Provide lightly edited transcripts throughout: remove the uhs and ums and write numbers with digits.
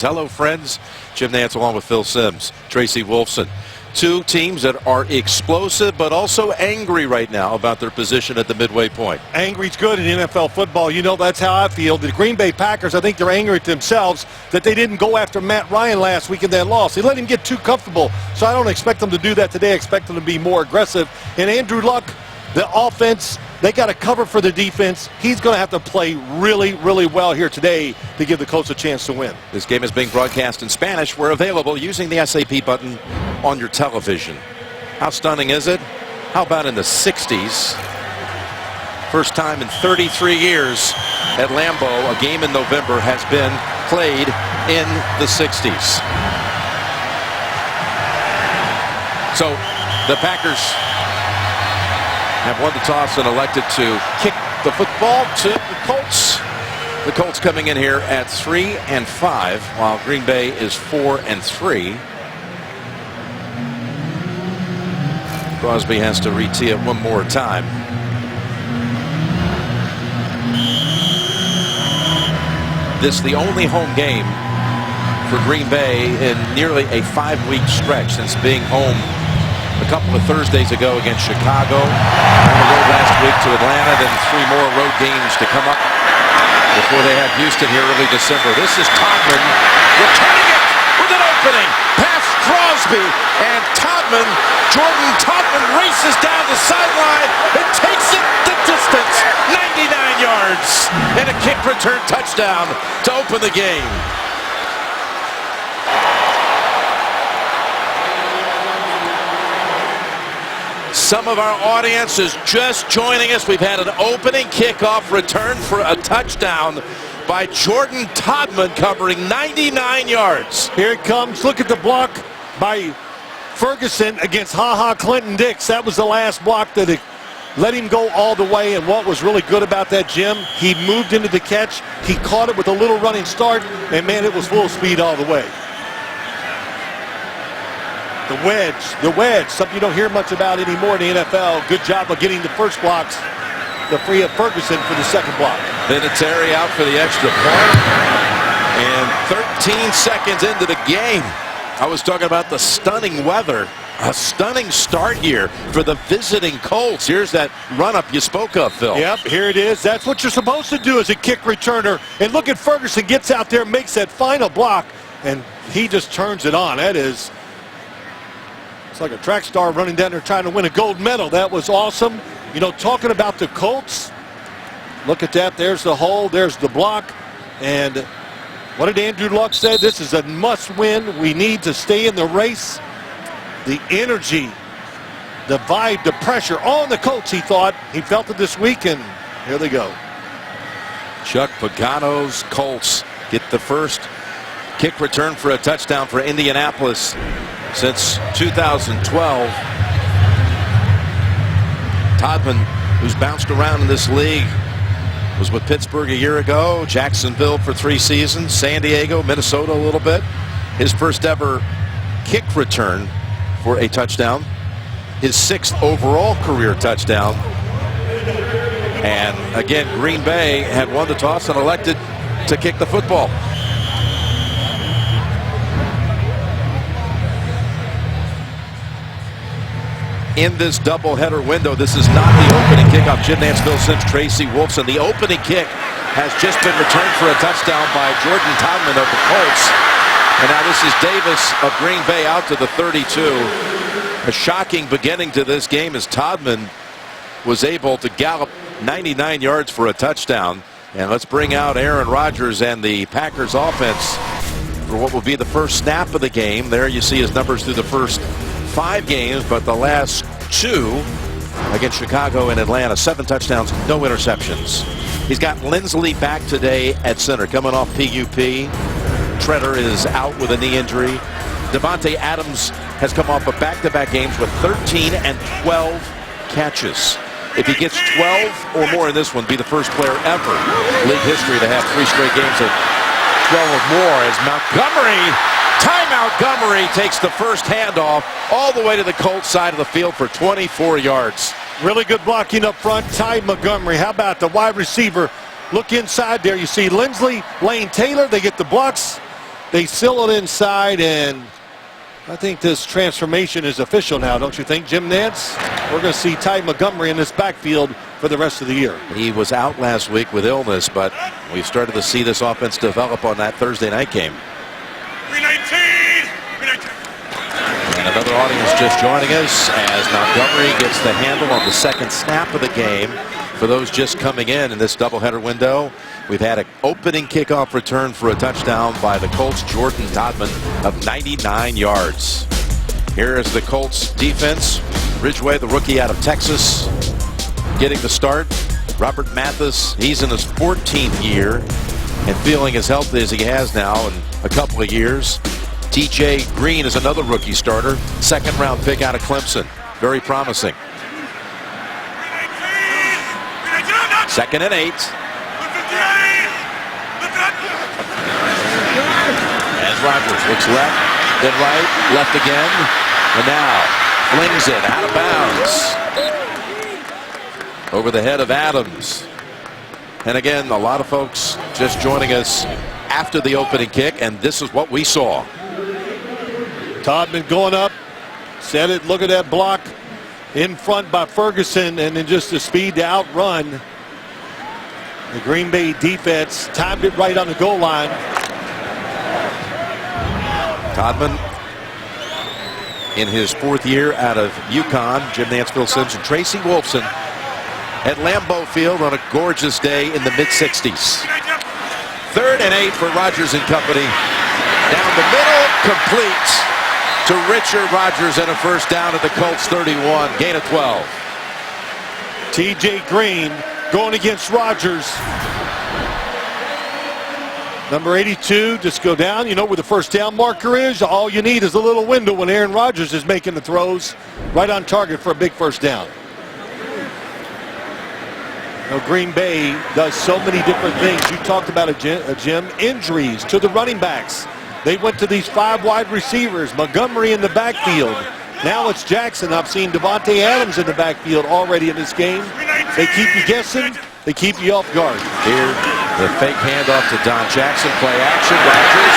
Hello, friends. Jim Nantz along with Phil Simms, Tracy Wolfson. Two teams that are explosive but also angry right now about their position at the midway point. Angry's good in NFL football. You know, that's how I feel. The Green Bay Packers, I think they're angry at themselves that they didn't go after Matt Ryan last week in that loss. They let him get too comfortable, so I don't expect them to do that today. I expect them to be more aggressive. And Andrew Luck, the offense, they got to cover for the defense. He's going to have to play really, really well here today to give the Colts a chance to win. This game is being broadcast in Spanish. We're available using the SAP button on your television. How stunning is it? How about in the 60s? First time in 33 years at Lambeau, a game in November has been played in the 60s. So the Packers have won the toss and elected to kick the football to the Colts. The Colts coming in here at 3-5, while Green Bay is 4-3. Crosby has to re-tee it one more time. This is the only home game for Green Bay in nearly a 5-week stretch since being home a couple of Thursdays ago against Chicago, on the road last week to Atlanta, then 3 more road games to come up before they have Houston here early December. This is Todman returning it with an opening. Past Crosby, and Jordan Todman races down the sideline and takes it the distance, 99 yards, and a kick return touchdown to open the game. Some of our audience is just joining us. We've had an opening kickoff return for a touchdown by Jordan Todman, covering 99 yards. Here it comes. Look at the block by Ferguson against Clinton Dix. That was the last block that let him go all the way. And what was really good about that, Jim, he moved into the catch. He caught it with a little running start, and, man, it was full speed all the way. The wedge, something you don't hear much about anymore in the NFL. Good job of getting the first blocks to free up Ferguson for the second block. Vinatieri out for the extra point. And 13 seconds into the game, I was talking about the stunning weather. A stunning start here for the visiting Colts. Here's that run-up you spoke of, Phil. Yep, here it is. That's what you're supposed to do as a kick returner. And look at Ferguson, gets out there, makes that final block, and he just turns it on. That is... it's like a track star running down there trying to win a gold medal. That was awesome. You know, talking about the Colts, look at that. There's the hole. There's the block. And what did Andrew Luck say? This is a must-win. We need to stay in the race. The energy, the vibe, the pressure on the Colts, he thought. He felt it this week, and here they go. Chuck Pagano's Colts get the first kick return for a touchdown for Indianapolis since 2012. Todman, who's bounced around in this league, was with Pittsburgh a year ago, Jacksonville for 3 seasons, San Diego, Minnesota a little bit. His first ever kick return for a touchdown. His 6th overall career touchdown. And again, Green Bay had won the toss and elected to kick the football. In this doubleheader window, this is not the opening kickoff. Jim Nantz, Phil Simms, Tracy Wolfson. The opening kick has just been returned for a touchdown by Jordan Todman of the Colts. And now this is Davis of Green Bay out to the 32. A shocking beginning to this game as Todman was able to gallop 99 yards for a touchdown. And let's bring out Aaron Rodgers and the Packers offense for what will be the first snap of the game. There you see his numbers through the first 5 games, but the last 2 against Chicago and Atlanta, 7 touchdowns, no interceptions. He's got Lindsley back today at center, coming off PUP. Treader is out with a knee injury. Devontae Adams has come off of back-to-back games with 13 and 12 catches. If he gets 12 or more in this one, be the first player ever in league history to have 3 straight games of 12 or more, as Ty Montgomery takes the first handoff all the way to the Colts side of the field for 24 yards. Really good blocking up front. Ty Montgomery. How about the wide receiver? Look inside there. You see Lindsley, Lane Taylor. They get the blocks. They seal it inside, and I think this transformation is official now, don't you think, Jim Nantz? We're going to see Ty Montgomery in this backfield for the rest of the year. He was out last week with illness, but we've started to see this offense develop on that Thursday night game. And another audience just joining us as Montgomery gets the handle on the second snap of the game. For those just coming in this doubleheader window, we've had an opening kickoff return for a touchdown by the Colts' Jordan Todman of 99 yards. Here is the Colts defense. Ridgeway, the rookie out of Texas, getting the start. Robert Mathis, he's in his 14th year and feeling as healthy as he has now in a couple of years. TJ Green is another rookie starter, second-round pick out of Clemson. Very promising. 2nd and 8. As Rodgers looks left, then right, left again, and now flings it out of bounds over the head of Adams. And again, a lot of folks just joining us after the opening kick, and this is what we saw. Todman going up, set it, look at that block in front by Ferguson, and then just the speed to outrun the Green Bay defense. Timed it right on the goal line. Todman in his 4th year out of UConn. Jim Nantz, Phil Simms, and Tracy Wolfson at Lambeau Field on a gorgeous day in the mid-60s. 3rd and 8 for Rodgers and company. Down the middle, complete to Richard Rodgers, and a first down at the Colts 31. Gain of 12. TJ Green going against Rodgers. Number 82, just go down. You know where the first down marker is? All you need is a little window when Aaron Rodgers is making the throws. Right on target for a big first down. You know, Green Bay does so many different things. You talked about it, Jim. Injuries to the running backs. They went to these 5 wide receivers. Montgomery in the backfield. Now it's Jackson. I've seen Devontae Adams in the backfield already in this game. They keep you guessing. They keep you off guard. Here, the fake handoff to Don Jackson. Play action. Rodgers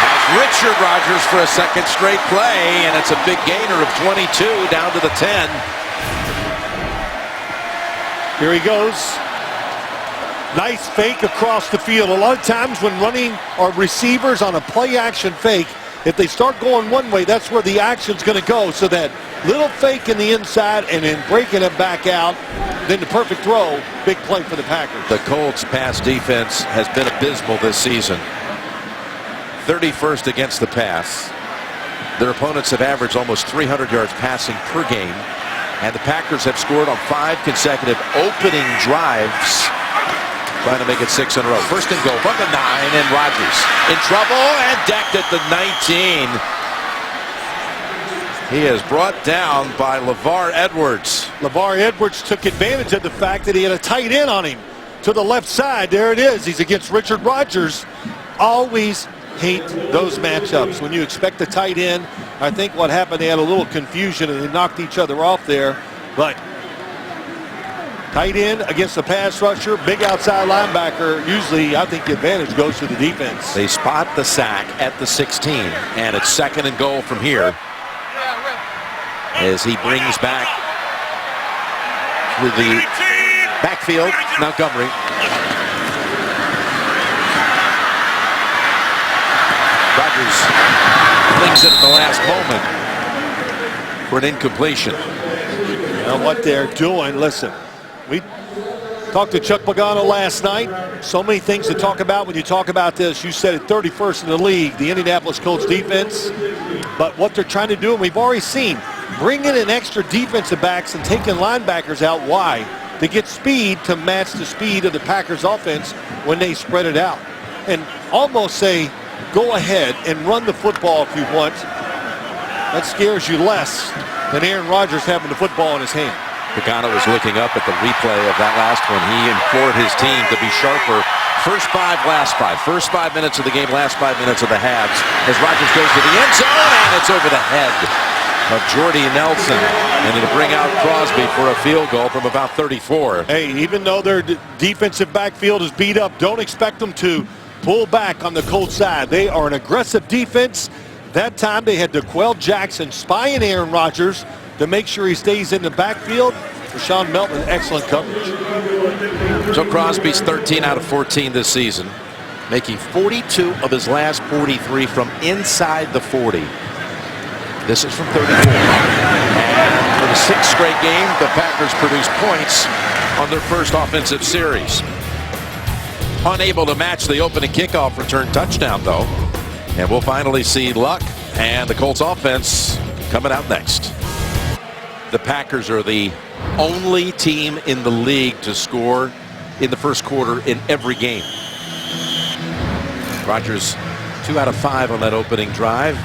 has Richard Rodgers for a second straight play, and it's a big gainer of 22 down to the 10. Here he goes. Nice fake across the field. A lot of times when running our receivers on a play action fake, if they start going one way, that's where the action's going to go. So that little fake in the inside and then breaking it back out, then the perfect throw, big play for the Packers. The Colts pass defense has been abysmal this season. 31st against the pass. Their opponents have averaged almost 300 yards passing per game. And the Packers have scored on 5 consecutive opening drives, trying to make it 6 in a row. First and goal from the 9, and Rodgers in trouble and decked at the 19. He is brought down by LeVar Edwards. LeVar Edwards took advantage of the fact that he had a tight end on him to the left side. There it is. He's against Richard Rodgers. Always hate those matchups. When you expect a tight end, I think what happened, they had a little confusion and they knocked each other off there. But tight end against the pass rusher, big outside linebacker. Usually, I think the advantage goes to the defense. They spot the sack at the 16, and it's 2nd and goal from here as he brings back through the backfield Montgomery. Rodgers flings it at the last moment for an incompletion. Now what they're doing, listen, we talked to Chuck Pagano last night. So many things to talk about when you talk about this. You said it, 31st in the league, the Indianapolis Colts defense. But what they're trying to do, and we've already seen, bringing in extra defensive backs and taking linebackers out wide to get speed to match the speed of the Packers offense when they spread it out. And almost say, go ahead and run the football if you want. That scares you less than Aaron Rodgers having the football in his hand. Pagano was looking up at the replay of that last one. He implored his team to be sharper. First 5, last 5. First 5 minutes of the game, last 5 minutes of the halves. As Rodgers goes to the end zone, and it's over the head of Jordy Nelson. And it'll bring out Crosby for a field goal from about 34. Hey, even though their defensive backfield is beat up, don't expect them to pull back on the Colts side. They are an aggressive defense. That time they had DeQuell Jackson spying Aaron Rodgers to make sure he stays in the backfield. Rashawn Melton, excellent coverage. Joe Crosby's 13 out of 14 this season, making 42 of his last 43 from inside the 40. This is from 34. And for the 6th straight game, the Packers produced points on their first offensive series. Unable to match the opening kickoff return touchdown, though. And we'll finally see Luck and the Colts offense coming out next. The Packers are the only team in the league to score in the first quarter in every game. Rodgers 2 out of 5 on that opening drive,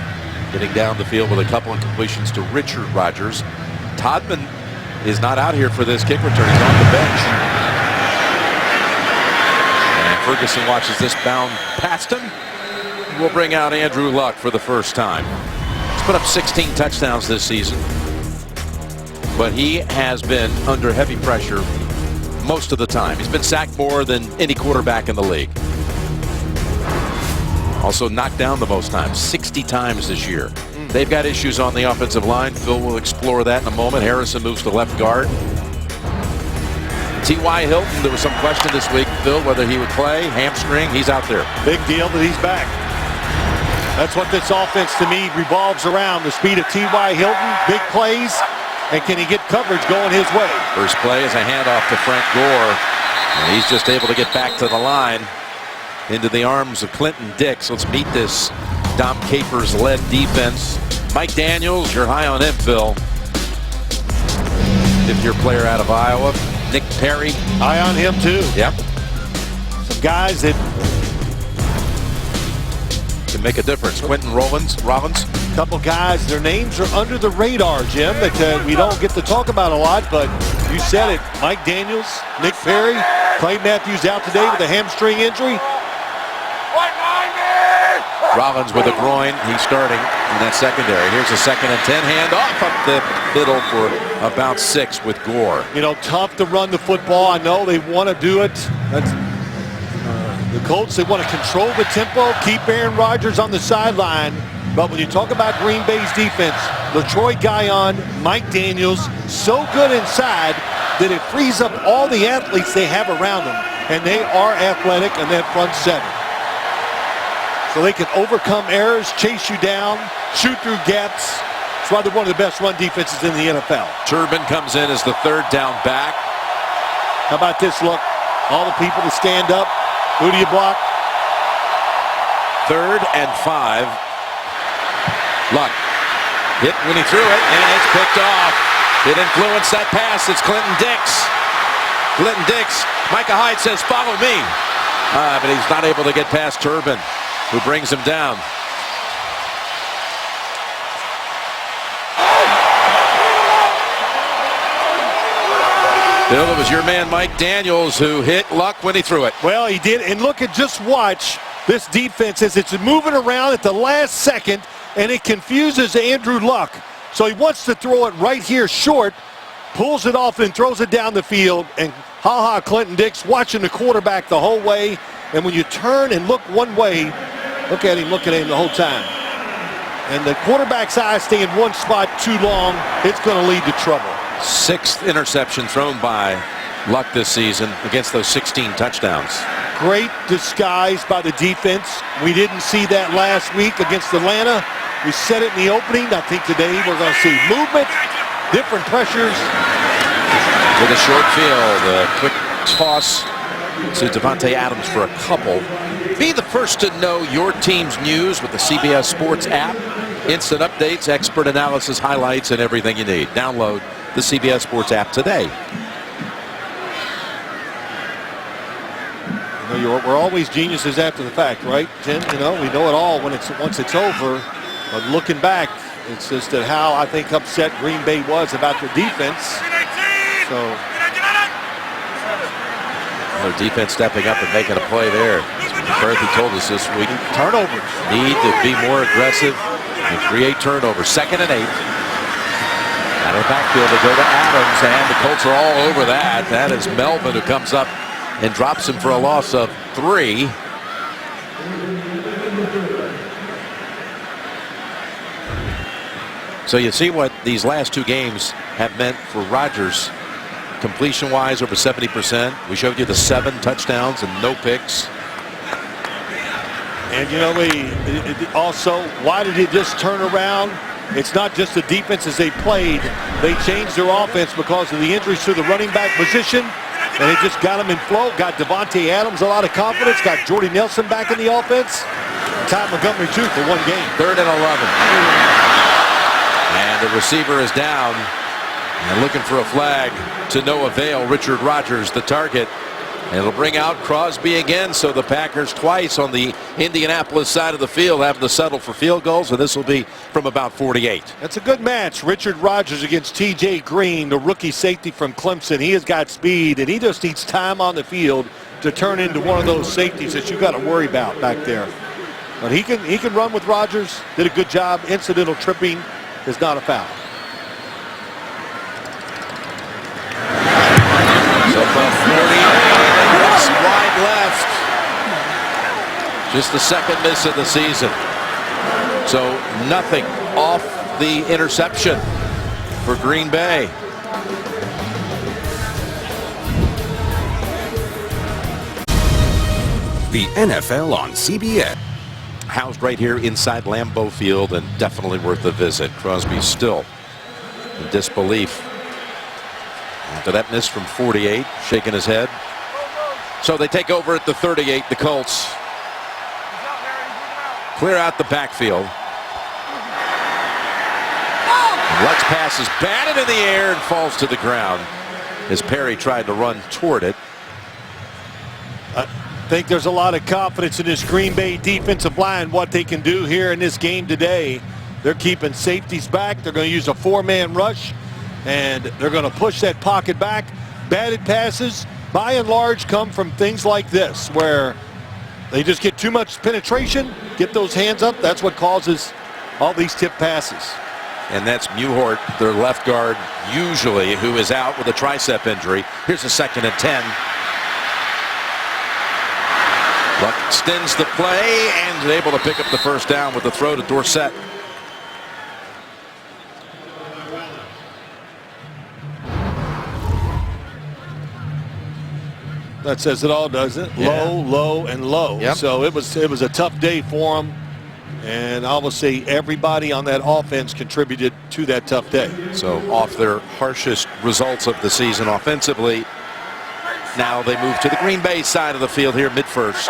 getting down the field with a couple of completions to Richard Rodgers. Todman is not out here for this kick return. He's on the bench. And Ferguson watches this bound past him. We'll bring out Andrew Luck for the first time. He's put up 16 touchdowns this season, but he has been under heavy pressure most of the time. He's been sacked more than any quarterback in the league. Also knocked down the most times, 60 times this year. They've got issues on the offensive line. Phil will explore that in a moment. Harrison moves to left guard. T.Y. Hilton, there was some question this week, Phil, whether he would play. Hamstring, he's out there. Big deal that he's back. That's what this offense to me revolves around. The speed of T.Y. Hilton, big plays, and can he get coverage going his way? First play is a handoff to Frank Gore, and he's just able to get back to the line into the arms of Clinton Dix. Let's meet this Dom Capers-led defense. Mike Daniels, you're high on him, Phil. Fifth-year player out of Iowa. Nick Perry. High on him, too. Yep. Some guys that can make a difference. Quentin Rollins. A couple guys, their names are under the radar, Jim, that we don't get to talk about a lot, but you said it. Mike Daniels, Nick Perry, Clay Matthews out today with a hamstring injury. Rollins with a groin. He's starting in that secondary. Here's a 2nd and 10 handoff up the middle for about 6 with Gore. You know, tough to run the football. I know they want to do it. That's the Colts, they want to control the tempo, keep Aaron Rodgers on the sideline. But when you talk about Green Bay's defense, LaTroy Guion, Mike Daniels, so good inside that it frees up all the athletes they have around them. And they are athletic in that front 7. So they can overcome errors, chase you down, shoot through gaps. That's why they're one of the best run defenses in the NFL. Turbin comes in as the 3rd down back. How about this look? All the people to stand up. Who do you block? 3rd and 5. Luck hit when he threw it, and it's picked off. It influenced that pass. It's Clinton Dix. Clinton Dix. Micah Hyde says, "Follow me." But he's not able to get past Turbin, who brings him down. Bill, it was your man Mike Daniels who hit Luck when he threw it. Well, he did, and look at, just watch this defense as it's moving around at the last second, and it confuses Andrew Luck. So he wants to throw it right here short, pulls it off and throws it down the field, and Clinton Dix watching the quarterback the whole way. And when you turn and look one way, look at him looking at him the whole time. And the quarterback's eyes stay in one spot too long, it's going to lead to trouble. 6th interception thrown by Luck this season against those 16 touchdowns. Great disguise by the defense. We didn't see that last week against Atlanta. We said it in the opening. I think today we're going to see movement, different pressures. With a short field, a quick toss to Devontae Adams for a couple. Be the first to know your team's news with the CBS Sports app. Instant updates, expert analysis, highlights, and everything you need. Download the CBS Sports app today. You know, we're always geniuses after the fact, right, Jim? You know, we know it all once it's over. But looking back, it's just that how I think upset Green Bay was about their defense. So their defense stepping up and making a play there. McCarthy told us this week. Turnovers. Need to be more aggressive and create turnovers. 2nd and 8. Out of the backfield, they go to Adams, and the Colts are all over that. That is Melvin who comes up and drops him for a loss of 3. So you see what these last two games have meant for Rodgers. Completion-wise, over 70%. We showed you the 7 touchdowns and no picks. And you know, also, why did he just turn around? It's not just the defenses they played. They changed their offense because of the injuries to the running back position. And they just got him in flow. Got Devontae Adams a lot of confidence. Got Jordy Nelson back in the offense. Ty Montgomery, too, for one game. 3rd and 11. And the receiver is down. And looking for a flag to no avail. Richard Rodgers, the target. And it'll bring out Crosby again. So the Packers twice on the Indianapolis side of the field having to settle for field goals. And this will be from about 48. That's a good match. Richard Rodgers against T.J. Green, the rookie safety from Clemson. He has got speed, and he just needs time on the field to turn into one of those safeties that you got to worry about back there. But he can run with Rodgers. Did a good job. Incidental tripping is not a foul. So from 48. It's wide left. Just the 2nd miss of the season. So nothing off the interception for Green Bay. The NFL on CBS. Housed right here inside Lambeau Field, and definitely worth a visit. Crosby still in disbelief after that miss from 48, shaking his head. So they take over at the 38, the Colts. Clear out the backfield. Lutz pass is batted in the air and falls to the ground as Perry tried to run toward it. I think there's a lot of confidence in this Green Bay defensive line, what they can do here in this game today. They're keeping safeties back. They're going to use a 4-man rush, and they're going to push that pocket back. Batted passes, by and large, come from things like this, where they just get too much penetration, get those hands up. That's what causes all these tip passes. And that's Muhort, their left guard, usually, who is out with a tricep injury. Here's a 2nd and 10. Luck extends the play and is able to pick up the first down with the throw to Dorsett. That says it all, doesn't it? Yeah. Low, low, and low. Yep. So it was a tough day for them. And I will say everybody on that offense contributed to that tough day. So off their harshest results of the season offensively. Now they move to the Green Bay side of the field here mid-first.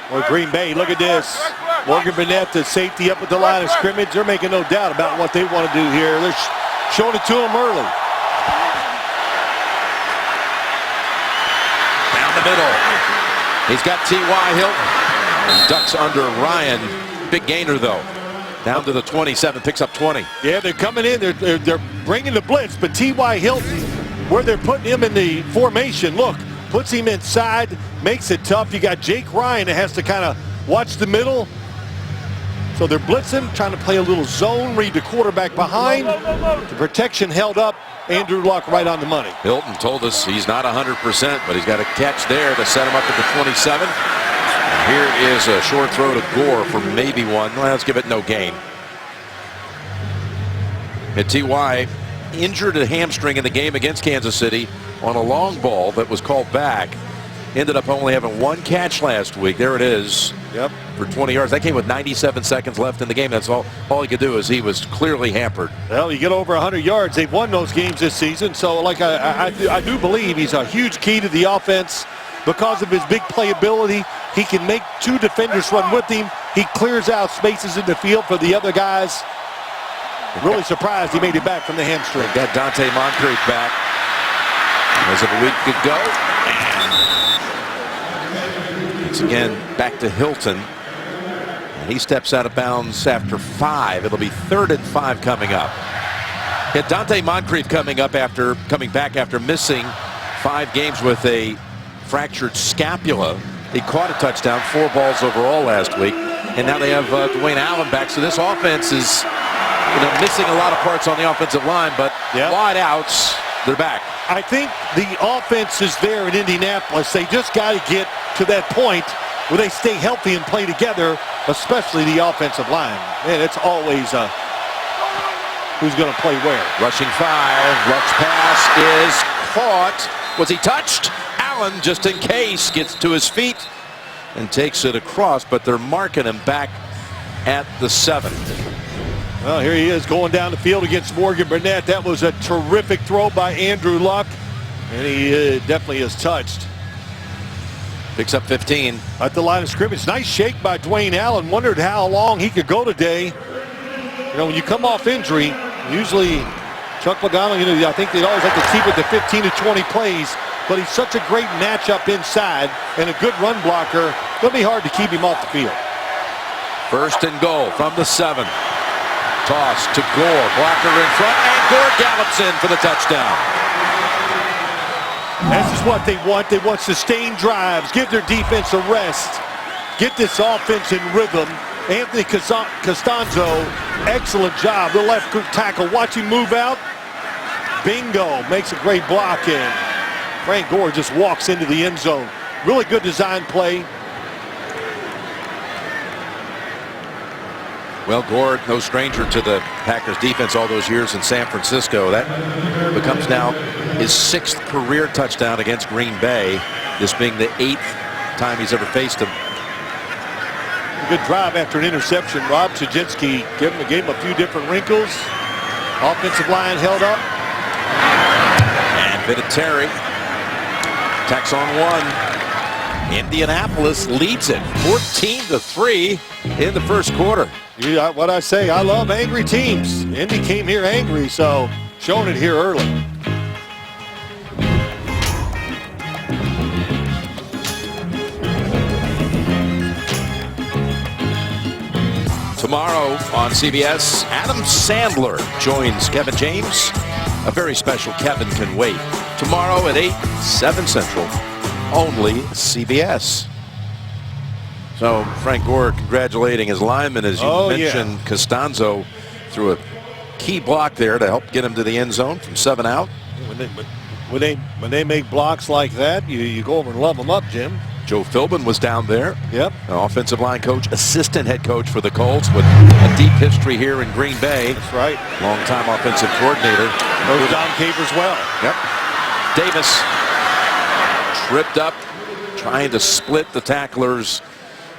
Well, Green Bay, look at this. Morgan Burnett, the safety up at the line of scrimmage. They're making no doubt about what they want to do here. They're showing it to him early. Down the middle. He's got T.Y. Hilton. Ducks under Ryan. Big gainer, though. Down to the 27, picks up 20. Yeah, they're coming in. They're bringing the blitz, but T.Y. Hilton, where they're putting him in the formation, look, puts him inside, makes it tough. You got Jake Ryan that has to kind of watch the middle. So they're blitzing, trying to play a little zone, read the quarterback behind. The protection held up. Andrew Luck right on the money. Hilton told us he's not 100%, but he's got a catch there to set him up at the 27. Here is a short throw to Gore for maybe one. Well, let's give it no gain. And T.Y. injured a hamstring in the game against Kansas City on a long ball that was called back. Ended up only having one catch last week. There it is. Yep. For 20 yards. That came with 97 seconds left in the game. That's all he could do is he was clearly hampered. Well, you get over 100 yards. They've won those games this season. So, like, I do believe he's a huge key to the offense because of his big playability. He can make 2 defenders run with him. He clears out spaces in the field for the other guys. Really surprised he made it back from the hamstring. Got Dante Moncrief back as of a week ago. Once again, back to Hilton. And he steps out of bounds after 5. It'll be 3rd and 5 coming up. Yeah, Dante Moncrief coming back after missing 5 games with a fractured scapula. He caught a touchdown, 4 balls overall last week. And now they have Dwayne Allen back. So this offense is missing a lot of parts on the offensive line, but wide outs, they're back. I think the offense is there in Indianapolis. They just got to get to that point where they stay healthy and play together, especially the offensive line. Man, it's always who's going to play where. Rushing 5. Luck's pass is caught. Was he touched? Allen, just in case, gets to his feet and takes it across, but they're marking him back at the 7. Well, here he is going down the field against Morgan Burnett. That was a terrific throw by Andrew Luck, and he definitely is touched. Picks up 15. At the line of scrimmage. Nice shake by Dwayne Allen. Wondered how long he could go today. You know, when you come off injury, usually Chuck Pagano, you know, I think they'd always like to keep it to 15 to 20 plays, but he's such a great matchup inside and a good run blocker. It'll be hard to keep him off the field. 1st and goal from the 7. Toss to Gore. Blocker in front, and Gore gallops in for the touchdown. This is what they want. They want sustained drives, give their defense a rest, get this offense in rhythm. Anthony Costanzo, excellent job. The left tackle, watch him move out. Bingo, makes a great block in. Frank Gore just walks into the end zone. Really good design play. Well, Gore, no stranger to the Packers defense all those years in San Francisco. That becomes now his 6th career touchdown against Green Bay, this being the 8th time he's ever faced him. A good drive after an interception. Rob Chajinski gave him a few different wrinkles. Offensive line held up. And Vinatieri tacks on 1. Indianapolis leads it 14-3 in the first quarter. What I say, I love angry teams. Indy came here angry, so showing it here early. Tomorrow on CBS, Adam Sandler joins Kevin James. A very special Kevin Can Wait. Tomorrow at 8, 7 Central, only CBS. So Frank Gore congratulating his lineman, as you mentioned. Yeah. Costanzo threw a key block there to help get him to the end zone from 7 out. When they make blocks like that, you go over and love them up, Jim. Joe Philbin was down there. Yep. An offensive line coach, assistant head coach for the Colts with a deep history here in Green Bay. That's right. Long-time offensive coordinator. Knows Don Capers well. Yep. Davis tripped up, trying to split the tacklers,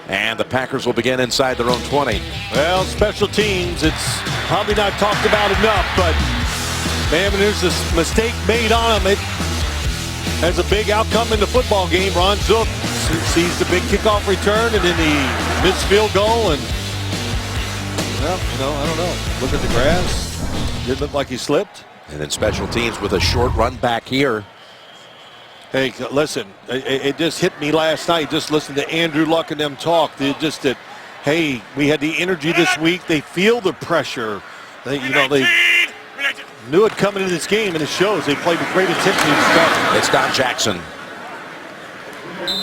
and the Packers will begin inside their own 20. Well, special teams, it's probably not talked about enough, but man, when there's a mistake made on them, it has a big outcome in the football game. Ron Zook sees the big kickoff return and then the missed field goal, and well, you know, I don't know. Look at the grass. Didn't look like he slipped. And then special teams with a short run back here. Hey, listen, it just hit me last night. Just listen to Andrew Luck and them talk. They just that, hey, we had the energy this week. They feel the pressure. They knew it coming into this game, and it shows. They played with great intensity to start. It's Don Jackson,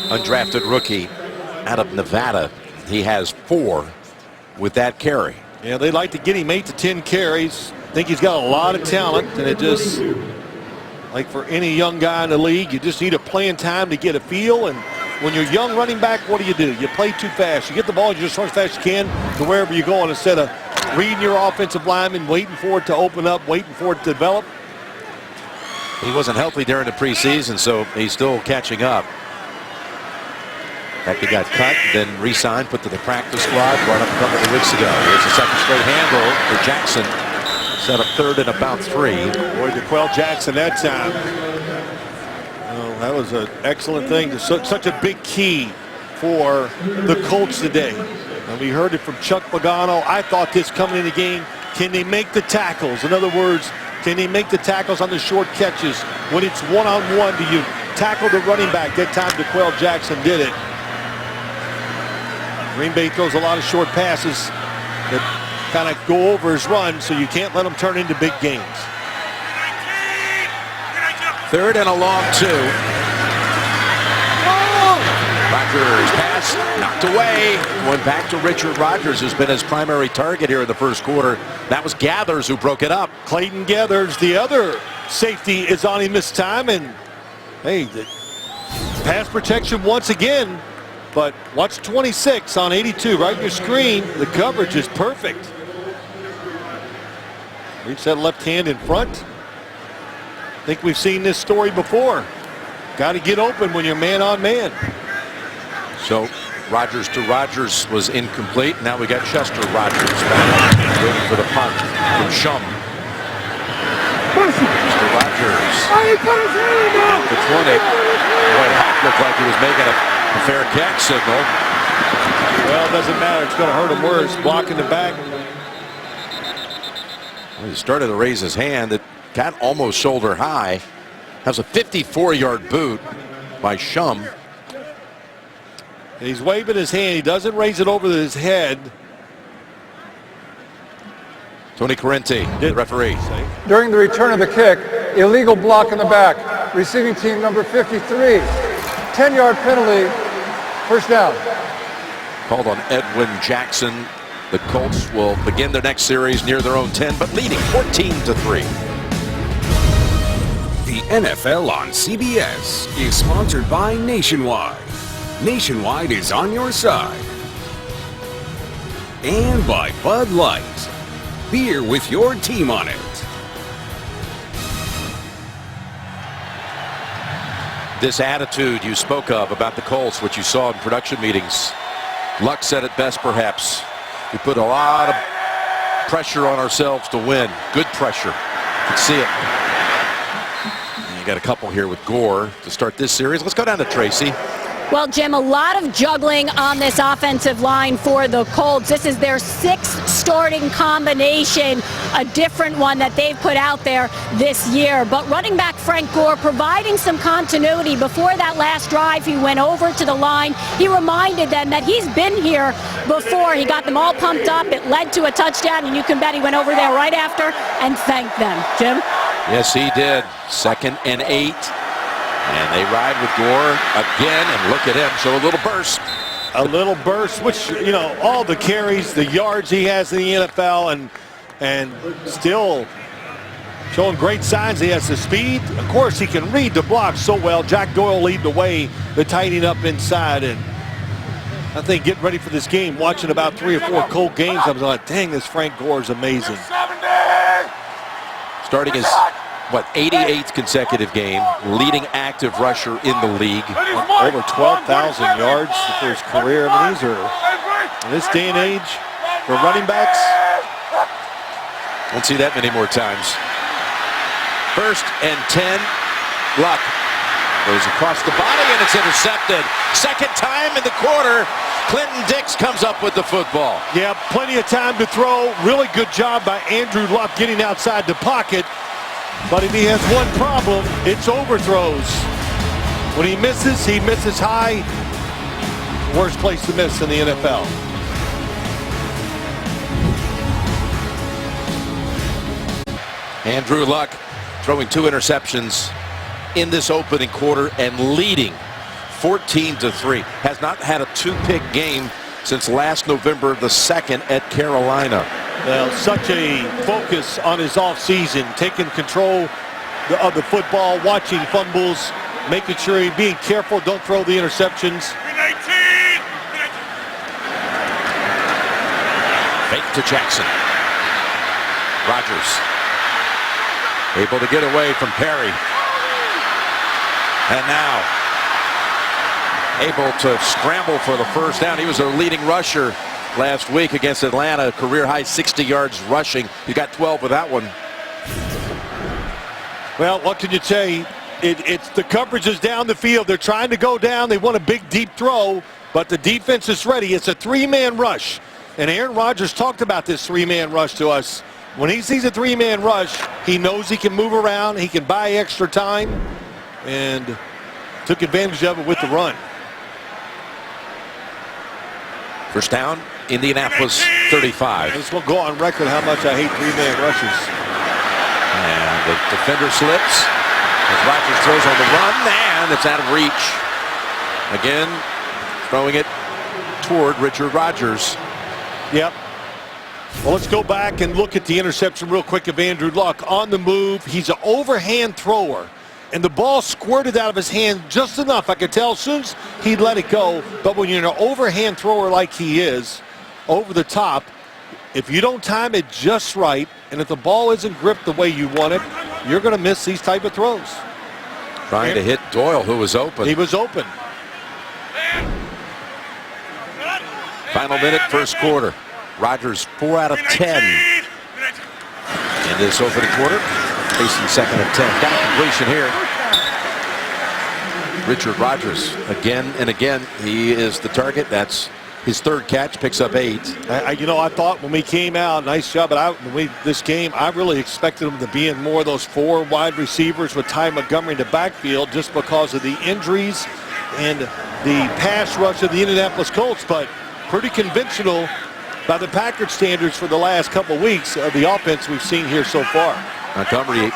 undrafted rookie out of Nevada. He has 4 with that carry. Yeah, they like to get him 8 to 10 carries. I think he's got a lot of talent, and it just, like for any young guy in the league, you just need a playing time to get a feel. And when you're young running back, what do? You play too fast. You get the ball, you just run as fast as you can to wherever you're going instead of reading your offensive lineman, waiting for it to open up, waiting for it to develop. He wasn't healthy during the preseason, so he's still catching up. After he got cut, then re-signed, put to the practice squad, brought up a couple of weeks ago. Here's the second straight handle for Jackson. Set up 3rd and about 3. Boy, DeQuell Jackson that time. Oh, that was an excellent thing. Such a big key for the Colts today. And we heard it from Chuck Pagano. I thought this coming in the game, can they make the tackles? In other words, can they make the tackles on the short catches? When it's one-on-one, do you tackle the running back? That time DeQuell Jackson did it. Green Bay throws a lot of short passes that kind of go over his run, so you can't let him turn into big gains. 3rd and a long 2. Rodgers pass knocked away. Going back to Richard Rodgers, who's been his primary target here in the first quarter. That was Gathers who broke it up. Clayton Gathers, the other safety, is on him this time, and hey, the pass protection once again But watch 26 on 82 right in your screen. The coverage is perfect. Reach that left hand in front. I think we've seen this story before. Got to get open when you're man on man. So Rodgers to Rodgers was incomplete. Now we got Chester Rodgers back, waiting for the punt from Shum. Chester Rodgers. The 20. Boy, Hack looked like he was making a fair catch signal. Well, it doesn't matter. It's going to hurt him worse. Blocking the back. Well, he started to raise his hand. It got almost shoulder high. That was a 54-yard boot by Shum. And he's waving his hand. He doesn't raise it over his head. Tony Correnti, the referee. During the return of the kick, illegal block in the back. Receiving team number 53. 10-yard penalty. First down. Called on Edwin Jackson. The Colts will begin their next series near their own 10, but leading 14-3. The NFL on CBS is sponsored by Nationwide. Nationwide is on your side. And by Bud Light. Beer with your team on it. This attitude you spoke of about the Colts, which you saw in production meetings. Luck said it best, perhaps. We put a lot of pressure on ourselves to win. Good pressure. You can see it. And you got a couple here with Gore to start this series. Let's go down to Tracy. Well, Jim, a lot of juggling on this offensive line for the Colts. This is their sixth starting combination, a different one that they've put out there this year. But running back Frank Gore providing some continuity. Before that last drive, he went over to the line. He reminded them that he's been here before. He got them all pumped up. It led to a touchdown, and you can bet he went over there right after and thanked them. Jim? Yes, he did. 2nd and 8. And they ride with Gore again, and look at him, show a little burst. A little burst, which, you know, all the carries, the yards he has in the NFL, and still showing great signs. He has the speed. Of course, he can read the block so well. Jack Doyle lead the way, the tightening up inside. And I think getting ready for this game, watching about 3 or 4 Colt games, I was like, dang, this Frank Gore is amazing. Starting his 88th consecutive game, leading active rusher in the league. Over 12,000 yards for his career. I mean, these are, in this day and age, for running backs. Won't see that many more times. 1st and 10. Luck goes across the body, and it's intercepted. 2nd time in the quarter. Clinton Dix comes up with the football. Yeah, plenty of time to throw. Really good job by Andrew Luck getting outside the pocket. But if he has one problem, it's overthrows. When he misses high. Worst place to miss in the NFL. Andrew Luck throwing 2 interceptions in this opening quarter and leading 14-3. Has not had a 2-pick game since last November the 2nd at Carolina. Well, such a focus on his offseason, taking control of the football, watching fumbles, making sure he's being careful, don't throw the interceptions. Fake to Jackson. Rodgers able to get away from Perry. And now able to scramble for the first down. He was their leading rusher last week against Atlanta, career high 60 yards rushing. He got 12 with that one. Well, what can you say? It's the coverage is down the field. They're trying to go down. They want a big, deep throw, but the defense is ready. It's a 3-man rush. And Aaron Rodgers talked about this 3-man rush to us. When he sees a 3-man rush, he knows he can move around. He can buy extra time, and took advantage of it with the run. First down, Indianapolis 35. This will go on record how much I hate 3-man rushes. And the defender slips as Rodgers throws on the run, and it's out of reach. Again, throwing it toward Richard Rodgers. Yep. Well, let's go back and look at the interception real quick of Andrew Luck. On the move, he's an overhand thrower. and the ball squirted out of his hand just enough. I could tell as soon as he let it go. But when you're an overhand thrower like he is, over the top, if you don't time it just right, and if the ball isn't gripped the way you want it, you're going to miss these type of throws. Trying to hit Doyle, who was open. He was open. Final minute, first quarter. Rodgers 4 out of 10 in this opening quarter. Facing second and 10. Got a completion here. Richard Rodgers again and again. He is the target. That's his third catch. Picks up 8. I thought when we came out, nice job. But this game, I really expected him to be in more of those 4 wide receivers with Ty Montgomery in the backfield just because of the injuries and the pass rush of the Indianapolis Colts. But pretty conventional by the Packers standards for the last couple weeks of the offense we've seen here so far. Montgomery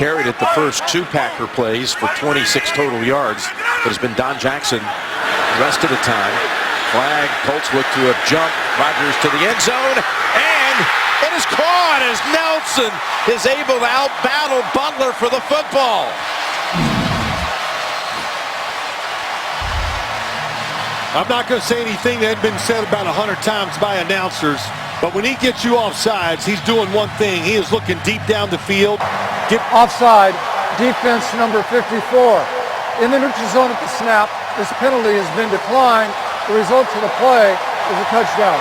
carried it the first 2 Packer plays for 26 total yards, but it's been Don Jackson the rest of the time. Flag, Colts look to a jump, Rodgers to the end zone, and it is caught as Nelson is able to out-battle Butler for the football. I'm not going to say anything that had been said about 100 times by announcers, but when he gets you off sides, he's doing one thing. He is looking deep down the field. Offside, defense number 54. In the neutral zone at the snap, this penalty has been declined. The result of the play is a touchdown.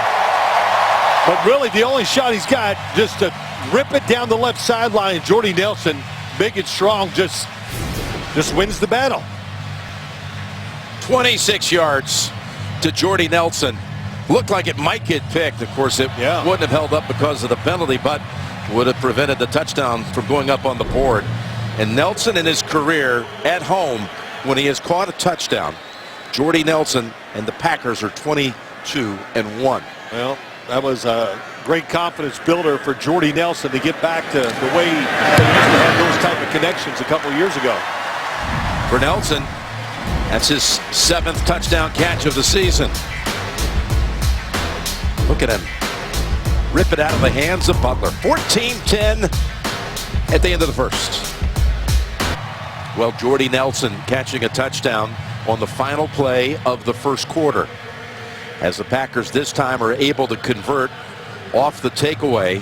But really, the only shot he's got, just to rip it down the left sideline. Jordy Nelson, big and strong, just wins the battle. 26 yards to Jordy Nelson. Looked like it might get picked. Of course, it wouldn't have held up because of the penalty, but would have prevented the touchdown from going up on the board. And Nelson in his career at home, when he has caught a touchdown, Jordy Nelson and the Packers are 22-1. Well, that was a great confidence builder for Jordy Nelson to get back to the way he used to have those type of connections a couple years ago. For Nelson, that's his 7th touchdown catch of the season. Look at him rip it out of the hands of Butler. 14-10 at the end of the first. Well, Jordy Nelson catching a touchdown on the final play of the first quarter, as the Packers this time are able to convert off the takeaway.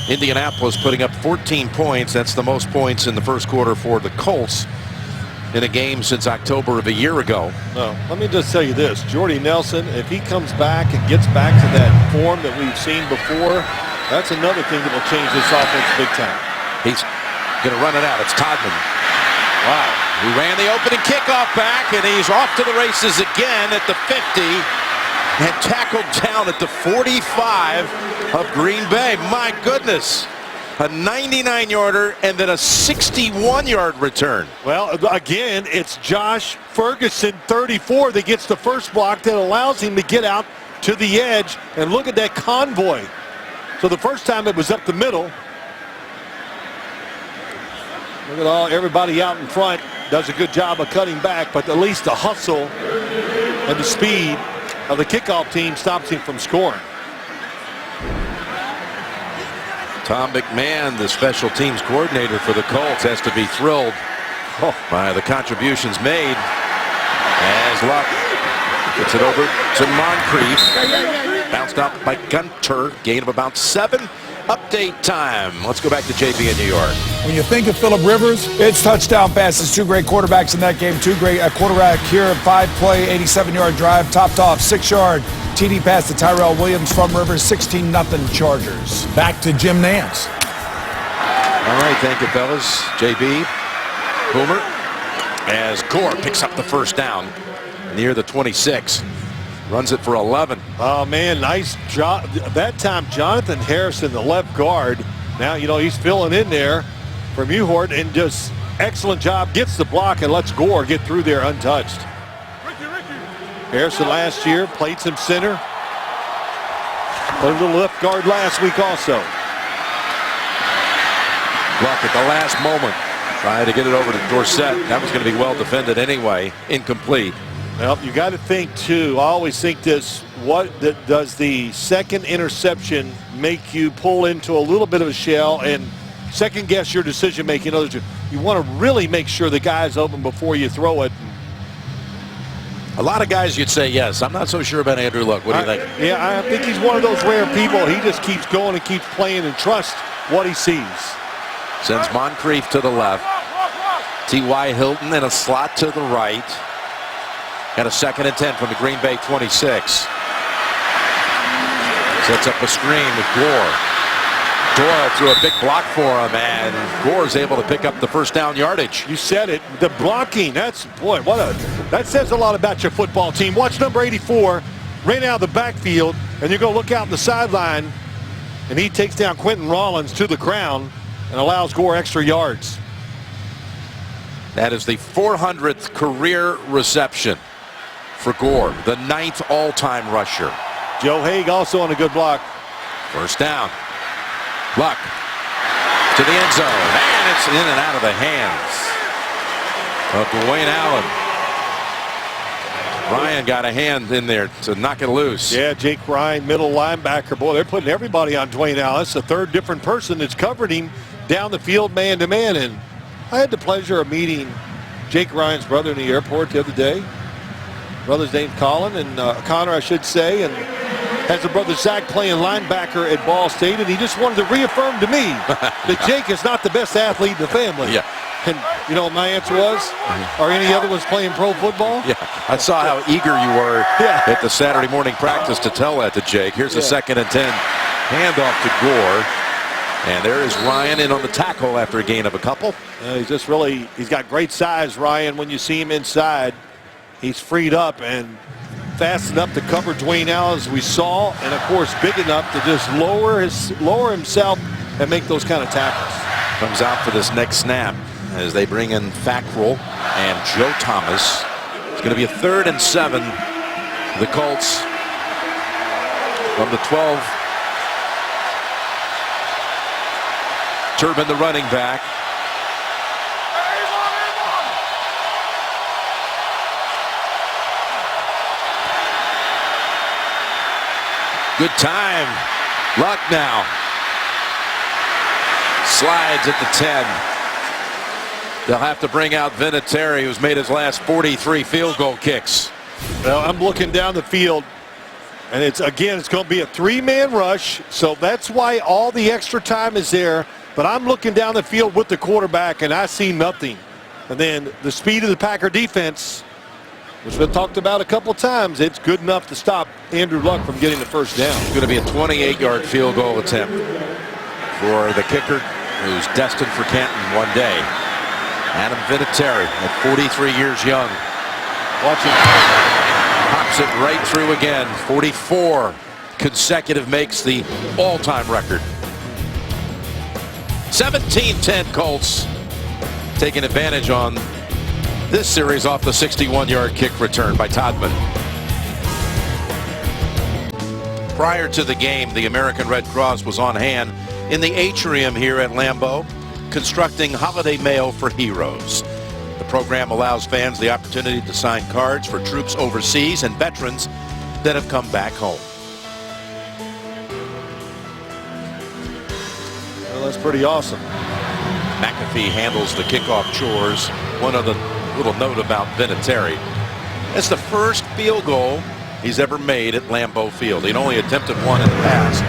Indianapolis putting up 14 points. That's the most points in the first quarter for the Colts in a game since October of a year ago. No, let me just tell you this. Jordy Nelson, if he comes back and gets back to that form that we've seen before, that's another thing that will change this offense big time. He's going to run it out. It's Todman. Wow. Who ran the opening kickoff back, and he's off to the races again at the 50 and tackled down at the 45 of Green Bay. My goodness. A 99-yarder and then a 61-yard return. Well, again, it's Josh Ferguson, 34, that gets the first block that allows him to get out to the edge. And look at that convoy. So the first time it was up the middle. Look at everybody out in front. Does a good job of cutting back, but at least the hustle and the speed of the kickoff team stops him from scoring. Tom McMahon, the special teams coordinator for the Colts, has to be thrilled by the contributions made. As Luck gets it over to Moncrief. Bounced out by Gunter. Gain of about 7. Update time. Let's go back to JB in New York. When you think of Phillip Rivers, it's touchdown passes. 2 great quarterbacks in that game. 2 great quarterback here. 5-play, 87-yard drive. Topped off 6-yard TD pass to Tyrell Williams from Rivers. 16-0 Chargers. Back to Jim Nance. All right, thank you, fellas. JB, Boomer, as Gore picks up the first down near the 26. Runs it for 11. Oh, man, nice job. That time, Jonathan Harrison, the left guard. Now, he's filling in there for Muhort and just excellent job. Gets the block and lets Gore get through there untouched. Harrison last year played some center. Played a little left guard last week also. Luck at the last moment. Trying to get it over to Dorsett. That was going to be well defended anyway. Incomplete. Well, you got to think, too. I always think this. Does the second interception make you pull into a little bit of a shell and second guess your decision making? you want to really make sure the guy's open before you throw it. A lot of guys you'd say yes. I'm not so sure about Andrew Luck. What do you think? Yeah, I think he's one of those rare people. He just keeps going and keeps playing and trusts what he sees. Sends Moncrief to the left. T.Y. Hilton in a slot to the right. And a 2nd and 10 from the Green Bay 26. Sets up a screen with Gore. Doyle threw a big block for him, and Gore's able to pick up the first down yardage. You said it. The blocking, that says a lot about your football team. Watch number 84, ran out of the backfield, and you go look out the sideline, and he takes down Quentin Rollins to the ground and allows Gore extra yards. That is the 400th career reception for Gore, the 9th all-time rusher. Joe Haig also on a good block. First down. Luck to the end zone, and it's in and out of the hands of Dwayne Allen. Ryan got a hand in there to knock it loose. Yeah, Jake Ryan, middle linebacker. Boy, they're putting everybody on Dwayne Allen. It's the 3rd different person that's covered him down the field man-to-man. And I had the pleasure of meeting Jake Ryan's brother in the airport the other day. Brother's name's Colin, and Connor, I should say, and has a brother Zach playing linebacker at Ball State, and he just wanted to reaffirm to me that Jake is not the best athlete in the family. Yeah. And you know what my answer was? Are any other ones playing pro football? Yeah, I saw how eager you were at the Saturday morning practice to tell that to Jake. Here's a 2nd and 10. Handoff to Gore. And there is Ryan in on the tackle after a gain of a couple. He's got great size, Ryan. When you see him inside, he's freed up and fast enough to cover Dwayne Allen, as we saw, and of course big enough to just lower himself and make those kind of tackles. Comes out for this next snap as they bring in Fackrell and Joe Thomas. It's going to be a 3rd and 7. The Colts from the 12. Turbin, the running back. Good time. Luck now. Slides at the 10. They'll have to bring out Vinatieri, who's made his last 43 field goal kicks. Well, I'm looking down the field, and it's going to be a 3-man rush, so that's why all the extra time is there. But I'm looking down the field with the quarterback, and I see nothing. And then the speed of the Packer defense, which has been talked about a couple times, it's good enough to stop Andrew Luck from getting the first down. It's going to be a 28-yard field goal attempt for the kicker, who's destined for Canton one day. Adam Vinatieri, at 43 years young. Watch it. Pops it right through again. 44 consecutive makes the all-time record. 17-10 Colts taking advantage on this series off the 61-yard kick return by Todman. Prior to the game, the American Red Cross was on hand in the atrium here at Lambeau, constructing holiday mail for heroes. The program allows fans the opportunity to sign cards for troops overseas and veterans that have come back home. Well, that's pretty awesome. McAfee handles the kickoff chores. One other little note about Vinatieri. It's the first field goal he's ever made at Lambeau Field. He'd only attempted one in the past.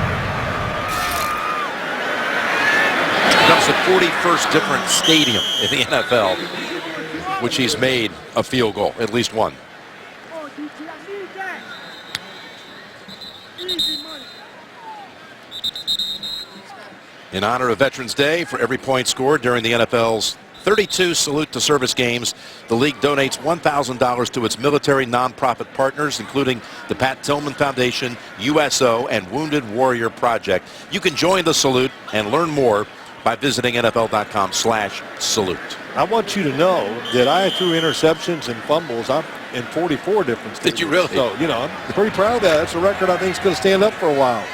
Becomes the 41st different stadium in the NFL, which he's made a field goal, at least one. In honor of Veterans Day, for every point scored during the NFL's 32 Salute to Service games, the league donates $1,000 to its military nonprofit partners, including the Pat Tillman Foundation, USO, and Wounded Warrior Project. You can join the salute and learn more by visiting NFL.com/salute. I want you to know that I threw interceptions and fumbles in 44 different stages. Did you really? So, you know, I'm pretty proud of that. That's a record I think is going to stand up for a while.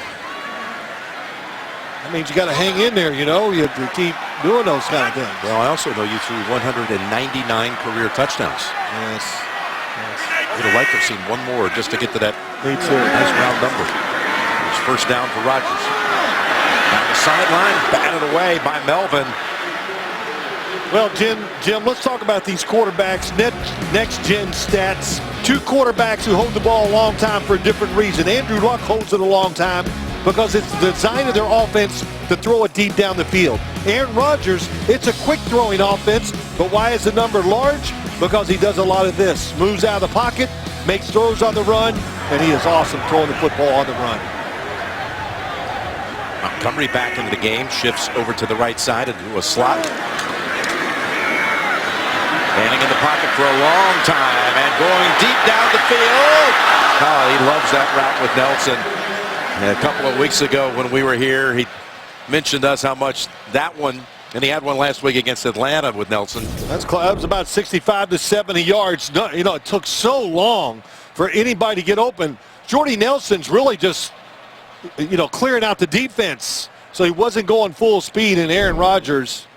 That means you got to hang in there, you know. You have to keep doing those kind of things. Well, I also know you threw 199 career touchdowns. Yes. Would have liked to have seen one more just to get to that Me too. nice round number. It's first down for Rodgers. Down the sideline, batted away by Melvin. Well, Jim, let's talk about these quarterbacks. Next-gen stats. Two quarterbacks who hold the ball a long time for a different reason. Andrew Luck holds it a long time because it's the design of their offense to throw it deep down the field. Aaron Rodgers, it's a quick throwing offense, but why is the number large? Because he does a lot of this. Moves out of the pocket, makes throws on the run, and he is awesome throwing the football on the run. Montgomery back into the game, shifts over to the right side into a slot. Standing in the pocket for a long time and going deep down the field. Oh, he loves that route with Nelson. And a couple of weeks ago when we were here, he mentioned us how much that one, and he had one last week against Atlanta with Nelson. That was about 65 to 70 yards. You know, it took so long for anybody to get open. Jordy Nelson's really just, you know, clearing out the defense. So he wasn't going full speed, and Aaron Rodgers,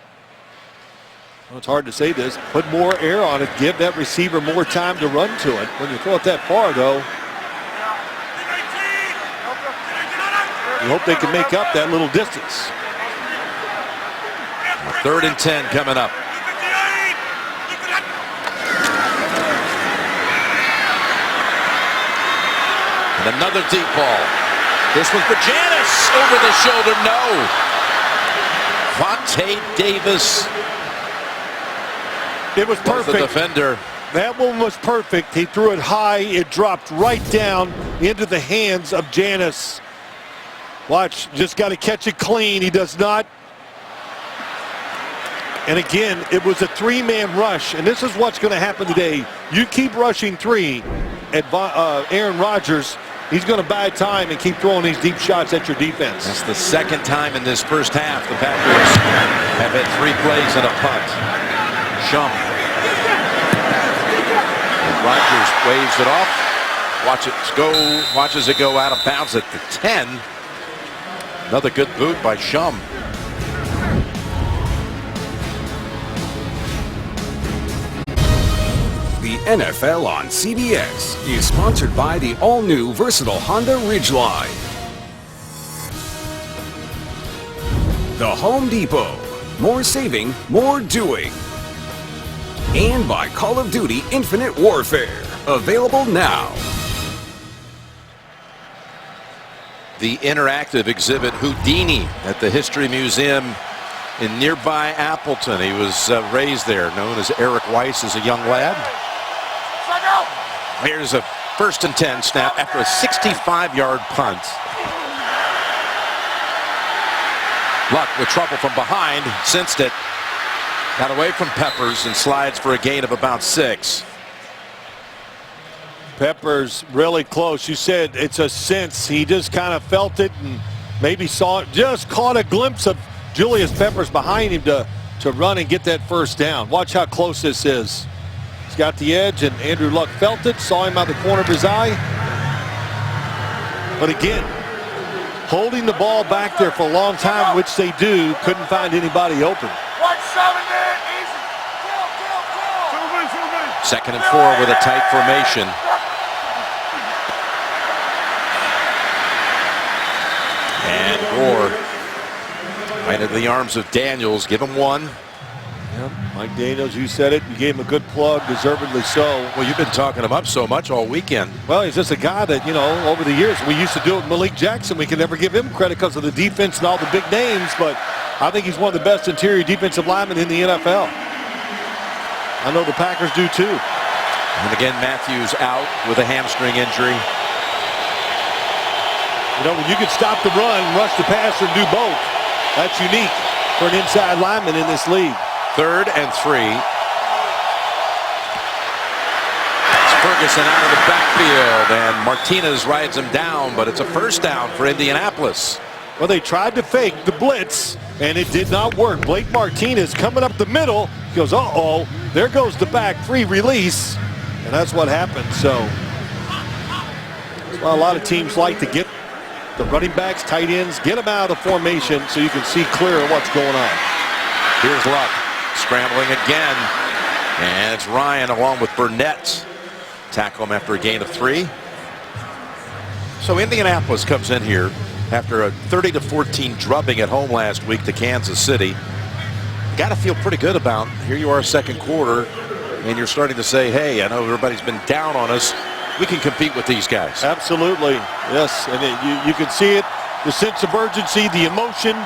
well, it's hard to say this, put more air on it, give that receiver more time to run to it. When you throw it that far, though, you hope they can make up that little distance. 3rd and 10 coming up. And another deep ball. This one for Janis. Over the shoulder, no. Vontae Davis. It was perfect. The defender. That one was perfect. He threw it high. It dropped right down into the hands of Janis. Watch, just got to catch it clean. He does not. And again, it was a 3-man rush. And this is what's going to happen today. You keep rushing 3 at Aaron Rodgers, he's going to buy time and keep throwing these deep shots at your defense. That's the second time in this first half the Packers have had 3 plays and a punt. Shump. Rodgers waves it off. Watches it go out of bounds at the 10. Another good boot by Shump. The NFL on CBS is sponsored by the all-new versatile Honda Ridgeline. The Home Depot. More saving, more doing. And by Call of Duty Infinite Warfare. Available now. The interactive exhibit Houdini at the History Museum in nearby Appleton. He was raised there, known as Eric Weiss as a young lad. Here's a 1st and 10 snap after a 65-yard punt. Luck with trouble from behind, sensed it, got away from Peppers and slides for a gain of about 6. Peppers really close. You said it's a sense. He just kind of felt it and maybe saw it. Just caught a glimpse of Julius Peppers behind him to run and get that 1st down. Watch how close this is. He's got the edge, and Andrew Luck felt it, saw him out the corner of his eye. But again, holding the ball back there for a long time, which they do, couldn't find anybody open. 2nd and 4 with a tight formation. And Gore right into the arms of Daniels. Give him 1. Yep. Mike Daniels, you said it. You gave him a good plug, deservedly so. Well, you've been talking him up so much all weekend. Well, he's just a guy that, you know, over the years, we used to do it with Malik Jackson. We can never give him credit because of the defense and all the big names, but I think he's one of the best interior defensive linemen in the NFL. I know the Packers do too. And again, Matthews out with a hamstring injury. You know, when you can stop the run, rush the pass, and do both, that's unique for an inside lineman in this league. 3rd and 3. It's Ferguson out of the backfield, and Martinez rides him down, but it's a 1st down for Indianapolis. Well, they tried to fake the blitz, and it did not work. Blake Martinez coming up the middle, goes, uh-oh, there goes the back, free release, and that's what happened. So that's why a lot of teams like to get the running backs, tight ends, get them out of the formation so you can see clear what's going on. Here's Luck, scrambling again, and it's Ryan along with Burnett. Tackle him after a gain of 3. So Indianapolis comes in here after a 30-14 drubbing at home last week to Kansas City. got to feel pretty good about. Here you are, second quarter, and you're starting to say, hey, I know everybody's been down on us. We can compete with these guys. Absolutely, yes. And you can see it, the sense of urgency, the emotion.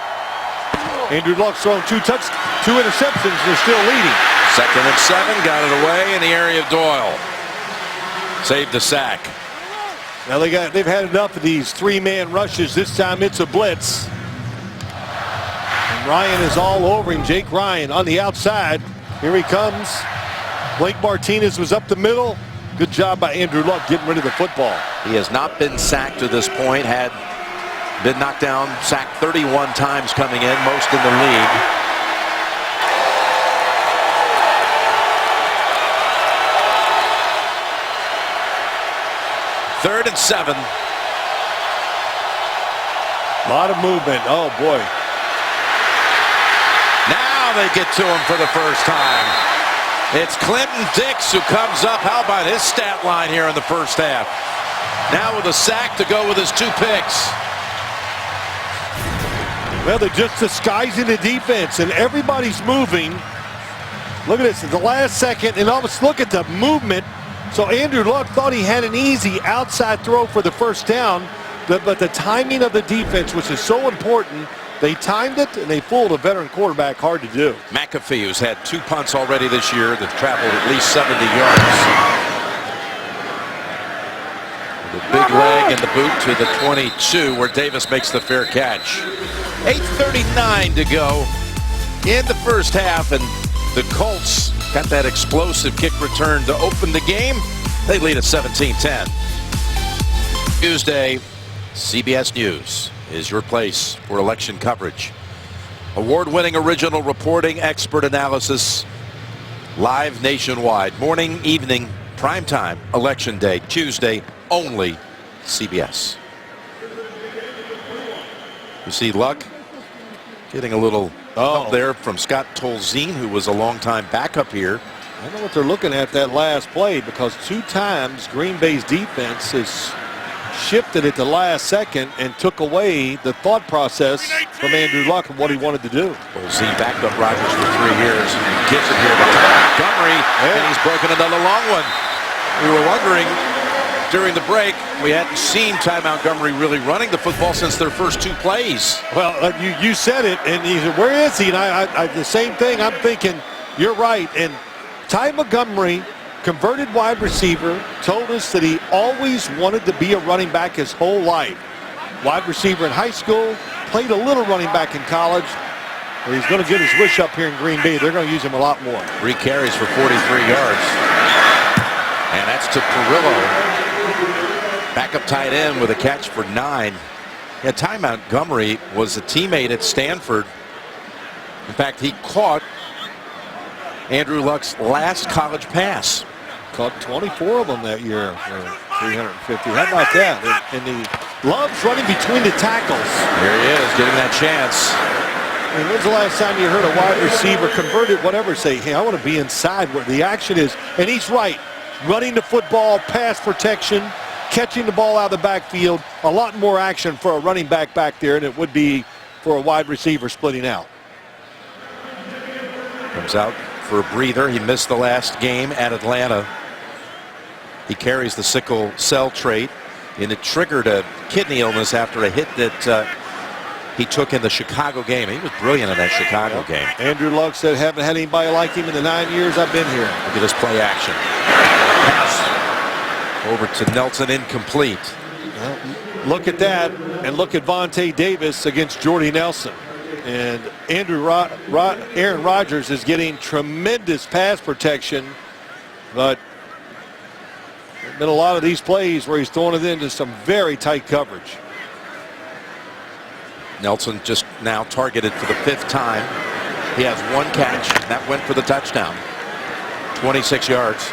Andrew Luck's thrown two interceptions. They're still leading. 2nd and 7, got it away in the area of Doyle. Saved the sack. Now they've had enough of these 3-man rushes. This time it's a blitz. And Ryan is all over him. Jake Ryan on the outside. Here he comes. Blake Martinez was up the middle. Good job by Andrew Luck getting rid of the football. He has not been sacked to this point. Had been knocked down, sacked 31 times coming in, most in the league. Third and 7. A lot of movement. Oh, boy. Now they get to him for the first time. It's Clinton Dix who comes up. How about his stat line here in the first half? Now with a sack to go with his 2 picks. Well, they're just disguising the defense, and everybody's moving. Look at this, at the last second, and almost look at the movement. So Andrew Luck thought he had an easy outside throw for the first down, but the timing of the defense, which is so important, they timed it, and they fooled a veteran quarterback. Hard to do. McAfee, who's had 2 punts already this year that traveled at least 70 yards. The big leg and the boot to the 22, where Davis makes the fair catch. 8:39 to go in the first half, and the Colts got that explosive kick return to open the game. They lead at 17-10. Tuesday, CBS News is your place for election coverage. Award-winning original reporting, expert analysis, live nationwide. Morning, evening, primetime, election day, Tuesday, only CBS. You see Luck getting a little help there from Scott Tolzien, who was a longtime backup here. I don't know what they're looking at that last play, because 2 times Green Bay's defense has shifted at the last second and took away the thought process from Andrew Luck and what he wanted to do. Tolzien backed up Rodgers for 3 years. Gives it here to Montgomery, and he's broken another long one. We were wondering during the break, we hadn't seen Ty Montgomery really running the football since their first 2 plays. Well, you said it, and he said, where is he? And I the same thing. I'm thinking, you're right. And Ty Montgomery, converted wide receiver, told us that he always wanted to be a running back his whole life. Wide receiver in high school, played a little running back in college. But he's going to get his wish up here in Green Bay. They're going to use him a lot more. 3 carries for 43 yards. And that's to Perillo. Backup tight end with a catch for 9. Yeah, Ty Montgomery was a teammate at Stanford. In fact, he caught Andrew Luck's last college pass. Caught 24 of them that year for 350. How about that? And he loves running between the tackles. Here he is, getting that chance. And when's the last time you heard a wide receiver, converted, whatever, say, hey, I want to be inside where the action is? And he's right. Running the football, pass protection, catching the ball out of the backfield. A lot more action for a running back there than it would be for a wide receiver splitting out. Comes out for a breather. He missed the last game at Atlanta. He carries the sickle cell trait, and it triggered a kidney illness after a hit that he took in the Chicago game. He was brilliant in that Chicago game. Andrew Luck said, haven't had anybody like him in the 9 years I've been here. Look at this play action. Pass over to Nelson, incomplete. Well, look at that, and look at Vontae Davis against Jordy Nelson. And Aaron Rodgers is getting tremendous pass protection, but there have been a lot of these plays where he's throwing it into some very tight coverage. Nelson just now targeted for the 5th time. He has 1 catch. That went for the touchdown. 26 yards.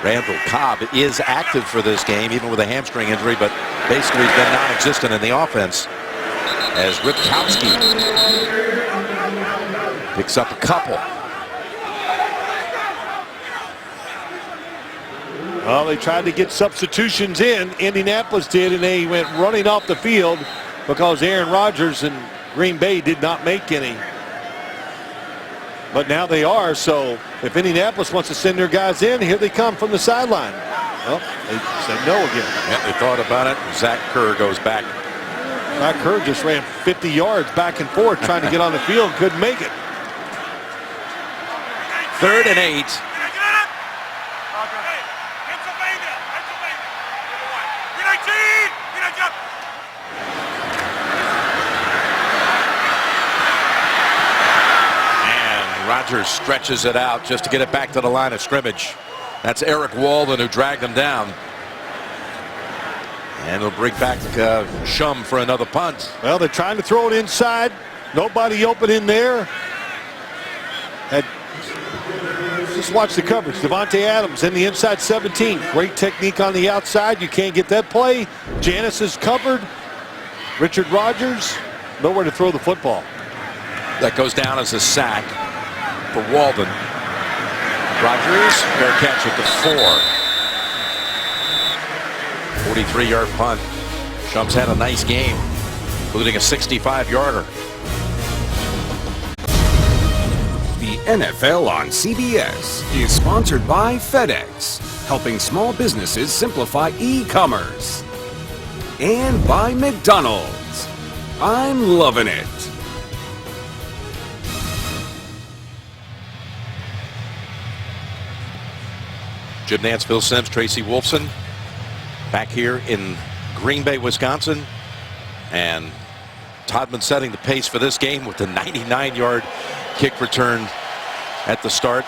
Randall Cobb is active for this game, even with a hamstring injury, but basically has been non-existent in the offense, as Ripkowski picks up a couple. Well, they tried to get substitutions in. Indianapolis did, and they went running off the field. because Aaron Rodgers and Green Bay did not make any. But now they are, so if Indianapolis wants to send their guys in, here they come from the sideline. Well, they said no again. Yeah, they thought about it. Zach Kerr goes back. Zach Kerr just ran 50 yards back and forth trying to get on the field, couldn't make it. 3rd and 8. Rodgers stretches it out just to get it back to the line of scrimmage. That's Eric Walden who dragged him down. And they'll bring back Shum for another punt. Well, they're trying to throw it inside. Nobody open in there. Just watch the coverage. Devontae Adams in the inside 17. Great technique on the outside. You can't get that play. Janis is covered. Richard Rodgers, nowhere to throw the football. That goes down as a sack for Walden. Rodgers, fair catch at the 4. 43-yard punt. Shum's had a nice game, including a 65-yarder. The NFL on CBS is sponsored by FedEx, helping small businesses simplify e-commerce. And by McDonald's. I'm loving it. Jim Nance, Phil Simms, Tracy Wolfson back here in Green Bay, Wisconsin. And Todman setting the pace for this game with the 99-yard kick return at the start,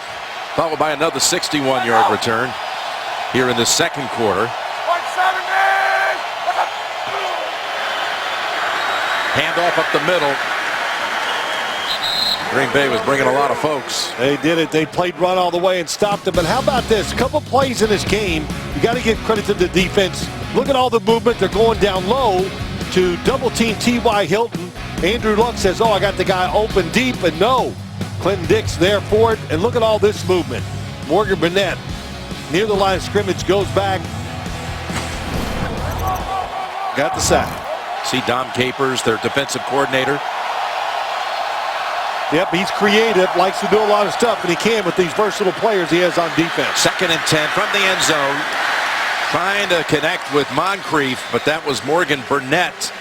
followed by another 61-yard return here in the second quarter. Handoff up the middle. Green Bay was bringing a lot of folks. They did it. They played run all the way and stopped it. But how about this? A couple plays in this game. You got to give credit to the defense. Look at all the movement. They're going down low to double team T.Y. Hilton. Andrew Luck says, oh, I got the guy open deep. And no, Clinton Dix there for it. And look at all this movement. Morgan Burnett near the line of scrimmage goes back. Got the sack. See Dom Capers, their defensive coordinator. Yep, he's creative, likes to do a lot of stuff, and he can with these versatile players he has on defense. 2nd and 10 from the end zone. Trying to connect with Moncrief, but that was Morgan Burnett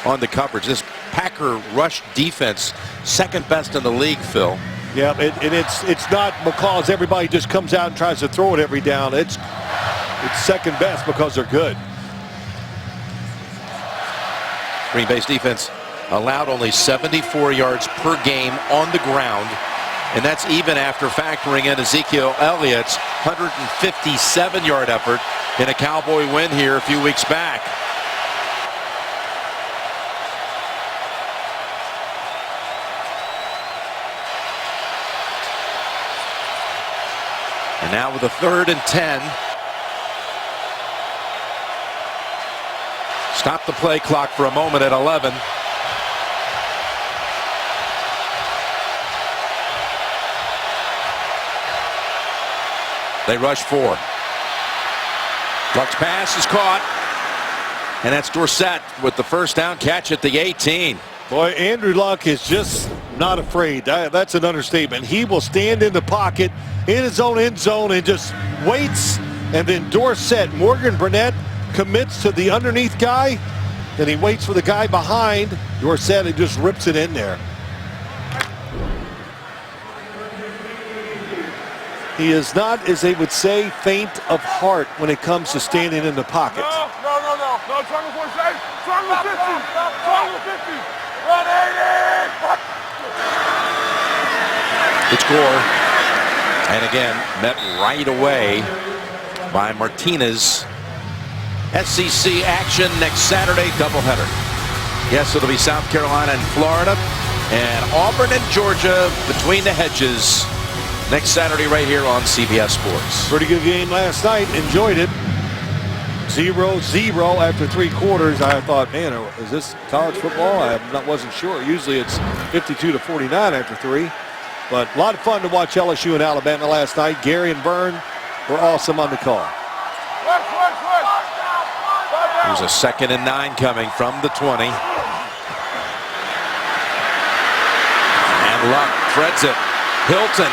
on the coverage. This Packer rush defense, second best in the league, Phil. Yeah, and it's not because everybody just comes out and tries to throw it every down. It's second best because they're good. Green Bay's defense allowed only 74 yards per game on the ground, and that's even after factoring in Ezekiel Elliott's 157-yard effort in a Cowboy win here a few weeks back. And now with a 3rd and 10. Stop the play clock for a moment at 11. They rush 4. Luck's pass is caught. And that's Dorsett with the first down catch at the 18. Boy, Andrew Luck is just not afraid. That's an understatement. He will stand in the pocket in his own end zone and just waits. And then Dorsett, Morgan Burnett, commits to the underneath guy. Then he waits for the guy behind. Dorsett, he just rips it in there. He is not, as they would say, faint of heart when it comes to standing in the pocket. No. Triangle 46. Triangle 50. Triangle 50. Run 80. Good score. And again, met right away by Martinez. SEC action next Saturday, doubleheader. Yes, it'll be South Carolina and Florida, and Auburn and Georgia between the hedges next Saturday right here on CBS Sports. Pretty good game last night. Enjoyed it. 0-0 after 3 quarters. I thought, man, is this college football? I wasn't sure. Usually it's 52-49 after 3. But a lot of fun to watch LSU and Alabama last night. Gary and Byrne were awesome on the call. There's a 2nd and 9 coming from the 20. Luck threads it. Hilton,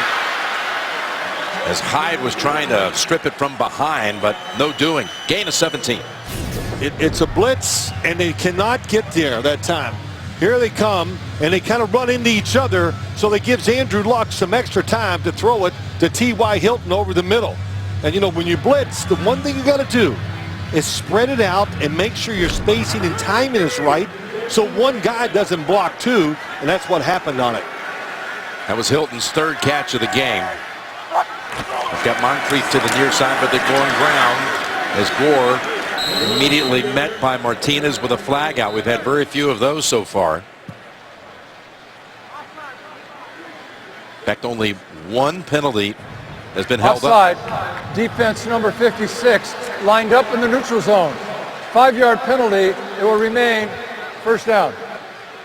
as Hyde was trying to strip it from behind, but no doing. Gain of 17. It's a blitz, and they cannot get there that time. Here they come, and they kind of run into each other, so that gives Andrew Luck some extra time to throw it to T.Y. Hilton over the middle. And, you know, when you blitz, the one thing you got to do is spread it out and make sure your spacing and timing is right so one guy doesn't block two, and that's what happened on it. That was Hilton's third catch of the game. They've got Moncrief to the near side, but they're going ground as Gore immediately met by Martinez with a flag out. We've had very few of those so far. In fact, only one penalty has been held Offside. Defense number 56 lined up in the neutral zone. 5-yard penalty. It will remain first down.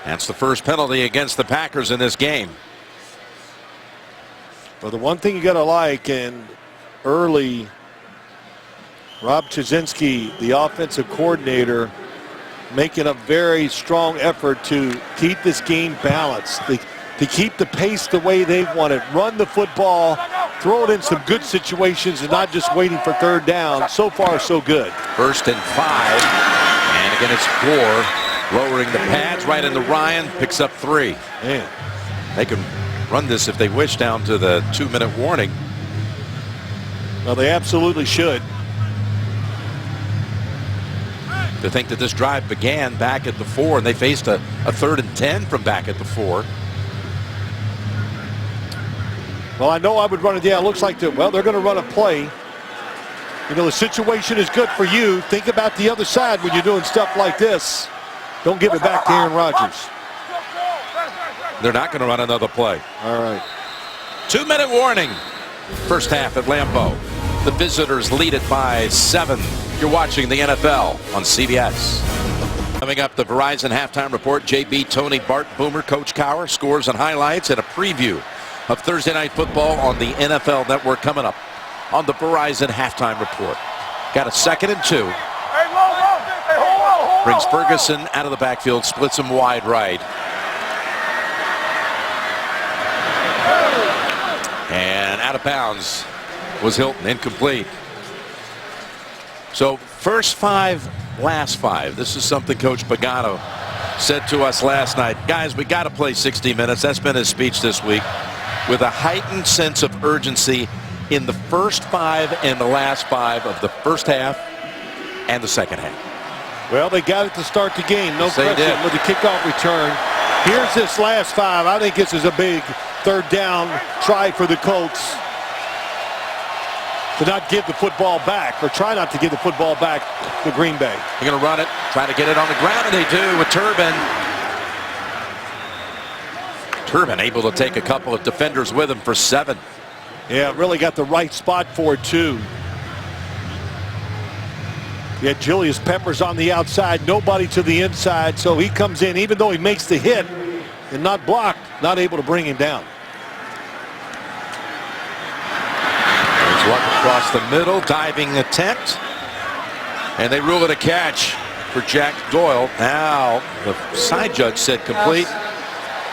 That's the first penalty against the Packers in this game. Well, the one thing you got to like, and early, Rob Chudzinski, the offensive coordinator, making a very strong effort to keep this game balanced, to keep the pace the way they want it. Run the football, throw it in some good situations, and not just waiting for third down. So far, so good. 1st and 5. And again, it's Gore lowering the pads right into Ryan. Picks up 3. Man. They can run this if they wish down to the 2-minute warning. Well, they absolutely should. To think that this drive began back at the 4, and they faced a 3rd and 10 from back at the 4. Well, I know I would run it down. It looks like they're going to run a play. You know, the situation is good for you. Think about the other side when you're doing stuff like this. Don't give it back to Aaron Rodgers. They're not going to run another play. All right. 2-minute warning. First half at Lambeau. The visitors lead it by 7. You're watching the NFL on CBS. Coming up, the Verizon halftime report. JB, Tony, Bart, Boomer, Coach Cowher, scores and highlights, and a preview of Thursday Night Football on the NFL Network coming up on the Verizon halftime report. Got a 2nd and 2. Brings Ferguson out of the backfield, splits him wide right. And out of bounds was Hilton, incomplete. So first 5, last 5. This is something Coach Pagano said to us last night. Guys, we got to play 60 minutes. That's been his speech this week, with a heightened sense of urgency in the first 5 and the last 5 of the first half and the second half. Well, they got it to start the game. No question with the kickoff return. Here's this last 5. I think this is a big third down try for the Colts to not give the football back, or try not to give the football back to Green Bay. They're going to run it, try to get it on the ground, and they do with Turbin. Turbin able to take a couple of defenders with him for 7. Yeah, really got the right spot for it, too. Yeah, Julius Peppers on the outside, nobody to the inside, so he comes in, even though he makes the hit and not blocked, not able to bring him down. There's Luck across the middle, diving attempt, and they rule it a catch for Jack Doyle. Now, the side judge said complete.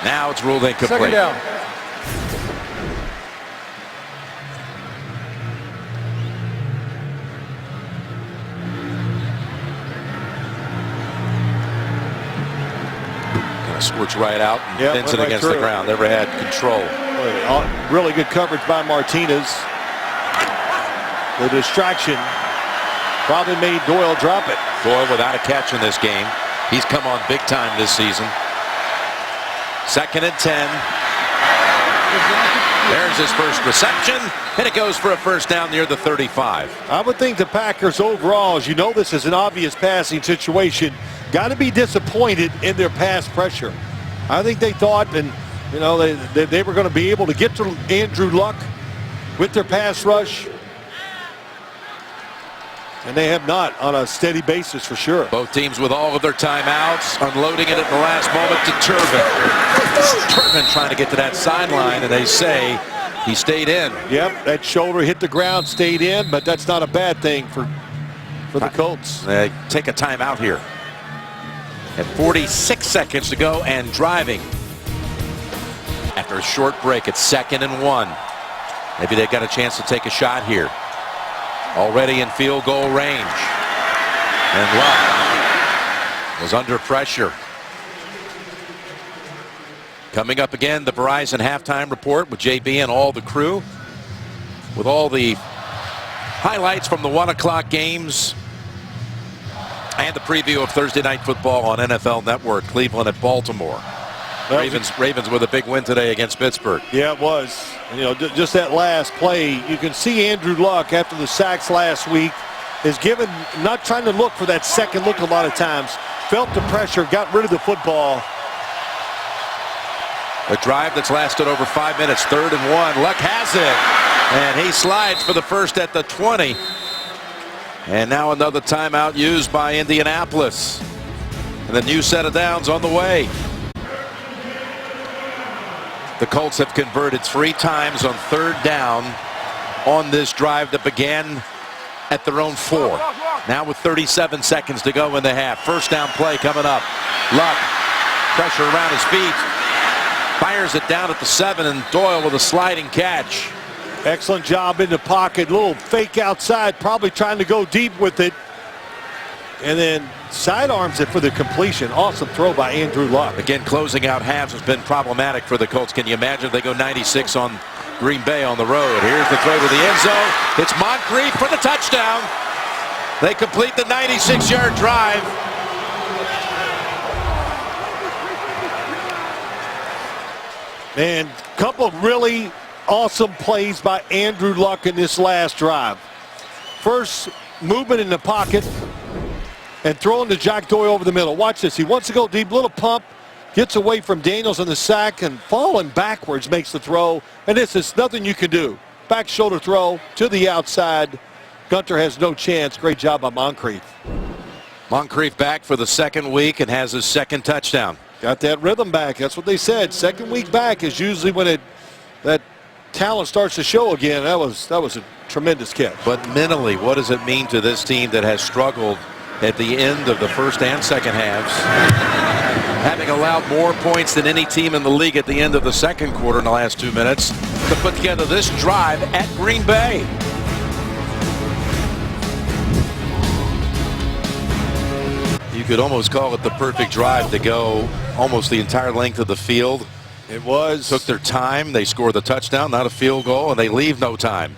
Now it's ruled incomplete. 2nd down. Squirts right out and bends it right against the ground. Never had control. Really good coverage by Martinez. The distraction probably made Doyle drop it. Doyle without a catch in this game. He's come on big time this season. 2nd and 10. There's his first reception, and it goes for a first down near the 35. I would think the Packers overall, as you know, this is an obvious passing situation, got to be disappointed in their pass pressure. I think they thought, and you know, they were going to be able to get to Andrew Luck with their pass rush, and they have not on a steady basis for sure. Both teams with all of their timeouts, unloading it at the last moment to Turbin. Turbin trying to get to that sideline, and they say he stayed in. Yep, that shoulder hit the ground, stayed in, but that's not a bad thing for the Colts. They take a timeout here. At 46 seconds to go and driving after a short break. It's 2nd and 1. Maybe they got a chance to take a shot here. Already in field goal range. And Luck was under pressure. Coming up again, the Verizon halftime report with JB and all the crew, with all the highlights from the 1 o'clock games and the preview of Thursday Night Football on NFL Network. Cleveland at Baltimore. Ravens with a big win today against Pittsburgh. Yeah, it was. You know, just that last play, you can see Andrew Luck after the sacks last week is given, not trying to look for that second look a lot of times. Felt the pressure, got rid of the football. A drive that's lasted over 5 minutes. 3rd and 1. Luck has it. And he slides for the first at the 20. And now another timeout used by Indianapolis. And a new set of downs on the way. The Colts have converted 3 times on 3rd down on this drive that began at their own 4. Now with 37 seconds to go in the half. First down play coming up. Luck, pressure around his feet. Fires it down at the 7, and Doyle with a sliding catch. Excellent job in the pocket. Little fake outside, probably trying to go deep with it. And then sidearms it for the completion. Awesome throw by Andrew Luck. Again, closing out halves has been problematic for the Colts. Can you imagine if they go 96 on Green Bay on the road? Here's the throw to the end zone. It's Moncrief for the touchdown. They complete the 96-yard drive. And a couple of really awesome plays by Andrew Luck in this last drive. First, movement in the pocket and throwing to Jack Doyle over the middle. Watch this. He wants to go deep. Little pump. Gets away from Daniels on the sack and falling backwards makes the throw. And this is nothing you can do. Back shoulder throw to the outside. Gunter has no chance. Great job by Moncrief. Moncrief back for the 2nd week and has his 2nd touchdown. Got that rhythm back. That's what they said. 2nd week back is usually when that talent starts to show again. That was a tremendous catch. But mentally, what does it mean to this team that has struggled at the end of the first and second halves, having allowed more points than any team in the league at the end of the 2nd quarter in the last 2 minutes, to put together this drive at Green Bay? You could almost call it the perfect drive to go almost the entire length of the field. It was. Took their time. They scored the touchdown, not a field goal, and they leave no time.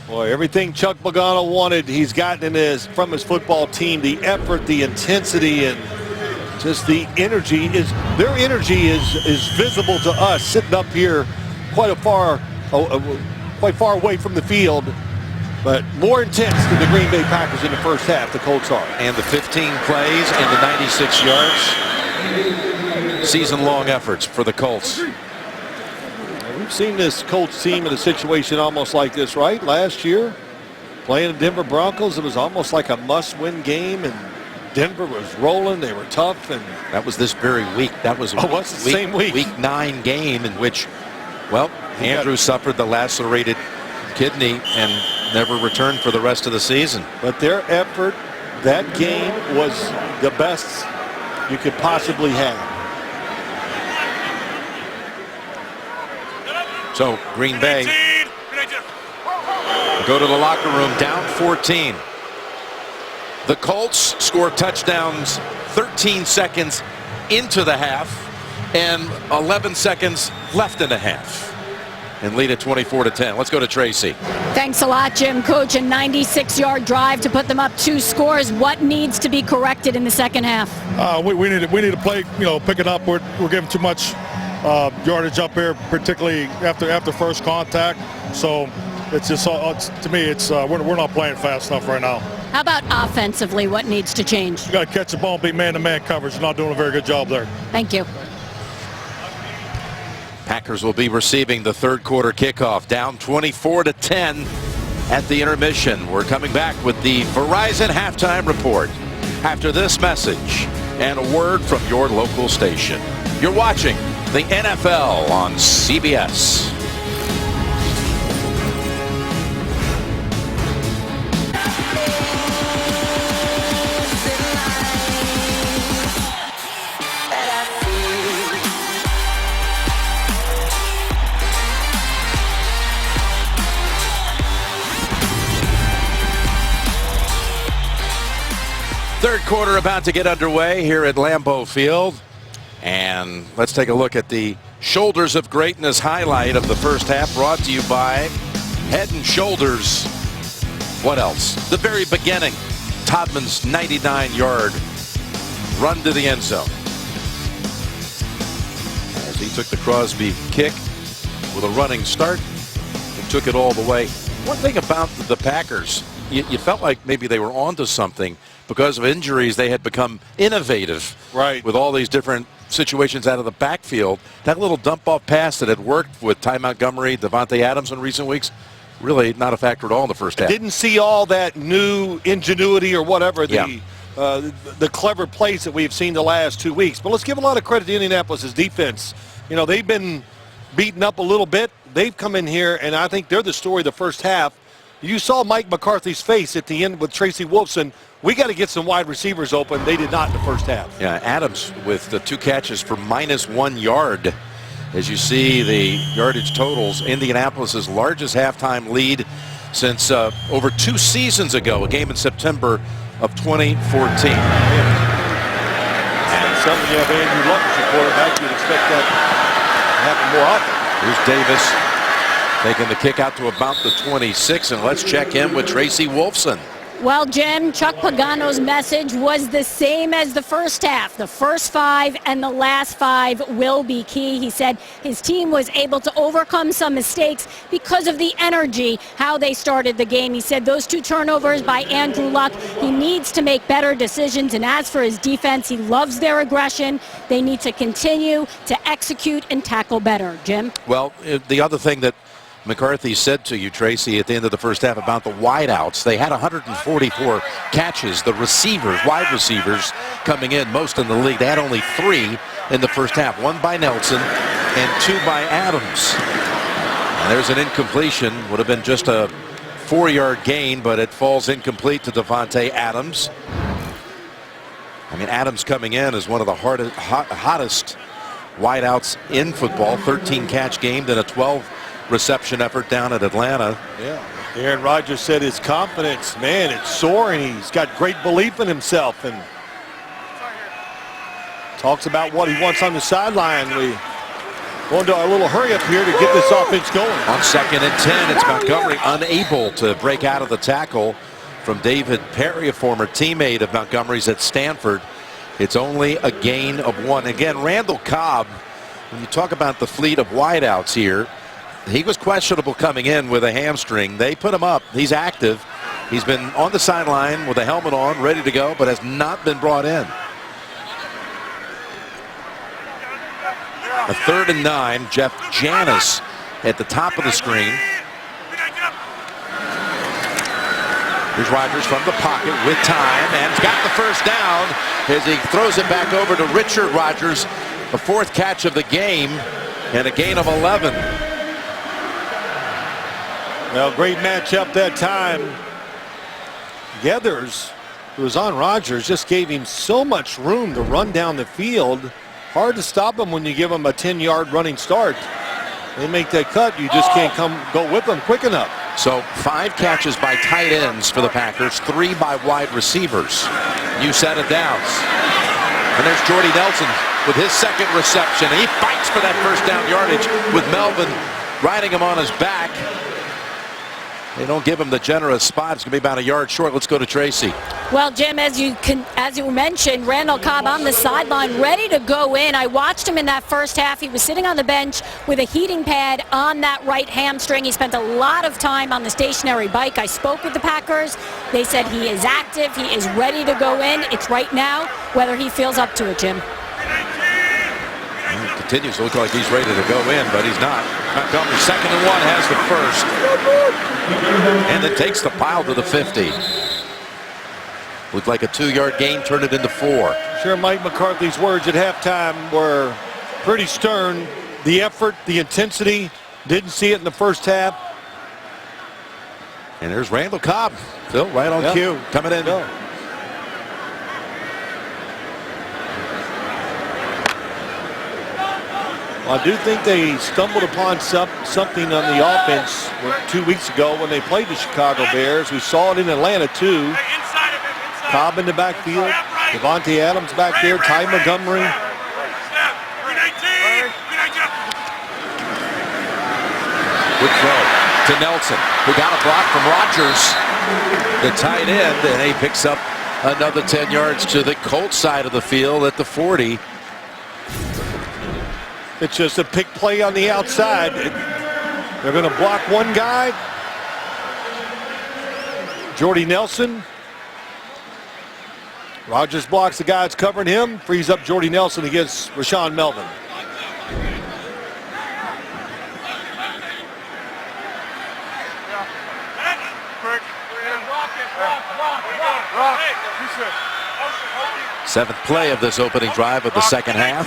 Boy, everything Chuck Pagano wanted, he's gotten from his football team. The effort, the intensity, and just the energy their energy is visible to us sitting up here quite far away from the field. But more intense than the Green Bay Packers in the first half, the Colts are. And the 15 plays and the 96 yards. Season-long efforts for the Colts. We've seen this Colts team in a situation almost like this, right? Last year, playing the Denver Broncos, it was almost like a must-win game, and Denver was rolling. They were tough. And that was this very week. That was the same week. Week 9 game in which, well, Andrew suffered the lacerated kidney and never returned for the rest of the season. But their effort, that game was the best you could possibly have. So Green Bay go to the locker room down 14. The Colts score touchdowns 13 seconds into the half and 11 seconds left in the half, and lead at 24-10. Let's go to Tracy. Thanks a lot, Jim. Coach, a 96-yard drive to put them up 2 scores. What needs to be corrected in the second half? We need to play, pick it up. We're giving too much yardage up here, particularly after first contact. So it's just, to me, it's we're not playing fast enough right now. How about offensively? What needs to change? You got to catch the ball and be man-to-man coverage. You're not doing a very good job there. Thank you. Packers will be receiving the 3rd quarter kickoff, down 24-10 at the intermission. We're coming back with the Verizon halftime report after this message and a word from your local station. You're watching the NFL on CBS. Third quarter about to get underway here at Lambeau Field. And let's take a look at the Shoulders of Greatness highlight of the first half, brought to you by Head & Shoulders. What else? The very beginning. Todman's 99-yard run to the end zone. As he took the Crosby kick with a running start and took it all the way. One thing about the Packers, you felt like maybe they were onto something. Because of injuries, they had become innovative, right, with all these different situations out of the backfield. That little dump-off pass that had worked with Ty Montgomery, Davante Adams in recent weeks, really not a factor at all in the first half. Didn't see all that new ingenuity or whatever, the clever plays that we've seen the last 2 weeks. But let's give a lot of credit to Indianapolis' defense. You know, they've been beaten up a little bit. They've come in here, and I think they're the story of the first half. You saw Mike McCarthy's face at the end with Tracy Wolfson. We got to get some wide receivers open. They did not in the first half. Yeah, Adams with the 2 catches for -1 yard. As you see the yardage totals, Indianapolis' largest halftime lead since over 2 seasons ago, a game in September of 2014. And suddenly you have Andrew Luck as your quarterback. You'd expect that to happen more often. Here's Davis taking the kick out to about the 26, and let's check in with Tracy Wolfson. Well, Jim, Chuck Pagano's message was the same as the first half. The first 5 and the last 5 will be key. He said his team was able to overcome some mistakes because of the energy, how they started the game. He said those 2 turnovers by Andrew Luck, he needs to make better decisions. And as for his defense, he loves their aggression. They need to continue to execute and tackle better. Jim? Well, the other thing that McCarthy said to you, Tracy, at the end of the first half about the wideouts. They had 144 catches. The receivers, wide receivers, coming in most in the league. They had only 3 in the first half. 1 by Nelson and 2 by Adams. And there's an incompletion. Would have been just a 4-yard gain, but it falls incomplete to Davante Adams. I mean, Adams coming in is one of the hottest wideouts in football. 13-catch game, then a 12-reception effort down at Atlanta. Yeah. Aaron Rodgers said his confidence, man, it's soaring. He's got great belief in himself and talks about what he wants on the sideline. We go into a little hurry up here to get this offense going. On 2nd and 10, it's Montgomery unable to break out of the tackle from David Perry, a former teammate of Montgomery's at Stanford. It's only a gain of 1. Again, Randall Cobb, when you talk about the fleet of wideouts here, he was questionable coming in with a hamstring. They put him up. He's active. He's been on the sideline with a helmet on, ready to go, but has not been brought in. A 3rd and 9. Jeff Janis at the top of the screen. Here's Rodgers from the pocket with time, and he's got the first down as he throws it back over to Richard Rodgers. The 4th catch of the game and a gain of 11. Well, great matchup that time. Geathers, who was on Rodgers, just gave him so much room to run down the field. Hard to stop him when you give him a 10-yard running start. They make that cut, you just can't go with them quick enough. So 5 catches by tight ends for the Packers, 3 by wide receivers. New set of downs. And there's Jordy Nelson with his 2nd reception. He fights for that first down yardage with Melvin riding him on his back. They don't give him the generous spot. It's going to be about a yard short. Let's go to Tracy. Well, Jim, as you mentioned, Randall Cobb on the sideline, ready to go in. I watched him in that first half. He was sitting on the bench with a heating pad on that right hamstring. He spent a lot of time on the stationary bike. I spoke with the Packers. They said he is active. He is ready to go in. It's right now whether he feels up to it, Jim. He continues to look like he's ready to go in, but he's not. Montgomery, 2nd and 1, has the first. And then takes the pile to the 50. Looked like a 2-yard gain, turned it into 4. Sure, Mike McCarthy's words at halftime were pretty stern. The effort, the intensity, didn't see it in the first half. And there's Randall Cobb, Phil, right on cue, coming in. Well, I do think they stumbled upon something on the offense 2 weeks ago when they played the Chicago Bears. We saw it in Atlanta, too. Cobb in the backfield. Devontae Adams back there. Ty Montgomery. Good throw to Nelson, who got a block from Rodgers, the tight end, and he picks up another 10 yards to the Colts side of the field at the 40. It's just a pick play on the outside. They're going to block one guy. Jordy Nelson. Rodgers blocks the guy that's covering him. Frees up Jordy Nelson against Rashawn Melvin. Seventh play of this opening drive of the second half.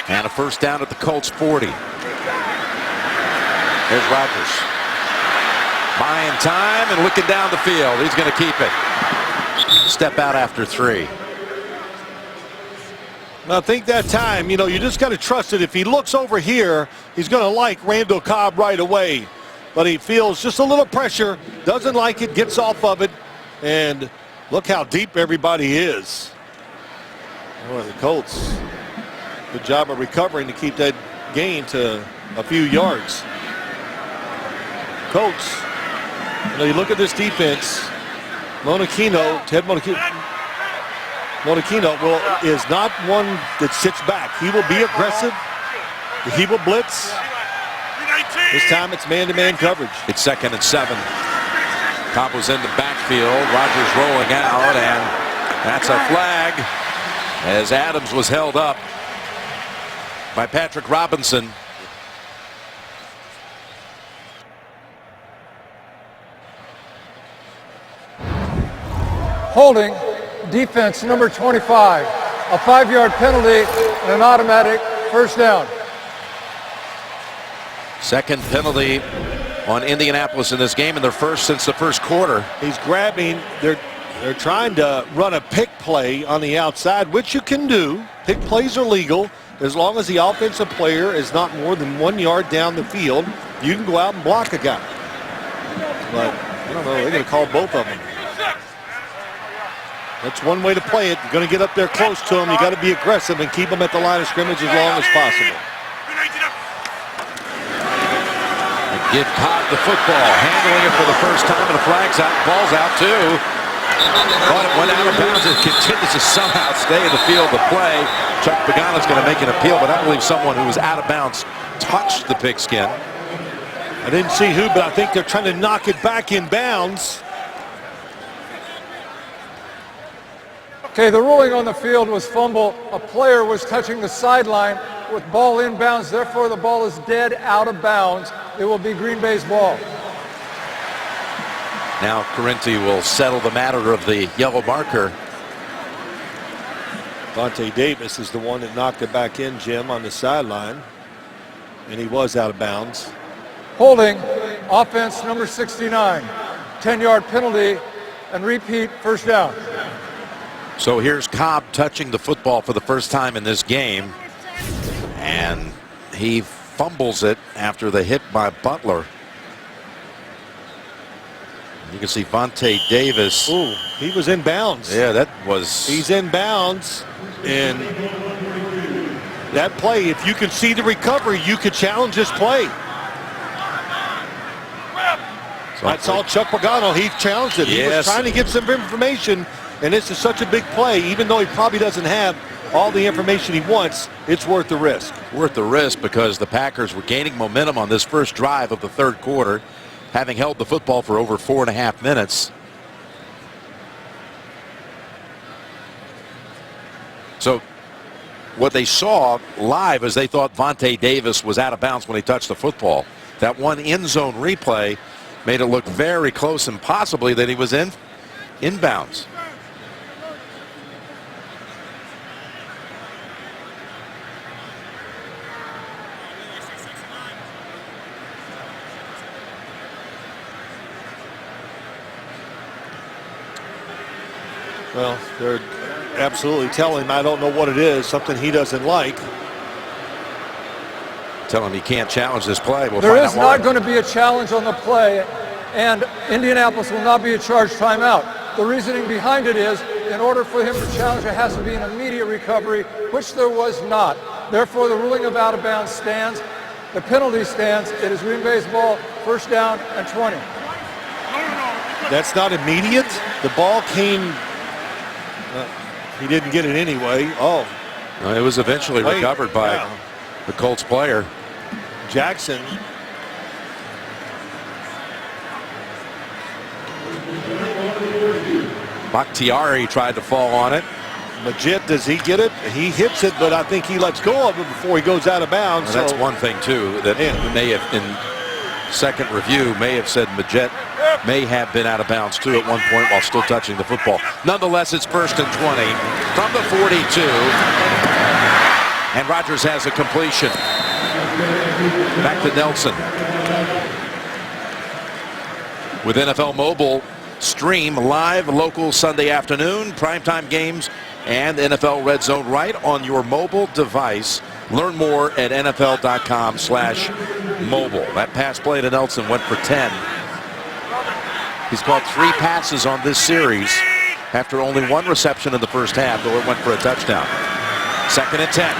And a first down at the Colts 40. Here's Rodgers. Buying time and looking down the field. He's going to keep it. Step out after 3. I think that time, you just got to trust it. If he looks over here, he's going to like Randall Cobb right away. But he feels just a little pressure, doesn't like it, gets off of it, and look how deep everybody is. Boy, the Colts, good job of recovering to keep that gain to a few yards. Colts, you look at this defense, Ted Monachino is not one that sits back. He will be aggressive. He will blitz. This time it's man-to-man coverage. It's 2nd and 7. Cobb was in the backfield. Rodgers rolling out, and that's a flag as Adams was held up by Patrick Robinson. Holding, defense number 25. A 5-yard penalty and an automatic first down. Second penalty on Indianapolis in this game, and their first since the first quarter. He's grabbing. They're trying to run a pick play on the outside, which you can do. Pick plays are legal as long as the offensive player is not more than 1 yard down the field. You can go out and block a guy. But I don't know. They're going to call both of them. That's one way to play it. You're going to get up there close to them. You got to be aggressive and keep them at the line of scrimmage as long as possible. Give Cobb the football, handling it for the first time, and the flag's out, ball's out too. But it went out of bounds. It continues to somehow stay in the field of play. Chuck Pagano's going to make an appeal, but I believe someone who was out of bounds touched the pigskin. I didn't see who, but I think they're trying to knock it back in bounds. Okay, the ruling on the field was fumble. A player was touching the sideline with ball inbounds. Therefore, the ball is dead out of bounds. It will be Green Bay's ball. Now Correnti will settle the matter of the yellow marker. Vontae Davis is the one that knocked it back in, Jim, on the sideline. And he was out of bounds. Holding, offense number 69. 10-yard penalty and repeat first down. So here's Cobb touching the football for the first time in this game. And he fumbles it after the hit by Butler. You can see Vontae Davis. Ooh, he was in bounds. Yeah, that was. He's in bounds. And that play, if you can see the recovery, you could challenge this play. That's all Chuck Pagano. He challenged it. Yes. He was trying to get some information. And this is such a big play. Even though he probably doesn't have all the information he wants, it's worth the risk. Worth the risk because the Packers were gaining momentum on this first drive of the third quarter, having held the football for over 4.5 minutes. So what they saw live is they thought Vontae Davis was out of bounds when he touched the football. That one end zone replay made it look very close and possibly that he was inbounds. Well, they're absolutely telling him, I don't know what it is, something he doesn't like. Tell him he can't challenge this play. There is not going to be a challenge on the play, and Indianapolis will not be a charged timeout. The reasoning behind it is, in order for him to challenge, there has to be an immediate recovery, which there was not. Therefore, the ruling of out of bounds stands. The penalty stands. It is Green Bay's ball, first down and 20. That's not immediate. The ball came. He didn't get it anyway. Oh. No, it was eventually recovered by the Colts player. Jackson. Bakhtiari tried to fall on it. Majid, does he get it? He hits it, but I think he lets go of it before he goes out of bounds. Well, that's one thing, too, that may have, in second review, may have said Majid may have been out of bounds, too, at one point while still touching the football. Nonetheless, it's first and 20 from the 42. And Rodgers has a completion. Back to Nelson. With NFL Mobile, stream live local Sunday afternoon, primetime games, and NFL Red Zone right on your mobile device. Learn more at NFL.com/mobile. That pass play to Nelson went for 10. He's caught 3 passes on this series after only 1 reception in the first half, though it went for a touchdown. Second and 10.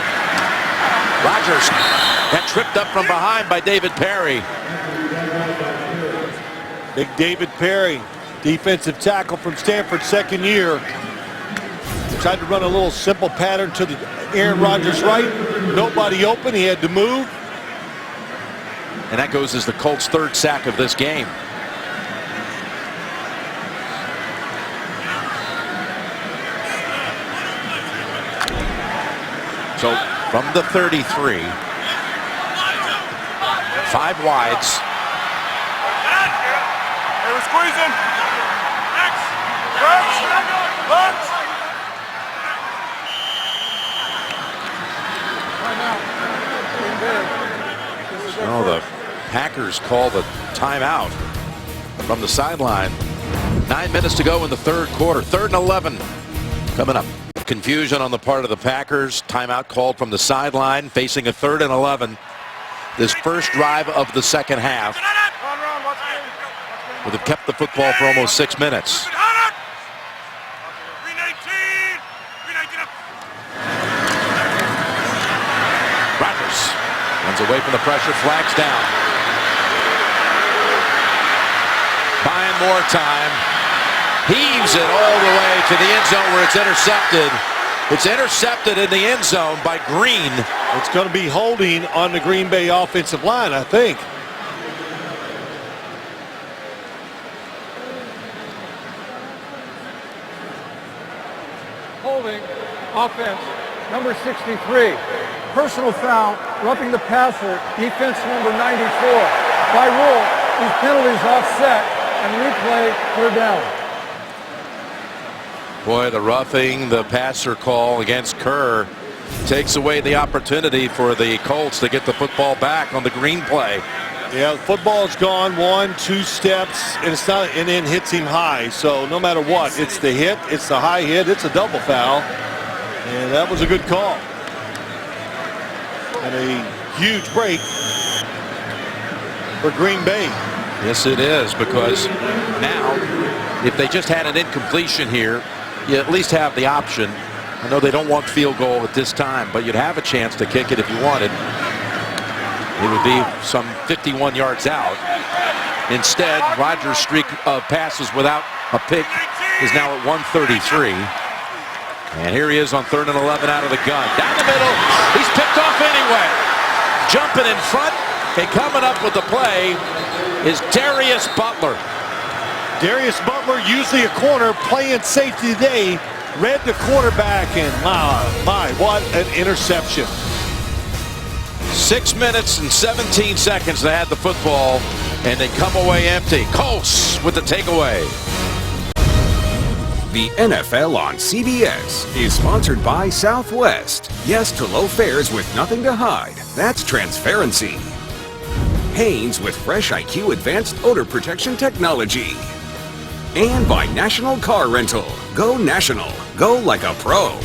Rodgers got tripped up from behind by David Perry. Big David Perry, defensive tackle from Stanford, second year. Tried to run a little simple pattern to the Aaron Rodgers right. Nobody open. He had to move. And that goes as the Colts' 3rd sack of this game. So from the 33, 5 wides. They were squeezing. Lunch. Oh, the Packers call the timeout from the sideline. 9 minutes to go in the 3rd quarter. 3rd and 11 coming up. Confusion on the part of the Packers. Timeout called from the sideline, facing a 3rd and 11. This first drive of the second half would have kept the football for almost 6 minutes. Rodgers runs away from the pressure, flags down. Buying more time. Heaves it all the way to the end zone where it's intercepted. It's intercepted in the end zone by Green. It's going to be holding on the Green Bay offensive line, I think. Holding, offense, number 63. Personal foul, roughing the passer, defense number 94. By rule, these penalties offset and replay clear down. Boy, the roughing the passer call against Kerr takes away the opportunity for the Colts to get the football back on the Green play. Yeah, the football's gone 1, 2 steps, and it's not, and then hits him high. So no matter what, it's the hit, it's the high hit, it's a double foul, and that was a good call. And a huge break for Green Bay. Yes, it is, because now, if they just had an incompletion here, you at least have the option. I know they don't want field goal at this time, but you'd have a chance to kick it if you wanted. It would be some 51 yards out. Instead, Rodgers' streak of passes without a pick is now at 133. And here he is on 3rd and 11 out of the gun. Down the middle. He's picked off anyway. Jumping in front and coming up with the play is Darius Butler. Darius Butler, usually a corner, playing safety today, read the quarterback, and my, what an interception. 6 minutes and 17 seconds they had the football, and they come away empty. Colts with the takeaway. The NFL on CBS is sponsored by Southwest. Yes to low fares with nothing to hide. That's transparency. Hanes with Fresh IQ Advanced Odor Protection Technology. And by National Car Rental. Go national. Go like a pro.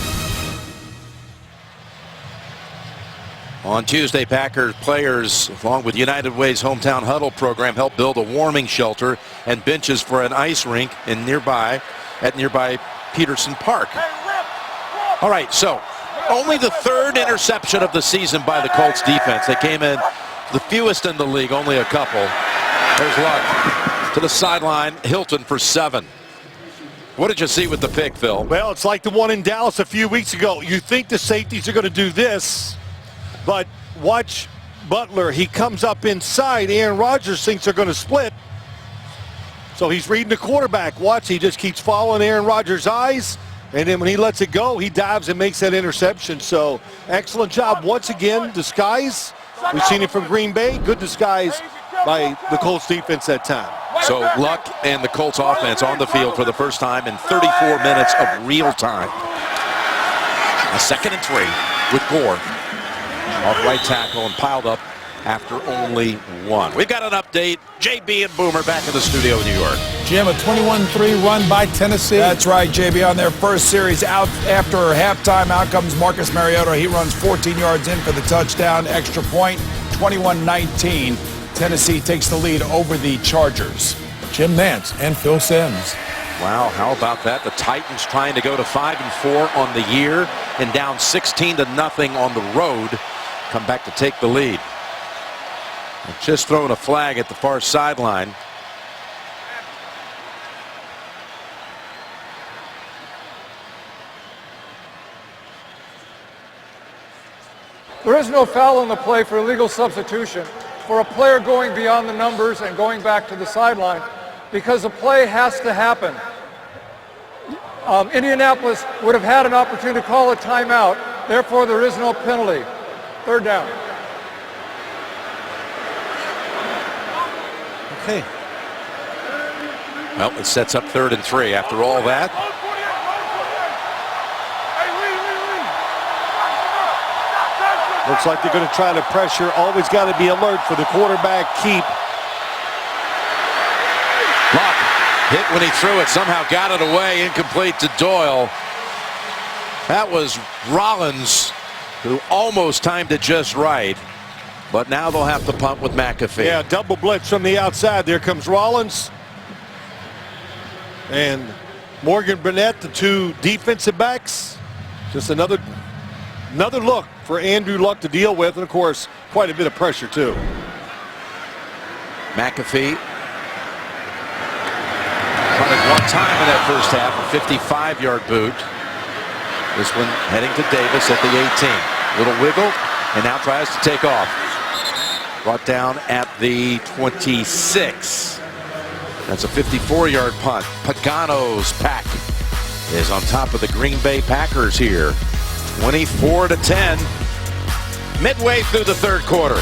On Tuesday, Packers players, along with United Way's Hometown Huddle program, helped build a warming shelter and benches for an ice rink in nearby at nearby Peterson Park. All right, so only the third interception of the season by the Colts defense. They came in the fewest in the league, only a couple. There's Luck to the sideline. Hilton for 7. What did you see with the pick, Phil? Well, it's like the one in Dallas a few weeks ago. You think the safeties are going to do this, but watch Butler. He comes up inside. Aaron Rodgers thinks they're going to split. So he's reading the quarterback. Watch, he just keeps following Aaron Rodgers' eyes. And then when he lets it go, he dives and makes that interception. So excellent job once again. Disguise. We've seen it from Green Bay. Good disguise by the Colts defense that time. So Luck and the Colts offense on the field for the first time in 34 minutes of real time. A 2nd and 3 with Gore off right tackle and piled up after only 1. We've got an update. JB and Boomer back in the studio in New York. Jim, a 21-3 run by Tennessee. That's right, JB. On their first series out after halftime, out comes Marcus Mariota. He runs 14 yards in for the touchdown. Extra point, 21-19. Tennessee takes the lead over the Chargers. Jim Nantz and Phil Simms. Wow, how about that? The Titans trying to go to 5-4 on the year and down 16-0 on the road. Come back to take the lead. Just throwing a flag at the far sideline. There is no foul on the play for illegal substitution for a player going beyond the numbers and going back to the sideline because the play has to happen. Indianapolis would have had an opportunity to call a timeout. Therefore, there is no penalty. 3rd down. Okay. Well, it sets up 3rd and 3 after all that. Looks like they're going to try to pressure. Always got to be alert for the quarterback keep. Luck hit when he threw it. Somehow got it away. Incomplete to Doyle. That was Rollins, who almost timed it just right. But now they'll have to punt with McAfee. Yeah, double blitz from the outside. There comes Rollins. And Morgan Burnett, the 2 defensive backs. Just another look for Andrew Luck to deal with. And, of course, quite a bit of pressure, too. McAfee punted 1 time in that first half, a 55-yard boot. This one heading to Davis at the 18. Little wiggle, and now tries to take off. Brought down at the 26. That's a 54-yard punt. Pagano's Pack is on top of the Green Bay Packers here. 24-10. Midway through the 3rd quarter.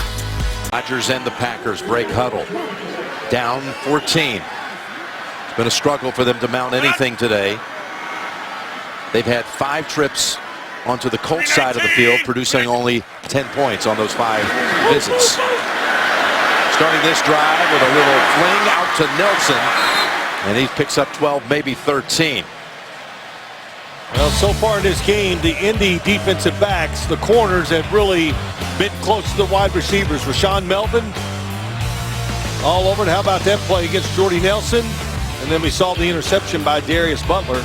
Rodgers and the Packers break huddle. Down 14. It's been a struggle for them to mount anything today. They've had 5 trips onto the Colts side of the field, producing only 10 points on those 5 visits. Starting this drive with a little fling out to Nelson, and he picks up 12, maybe 13. Well, so far in this game, the Indy defensive backs, the corners, have really been close to the wide receivers. Rashawn Melvin all over it. How about that play against Jordy Nelson? And then we saw the interception by Darius Butler.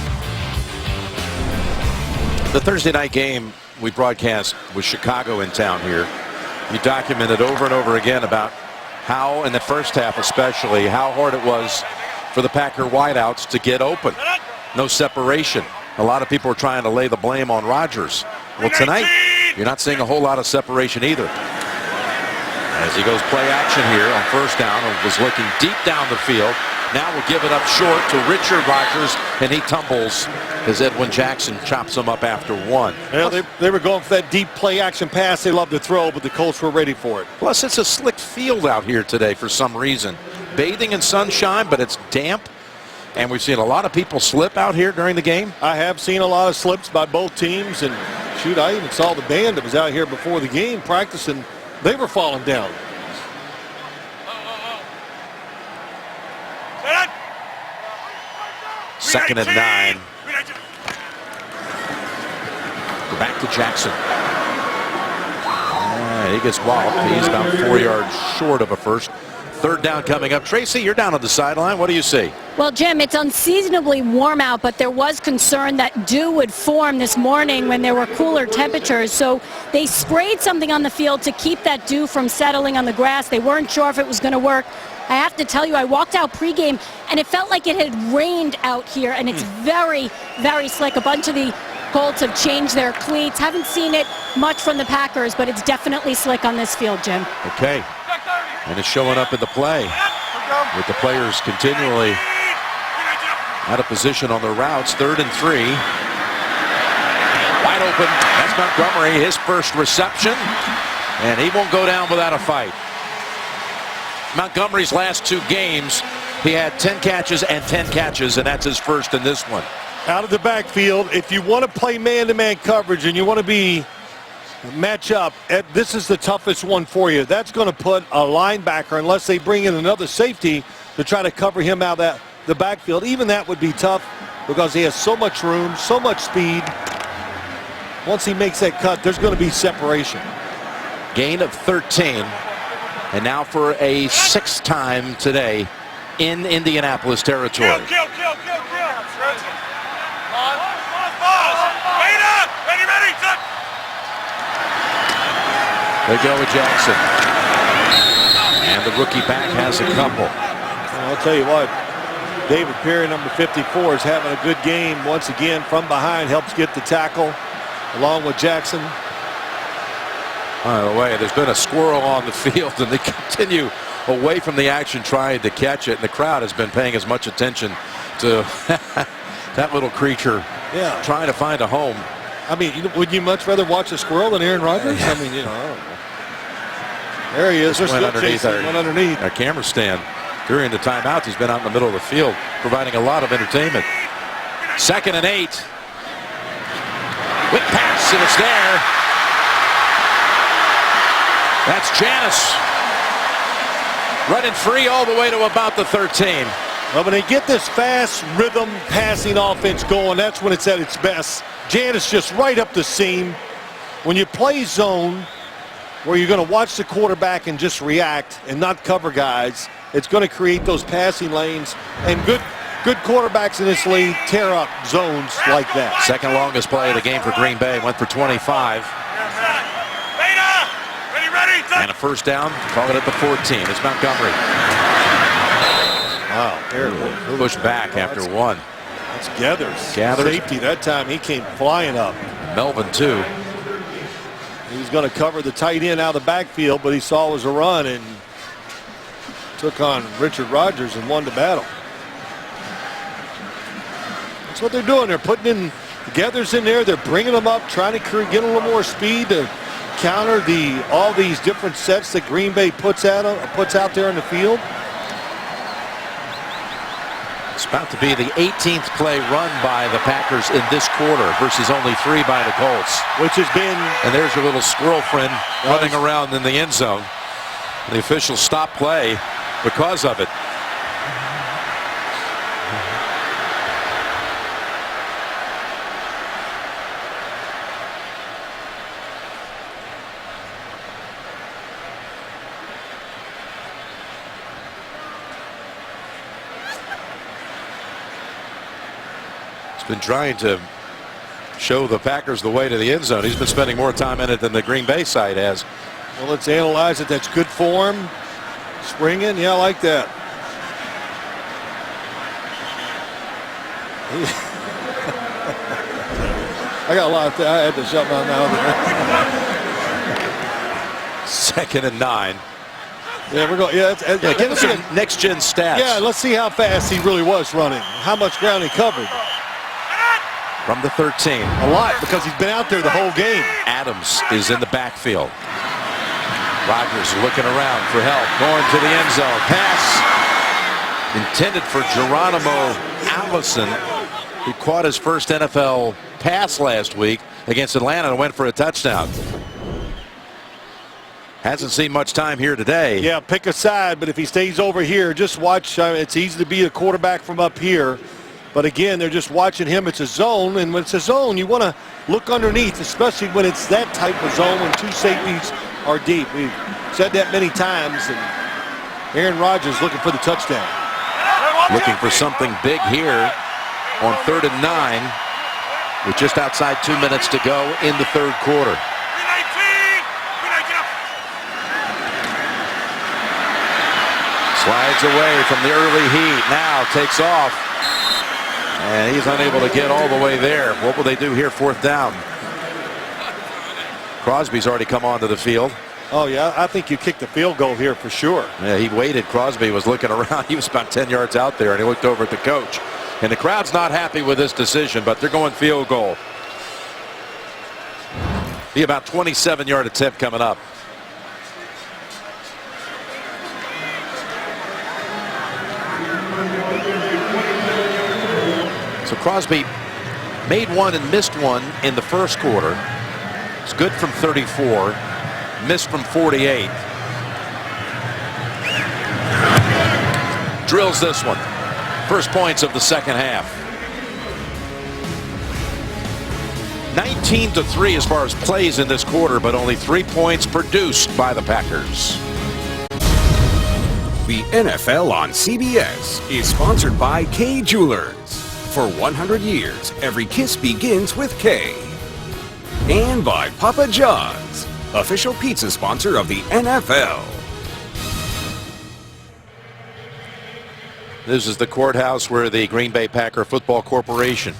The Thursday night game we broadcast with Chicago in town here. You documented over and over again about how, in the first half especially, how hard it was for the Packer wideouts to get open. No separation. A lot of people are trying to lay the blame on Rodgers. Well, tonight, you're not seeing a whole lot of separation either. As he goes play action here on 1st down and was looking deep down the field. Now we'll give it up short to Richard Rodgers, and he tumbles as Edwin Jackson chops him up after 1. Well, they were going for that deep play action pass they love to throw, but the Colts were ready for it. Plus, it's a slick field out here today for some reason. Bathing in sunshine, but it's damp. And we've seen a lot of people slip out here during the game. I have seen a lot of slips by both teams. And, shoot, I even saw the band that was out here before the game practicing. They were falling down. Second and 9. Go back to Jackson. He gets walloped. He's about 4 yards short of a first. 3rd down coming up. Tracy, you're down on the sideline. What do you see? Well, Jim, it's unseasonably warm out, but there was concern that dew would form this morning when there were cooler temperatures. So they sprayed something on the field to keep that dew from settling on the grass. They weren't sure if it was going to work. I have to tell you, I walked out pregame, and it felt like it had rained out here, and it's very, very slick. A bunch of the Colts have changed their cleats. Haven't seen it much from the Packers, but it's definitely slick on this field, Jim. Okay. And it's showing up in the play with the players continually out of position on their routes. 3rd and 3. Wide open. That's Montgomery, his first reception. And he won't go down without a fight. Montgomery's last 2 games, he had 10 catches and 10 catches, and that's his first in this one. Out of the backfield, if you want to play man-to-man coverage and you want to be match up, this is the toughest one for you. That's going to put a linebacker, unless they bring in another safety to try to cover him out of the backfield. Even that would be tough because he has so much room, so much speed. Once he makes that cut, there's going to be separation. Gain of 13. And now for a 6th time today in Indianapolis territory. Kill. Wait up! Ready, set! They go with Jackson. And the rookie back has a couple. I'll tell you what, David Perry, number 54, is having a good game once again from behind, helps get the tackle along with Jackson. By the way, there's been a squirrel on the field, and they continue away from the action trying to catch it, and the crowd has been paying as much attention to that little creature trying to find a home. I mean, would you much rather watch a squirrel than Aaron Rodgers? I mean, I don't know. There he is. Just went underneath our camera stand. During the timeout, he's been out in the middle of the field, providing a lot of entertainment. 2nd and 8. Whip pass, and it's there. That's Janis. Running free all the way to about the 13. Well, when they get this fast rhythm passing offense going, that's when it's at its best. Janis just right up the seam. When you play zone, where you're going to watch the quarterback and just react and not cover guys, it's going to create those passing lanes. And good quarterbacks in this league tear up zones like that. 2nd longest play of the game for Green Bay. Went for 25. And a 1st down. Call it at the 14. It's Montgomery. Wow. Pushed back after 1. That's Gathers. Safety that time. He came flying up. Melvin, too. He was going to cover the tight end out of the backfield, but he saw it was a run and took on Richard Rodgers and won the battle. That's what they're doing. They're putting in Gathers in there. They're bringing them up, trying to get a little more speed to counter all these different sets that Green Bay puts out there in the field. It's about to be the 18th play run by the Packers in this quarter versus only 3 by the Colts. Which has been... And there's your little squirrel friend running around in the end zone. The officials stop play because of it. Been trying to show the Packers the way to the end zone. He's been spending more time in it than the Green Bay side has. Well, let's analyze it. That's good form. Springing, yeah, I like that. I got a lot of I had to shut my mouth there. 2nd and 9. Yeah, we're going. Yeah, give us some next-gen stats. Yeah, let's see how fast he really was running. How much ground he covered. From the 13. A lot, because he's been out there the whole game. Adams is in the backfield. Rodgers looking around for help. Going to the end zone. Pass intended for Geronimo Allison, who caught his first NFL pass last week against Atlanta and went for a touchdown. Hasn't seen much time here today. Yeah, pick a side, but if he stays over here, just watch. It's easy to be a quarterback from up here. But again, they're just watching him. It's a zone, and when it's a zone, you want to look underneath, especially when it's that type of zone when 2 safeties are deep. We've said that many times, and Aaron Rodgers looking for the touchdown. Looking for something big here on 3rd and 9 with just outside 2 minutes to go in the third quarter. Slides away from the early heat. Now takes off. And he's unable to get all the way there. What will they do here? 4th down. Crosby's already come onto the field. Oh, yeah, I think you kick the field goal here for sure. Yeah, he waited. Crosby was looking around. He was about 10 yards out there, and he looked over at the coach. And the crowd's not happy with this decision, but they're going field goal. Be about 27-yard attempt coming up. So Crosby made one and missed one in the first quarter. It's good from 34. Missed from 48. Drills this one. First points of the second half. 19-3 as far as plays in this quarter, but only 3 points produced by the Packers. The NFL on CBS is sponsored by K Jewelers. For 100 years, every kiss begins with K. And by Papa John's, official pizza sponsor of the NFL. This is the courthouse where the Green Bay Packer Football Corporation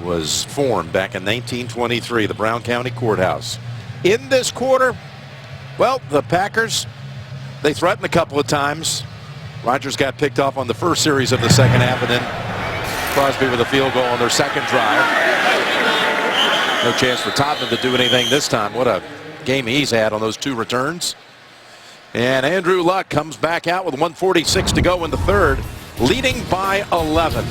was formed back in 1923, the Brown County Courthouse. In this quarter, well, the Packers, they threatened a couple of times. Rodgers got picked off on the first series of the second half, and then Crosby with a field goal on their second drive. No chance for Todman to do anything this time. What a game he's had on those 2 returns. And Andrew Luck comes back out with 1:46 to go in the third, leading by 11.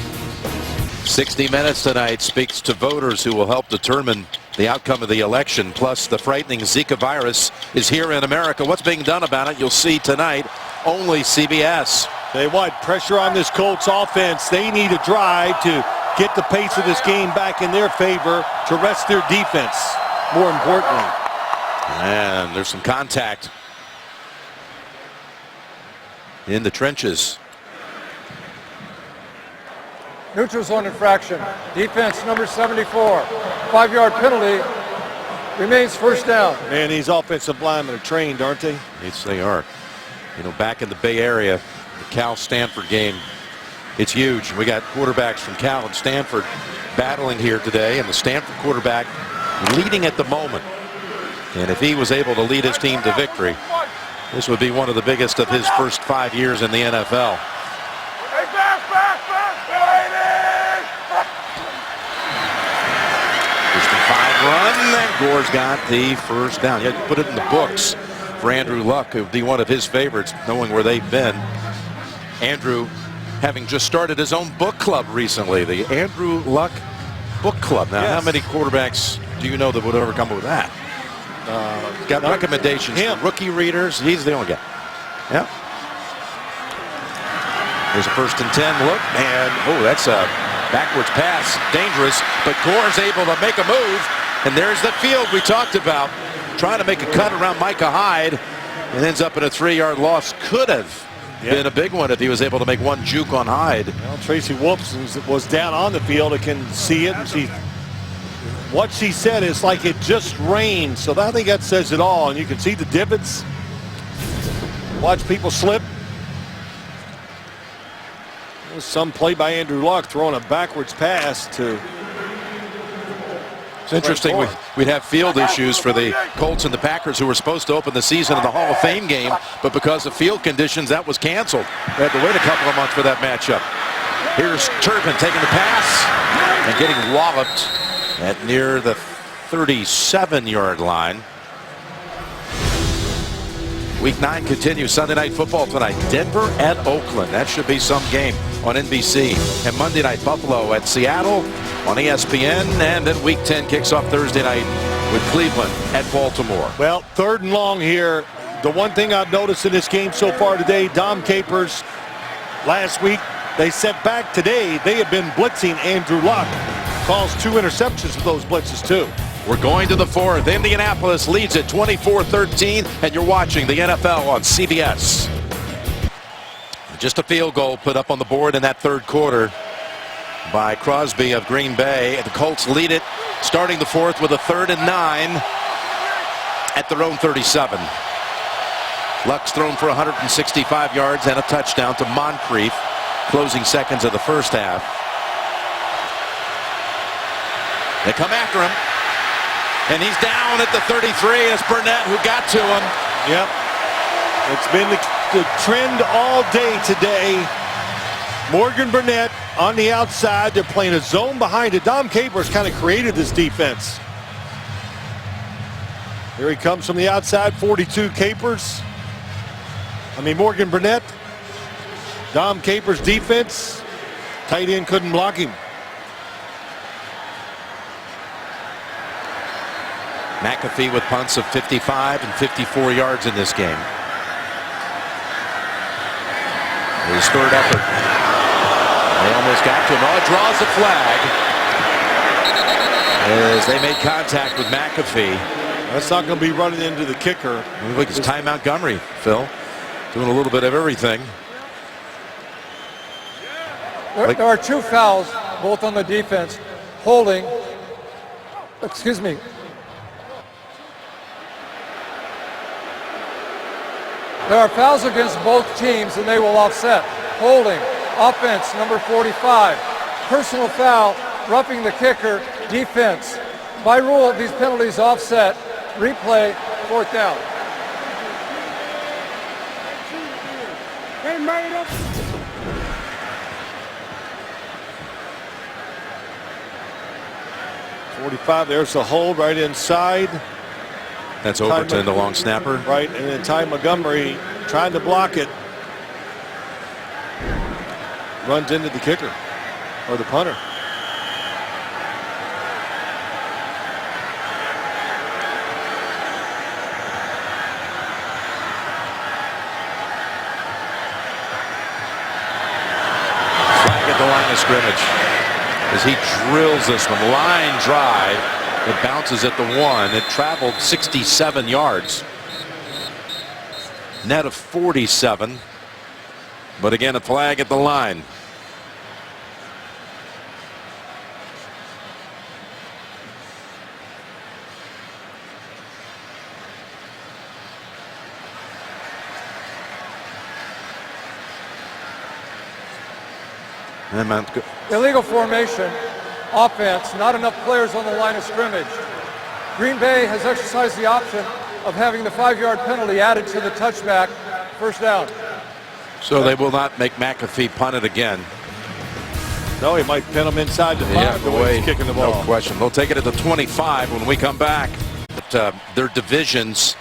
60 Minutes tonight speaks to voters who will help determine the outcome of the election. Plus, the frightening Zika virus is here in America. What's being done about it, you'll see tonight. Only CBS. They want pressure on this Colts offense. They need a drive to get the pace of this game back in their favor, to rest their defense, more importantly. And there's some contact in the trenches. Neutral zone infraction. Defense number 74. 5-yard penalty. Remains first down. Man, these offensive linemen are trained, aren't they? Yes, they are. You know, back in the Bay Area, the Cal-Stanford game, it's huge. We got quarterbacks from Cal and Stanford battling here today, and the Stanford quarterback leading at the moment. And if he was able to lead his team to victory, this would be one of the biggest of his first 5 years in the NFL. First and 5 run, and Gore's got the first down. You had to put it in the books for Andrew Luck, who would be one of his favorites, knowing where they've been. Andrew having just started his own book club recently, the Andrew Luck Book Club. Now, How many quarterbacks do you know that would ever come up with that? Got recommendations for rookie readers. He's the only guy. Yeah. There's a 1st and 10 look, and that's a backwards pass. Dangerous, but Gore's able to make a move, and there's the field we talked about. Trying to make a cut around Micah Hyde, and ends up in a 3-yard loss. Could have been a big one if he was able to make one juke on Hyde. Well, Tracy Wolfson was down on the field. I can see it. And what she said is like it just rained. So I think that says it all. And you can see the divots. Watch people slip. There's some play by Andrew Luck throwing a backwards pass to. It's interesting. We'd have field issues for the Colts and the Packers, who were supposed to open the season in the Hall of Fame game, but because of field conditions, that was canceled. They had to wait a couple of months for that matchup. Here's Turpin taking the pass and getting walloped at near the 37-yard line. Week 9 continues. Sunday Night Football tonight. Denver at Oakland. That should be some game on NBC. And Monday night, Buffalo at Seattle on ESPN. And then Week 10 kicks off Thursday night with Cleveland at Baltimore. Well, 3rd and long here. The one thing I've noticed in this game so far today, Dom Capers last week, they set back today. They have been blitzing Andrew Luck. Calls 2 interceptions of those blitzes, too. We're going to the 4th. Indianapolis leads at 24-13, and you're watching the NFL on CBS. Just a field goal put up on the board in that third quarter by Crosby of Green Bay. The Colts lead it, starting the fourth with a 3rd and 9 at their own 37. Luck's thrown for 165 yards and a touchdown to Moncrief, closing seconds of the first half. They come after him, and he's down at the 33. It's Burnett who got to him. Yep. It's been the trend all day today. Morgan Burnett on the outside. They're playing a zone behind it. Dom Capers kind of created this defense. Here he comes from the outside, 42 Capers. Morgan Burnett. Dom Capers' defense. Tight end couldn't block him. McAfee with punts of 55 and 54 yards in this game. His third effort. They almost got to him. Oh, it draws the flag as they made contact with McAfee. That's not going to be running into the kicker. Look, it's Ty Montgomery, Phil, doing a little bit of everything. There are 2 fouls, both on the defense, holding. Excuse me. There are fouls against both teams, and they will offset. Holding, offense, number 45. Personal foul, roughing the kicker, defense. By rule, these penalties offset. Replay, 4th down. They made up. .45, there's the hold right inside. That's Overton, the long snapper. Right, and then Ty Montgomery trying to block it. Runs into the kicker, or the punter. Flag at the line of scrimmage as he drills this one. Line drive. It bounces at the 1. It traveled 67 yards. Net of 47. But again, a flag at the line. Illegal formation. Offense, not enough players on the line of scrimmage. Green Bay has exercised the option of having the 5-yard penalty added to the touchback. 1st down. So they will not make McAfee punt it again. No, he might pin him inside the 5 the way he's kicking the ball. No question. They'll take it at the 25 when we come back. But, their divisions,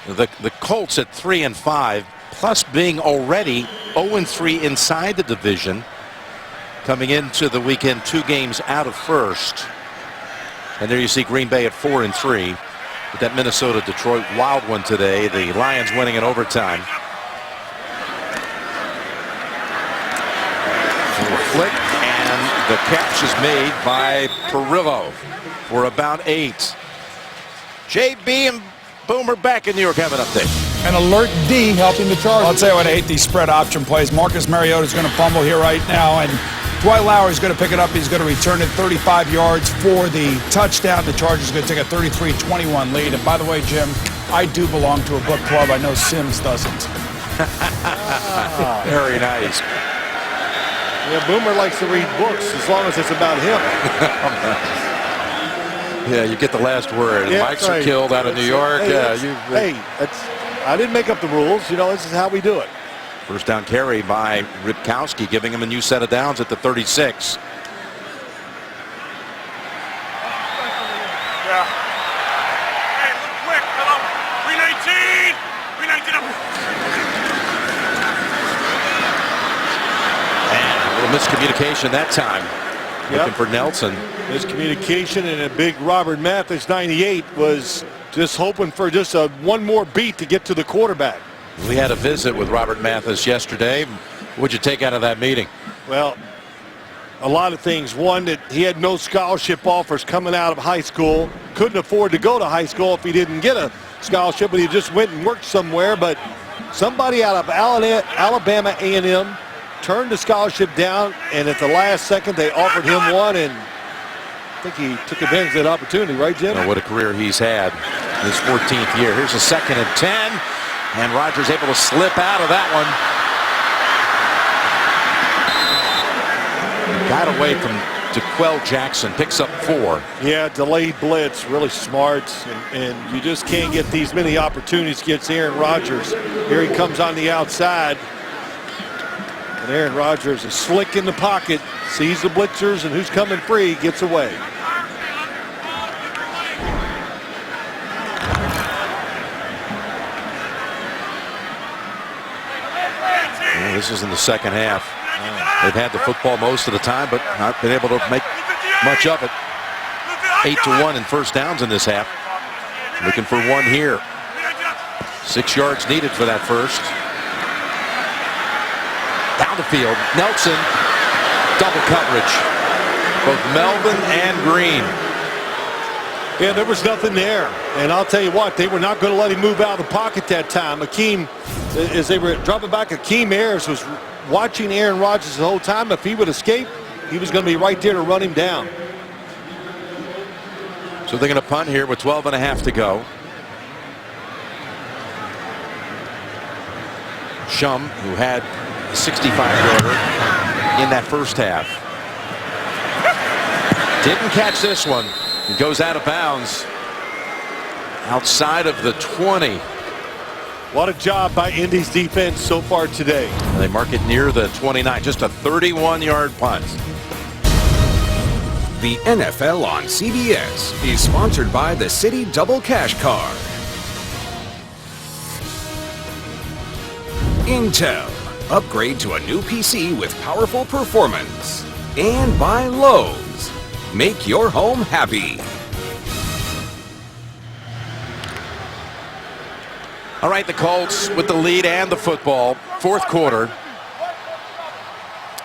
the Colts at 3-5, plus being already 0-3 inside the division. Coming into the weekend, 2 games out of first. And there you see Green Bay at 4-3. With that Minnesota-Detroit wild one today. The Lions winning in overtime. Flick, and the catch is made by Perillo for about 8. JB and Boomer back in New York have an update. And Alert D helping the Chargers. I'll tell you what, I hate these spread option plays. Marcus Mariota is going to fumble here right now, and Dwight Lowry is going to pick it up. He's going to return it 35 yards for the touchdown. The Chargers are going to take a 33-21 lead. And by the way, Jim, I do belong to a book club. I know Sims doesn't. Very nice. Yeah, Boomer likes to read books as long as it's about him. Yeah, you get the last word. Yeah, Mics are killed out of New York. I didn't make up the rules. You know, this is how we do it. First down carry by Ripkowski, giving him a new set of downs at the 36. Yeah. Hey, look quick. Hello. 319. 319 up. And a little miscommunication that time. Looking for Nelson. Miscommunication, and a big Robert Mathis 98 was just hoping for just one more beat to get to the quarterback. We had a visit with Robert Mathis yesterday. What'd you take out of that meeting? Well, a lot of things. One, that he had no scholarship offers coming out of high school. Couldn't afford to go to high school if he didn't get a scholarship, but he just went and worked somewhere. But Somebody out of Alabama A&M turned the scholarship down, and at the last second they offered him one, and I think he took advantage of that opportunity, right, Jim? What a career he's had in his 14th year. Here's a 2nd and 10, and Rodgers able to slip out of that one. Got away from DeQuell Jackson, picks up 4. Yeah, delayed blitz, really smart, and you just can't get these many opportunities against Aaron Rodgers. Here he comes on the outside, and Aaron Rodgers is slick in the pocket, sees the blitzers, and who's coming free, gets away. Well, this is in the second half. They've had the football most of the time, but not been able to make much of it. 8-1 in first downs in this half. Looking for one here. 6 yards needed for that first. Down the field, Nelson, double coverage. Both Melvin and Green. Yeah, there was nothing there. And I'll tell you what, they were not going to let him move out of the pocket that time. Akeem, as they were dropping back, Akeem Ayers was watching Aaron Rodgers the whole time. If he would escape, he was going to be right there to run him down. So they're going to punt here with 12 and a half to go. Shum, who had a 65-yarder in that first half. Didn't catch this one. It goes out of bounds outside of the 20. What a job by Indy's defense so far today. They mark it near the 29, just a 31-yard punt. The NFL on CBS is sponsored by the Citi Double Cash Card. Intel. Upgrade to a new PC with powerful performance. And by Lowe's. Make your home happy. All right, the Colts with the lead and the football. Fourth quarter.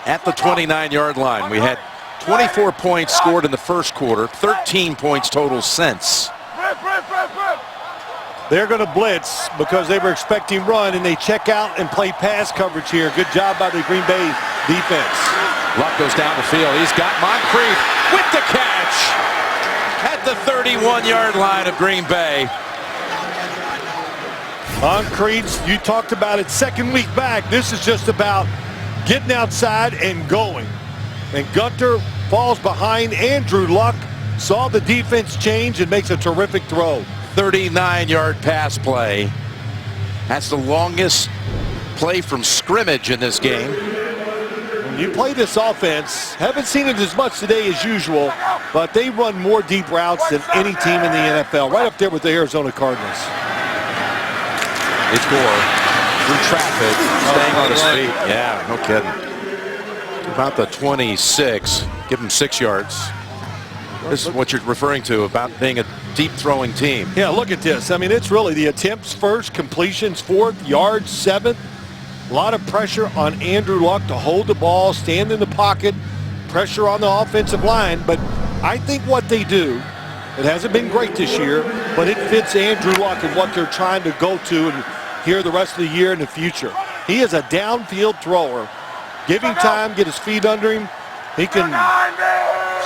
At the 29-yard line. We had 24 points scored in the first quarter. 13 points total since. They're going to blitz because they were expecting run, and they check out and play pass coverage here. Good job by the Green Bay defense. Luck goes down the field. He's got Moncrief with the catch at the 31-yard line of Green Bay. Moncrief, you talked about it second week back. This is just about getting outside and going. And Gunter falls behind Andrew Luck, saw the defense change, and makes a terrific throw. 39-yard pass play. That's the longest play from scrimmage in this game. When you play this offense, haven't seen it as much today as usual, but they run more deep routes than any team in the NFL, right up there with the Arizona Cardinals. It's Gore through traffic, staying on his feet. Yeah, no kidding. About the 26, give him 6 yards. This is what you're referring to about being a deep throwing team. Yeah, look at this. I mean, it's really the attempts first, completions fourth, yards seventh. A lot of pressure on Andrew Luck to hold the ball, stand in the pocket, pressure on the offensive line. But I think what they do, it hasn't been great this year, but it fits Andrew Luck and what they're trying to go to and here the rest of the year and the future. He is a downfield thrower. Give him time, get his feet under him. He can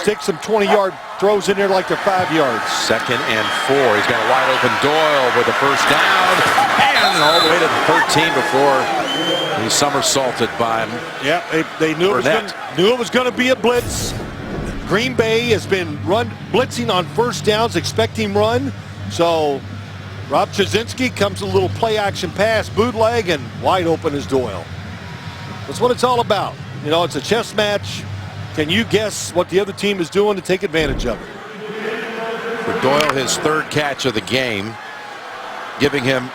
stick some 20-yard throws in there like they're 5 yards. 2nd and 4. He's got a wide open Doyle with the first down. And all the way to the 13 before he's somersaulted by him. Yeah, they knew it was going to be a blitz. Green Bay has been blitzing on first downs, expecting run. So Rob Chaszynski comes a little play-action pass, bootleg, and wide open is Doyle. That's what it's all about. You know, it's a chess match. Can you guess what the other team is doing to take advantage of it? For Doyle, his 3rd catch of the game, giving him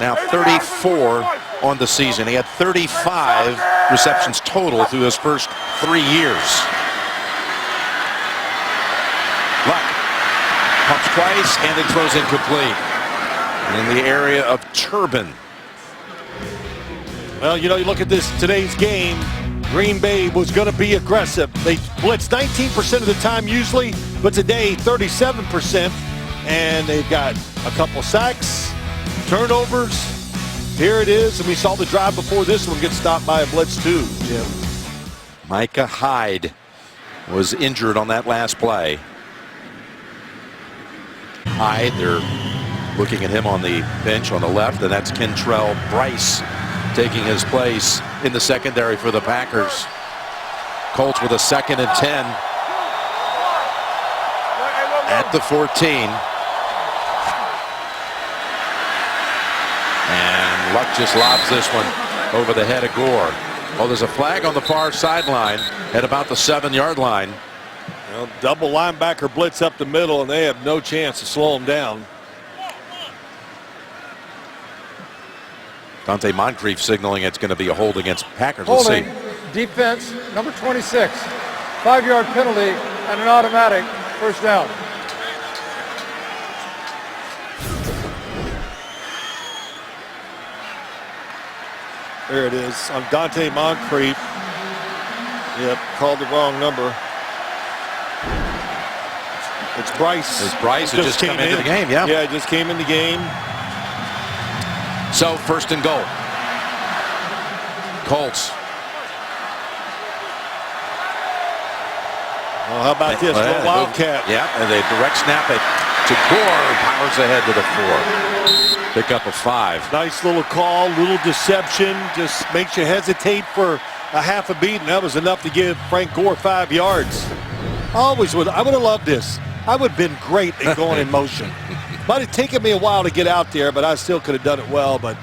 now 34 on the season. He had 35 receptions total through his first 3 years. Luck pumps twice and then throws incomplete. In the area of Turbin. Well, you know, you look at today's game, Green Bay was going to be aggressive. They blitz 19% of the time usually, but today 37%. And they've got a couple sacks, turnovers, Here it is, and we saw the drive before this one get stopped by a blitz too. Yeah. Micah Hyde was injured on that last play. Hyde, they're looking at him on the bench on the left, and that's Kentrell Bryce taking his place in the secondary for the Packers. Colts with a 2nd and 10 at the 14. And Luck just lobs this one over the head of Gore. Well, there's a flag on the far sideline at about the 7-yard line. Well, double linebacker blitz up the middle, and they have no chance to slow him down. Dante Moncrief signaling it's going to be a hold against Packers. We'll see. Holding, defense, number 26. 5-yard penalty and an automatic first down. There it is on Dante Moncrief. Yep, called the wrong number. It's Bryce. It's Bryce who just came into the game, yeah. Yeah, just came in the game. So 1st and goal. Colts. Well, how about this? Little wildcat. Yeah, and they direct snap it to Gore, who powers ahead to the 4. Pick up a 5. Nice little call, little deception. Just makes you hesitate for a half a beat, and that was enough to give Frank Gore 5 yards. I would have loved this. I would have been great at going in motion. Might have taken me a while to get out there, but I still could have done it well. But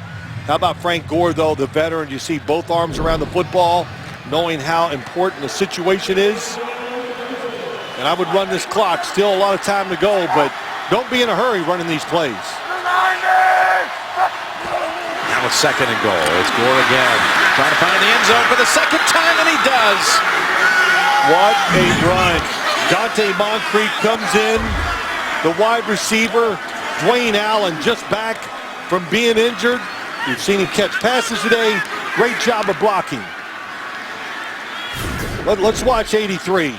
how about Frank Gore, though, the veteran? You see both arms around the football, knowing how important the situation is. And I would run this clock. Still a lot of time to go, but don't be in a hurry running these plays. Now it's 2nd and goal. It's Gore again, trying to find the end zone for the 2nd time, and he does. What a run. Dante Moncrief comes in. The wide receiver, Dwayne Allen, just back from being injured. You've seen him catch passes today. Great job of blocking. Let's watch 83.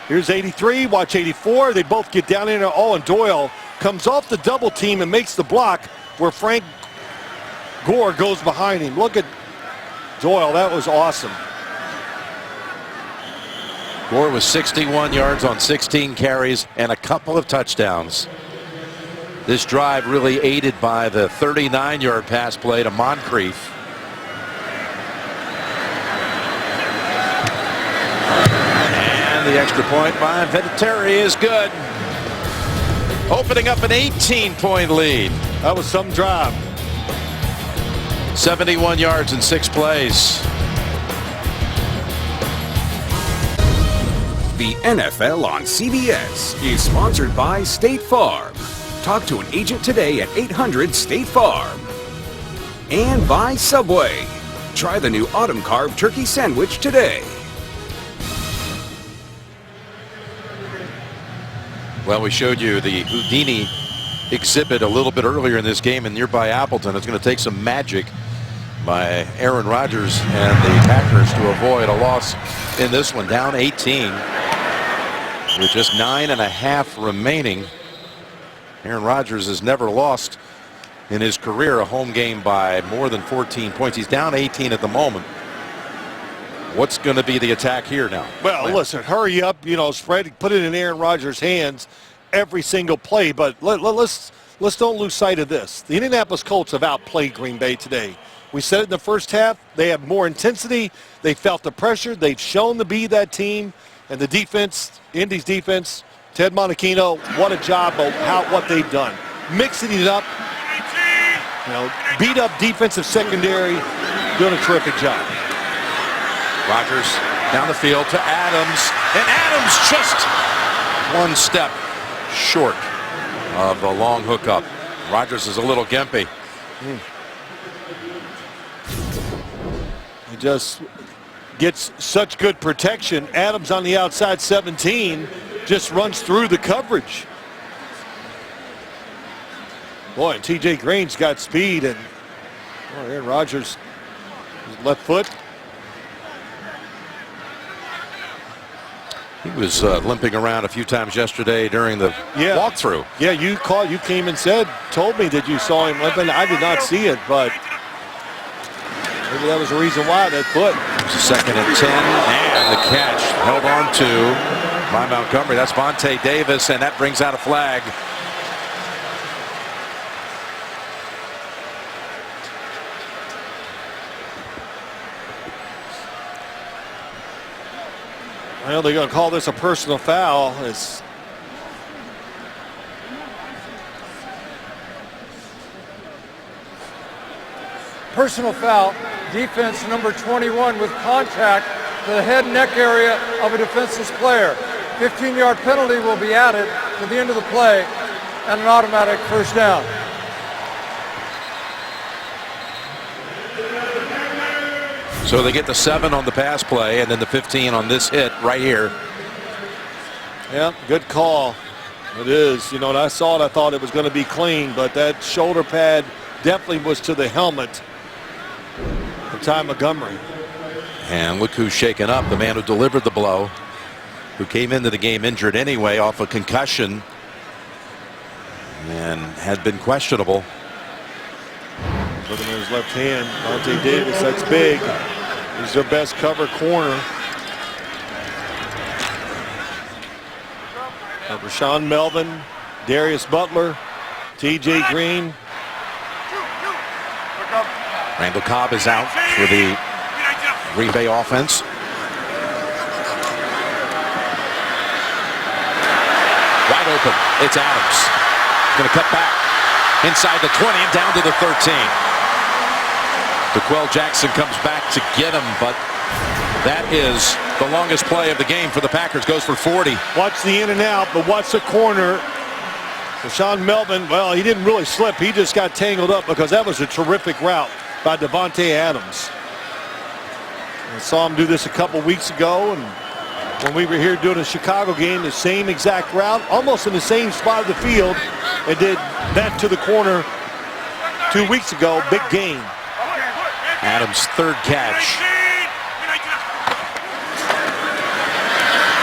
Here's 83. Watch 84. They both get down in there. Oh, and Doyle comes off the double team and makes the block where Frank Gore goes behind him. Look at Doyle. That was awesome. Gore was 61 yards on 16 carries and a couple of touchdowns. This drive really aided by the 39-yard pass play to Moncrief. And the extra point by Vinatieri is good. Opening up an 18-point lead. That was some drive. 71 yards in 6 plays. The NFL on CBS is sponsored by State Farm. Talk to an agent today at 800-STATE-FARM. And by Subway. Try the new Autumn Carb Turkey Sandwich today. Well, we showed you the Houdini exhibit a little bit earlier in this game in nearby Appleton. It's going to take some magic by Aaron Rodgers and the Packers to avoid a loss in this one. Down 18 with just 9.5 remaining. Aaron Rodgers has never lost in his career a home game by more than 14 points. He's down 18 at the moment. What's going to be the attack here now? Well, listen, hurry up, spread, put it in Aaron Rodgers' hands every single play. But let's don't lose sight of this. The Indianapolis Colts have outplayed Green Bay today. We said it in the first half. They have more intensity. They felt the pressure. They've shown to be that team. And the defense, Indy's defense, Ted Monachino, what a job of what they've done. Mixing it up, beat up defensive secondary, doing a terrific job. Rodgers down the field to Adams, and Adams just one step short of the long hookup. Rodgers is a little gimpy. He just gets such good protection. Adams on the outside 17 just runs through the coverage. Boy, and TJ Green's got speed, and Aaron Rodgers, his left foot. He was limping around a few times yesterday during the walkthrough. Yeah, you came and told me that you saw him limping. I did not see it, but Maybe that was the reason why that foot. It's a 2nd and 10, and the catch held on to by Montgomery. That's Vontae Davis, and that brings out a flag. Well, they're going to call this a personal foul. It's Personal foul, defense number 21 with contact to the head and neck area of a defenseless player. 15-yard penalty will be added to the end of the play and an automatic first down. So they get the 7 on the pass play and then the 15 on this hit right here. Yeah, good call. It is. You know, when I saw it, I thought it was going to be clean, but that shoulder pad definitely was to the helmet of Ty Montgomery. And look who's shaken up, the man who delivered the blow, who came into the game injured anyway off a concussion and had been questionable. Looking at his left hand, Vontae Davis, that's big. He's their best cover corner. Rashawn Melvin, Darius Butler, T.J. Green. Randall Cobb is out for the Green Bay offense. Wide open. It's Adams. Going to cut back inside the 20 and down to the 13. DeQuell Jackson comes back to get him, but that is the longest play of the game for the Packers. Goes for 40. Watch the in and out, but watch the corner. Rashawn Melvin, well, he didn't really slip. He just got tangled up because that was a terrific route by Davante Adams. I saw him do this a couple weeks ago, and when we were here doing a Chicago game, the same exact route, almost in the same spot of the field, and did that to the corner 2 weeks ago. Big gain. Adams' 3rd catch.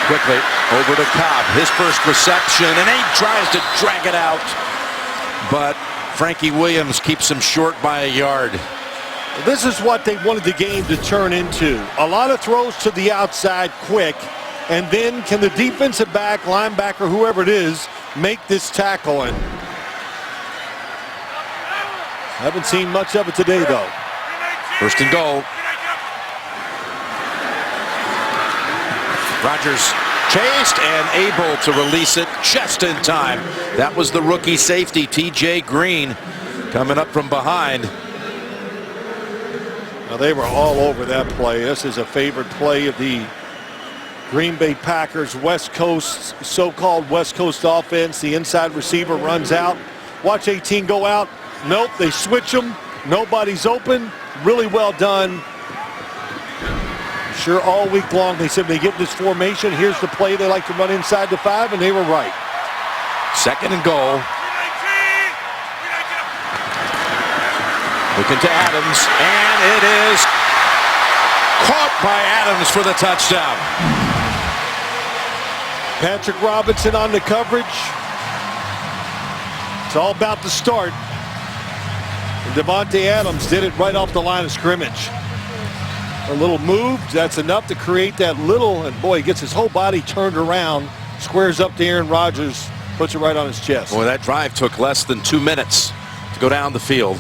Quickly over to Cobb, his first reception, and he tries to drag it out, but Frankie Williams keeps him short by a yard. This is what they wanted the game to turn into. A lot of throws to the outside quick, and then can the defensive back, linebacker, whoever it is, make this tackle? And haven't seen much of it today, though. 1st and goal. Rodgers chased and able to release it just in time. That was the rookie safety, T.J. Green, coming up from behind. Now, they were all over that play. This is a favorite play of the Green Bay Packers West Coast, so-called West Coast offense. The inside receiver runs out. Watch 18 go out. Nope, they switch them. Nobody's open. Really well done. Sure, all week long they said they get this formation, here's the play they like to run inside the 5, and they were right. 2nd and goal. Looking to Adams, and it is caught by Adams for the touchdown. Patrick Robinson on the coverage. It's all about the start. And Davante Adams did it right off the line of scrimmage. A little move, that's enough to create that little, and boy, he gets his whole body turned around, squares up to Aaron Rodgers, puts it right on his chest. Boy, that drive took less than 2 minutes to go down the field.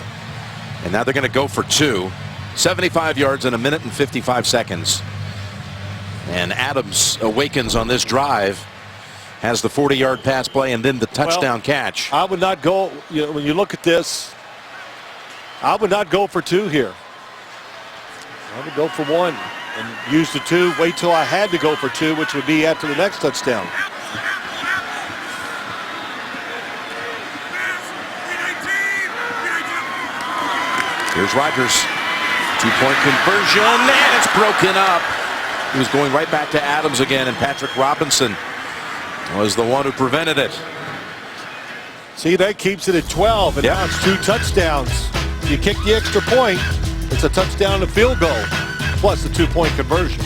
And now they're going to go for 2. 75 yards in 1 minute and 55 seconds. And Adams awakens on this drive. Has the 40-yard pass play and then the touchdown catch. I would not go, when you look at this, I would not go for 2 here. I would go for 1 and use the 2, wait till I had to go for 2, which would be after the next touchdown. Here's Rodgers. 2-point conversion, and it's broken up. He was going right back to Adams again, and Patrick Robinson was the one who prevented it. See, that keeps it at 12, and now it's 2 touchdowns. If you kick the extra point, it's a touchdown and field goal, plus the 2-point conversion.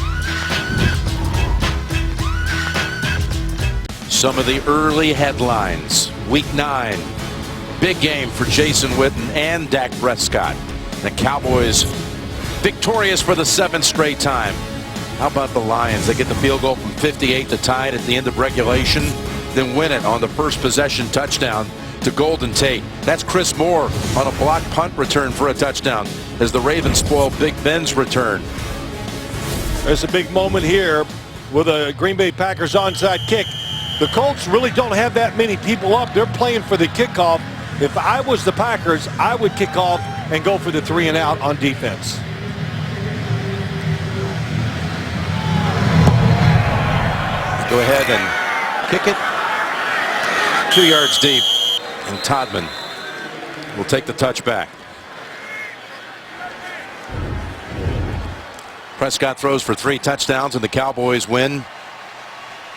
Some of the early headlines. Week 9, big game for Jason Witten and Dak Prescott. The Cowboys victorious for the 7th straight time. How about the Lions? They get the field goal from 58 to tie it at the end of regulation, then win it on the first possession touchdown to Golden Tate. That's Chris Moore on a blocked punt return for a touchdown as the Ravens spoil Big Ben's return. There's a big moment here with a Green Bay Packers onside kick. The Colts really don't have that many people up. They're playing for the kickoff. If I was the Packers, I would kick off and go for the 3 and out on defense. Go ahead and kick it 2 yards deep, and Todman will take the touchback. Prescott throws for 3 touchdowns and the Cowboys win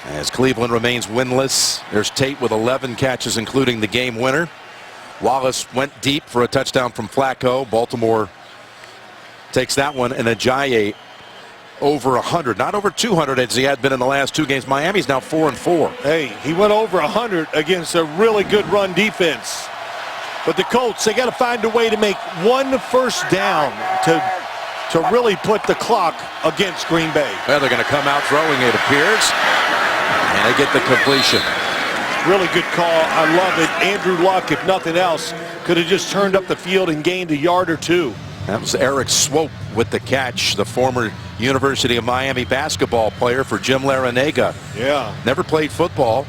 as Cleveland remains winless. There's Tate with 11 catches, including the game winner. Wallace went deep for a touchdown from Flacco. Baltimore takes that one, and Ajayi over 100, not over 200 as he had been in the last 2 games. Miami's now 4-4. Hey, he went over 100 against a really good run defense. But the Colts, they got to find a way to make 1 first down to really put the clock against Green Bay. Well, they're going to come out throwing, it appears, and they get the completion. Really good call. I love it. Andrew Luck, if nothing else, could have just turned up the field and gained a yard or 2. That was Eric Swope with the catch, the former University of Miami basketball player for Jim Larinaga. Yeah. Never played football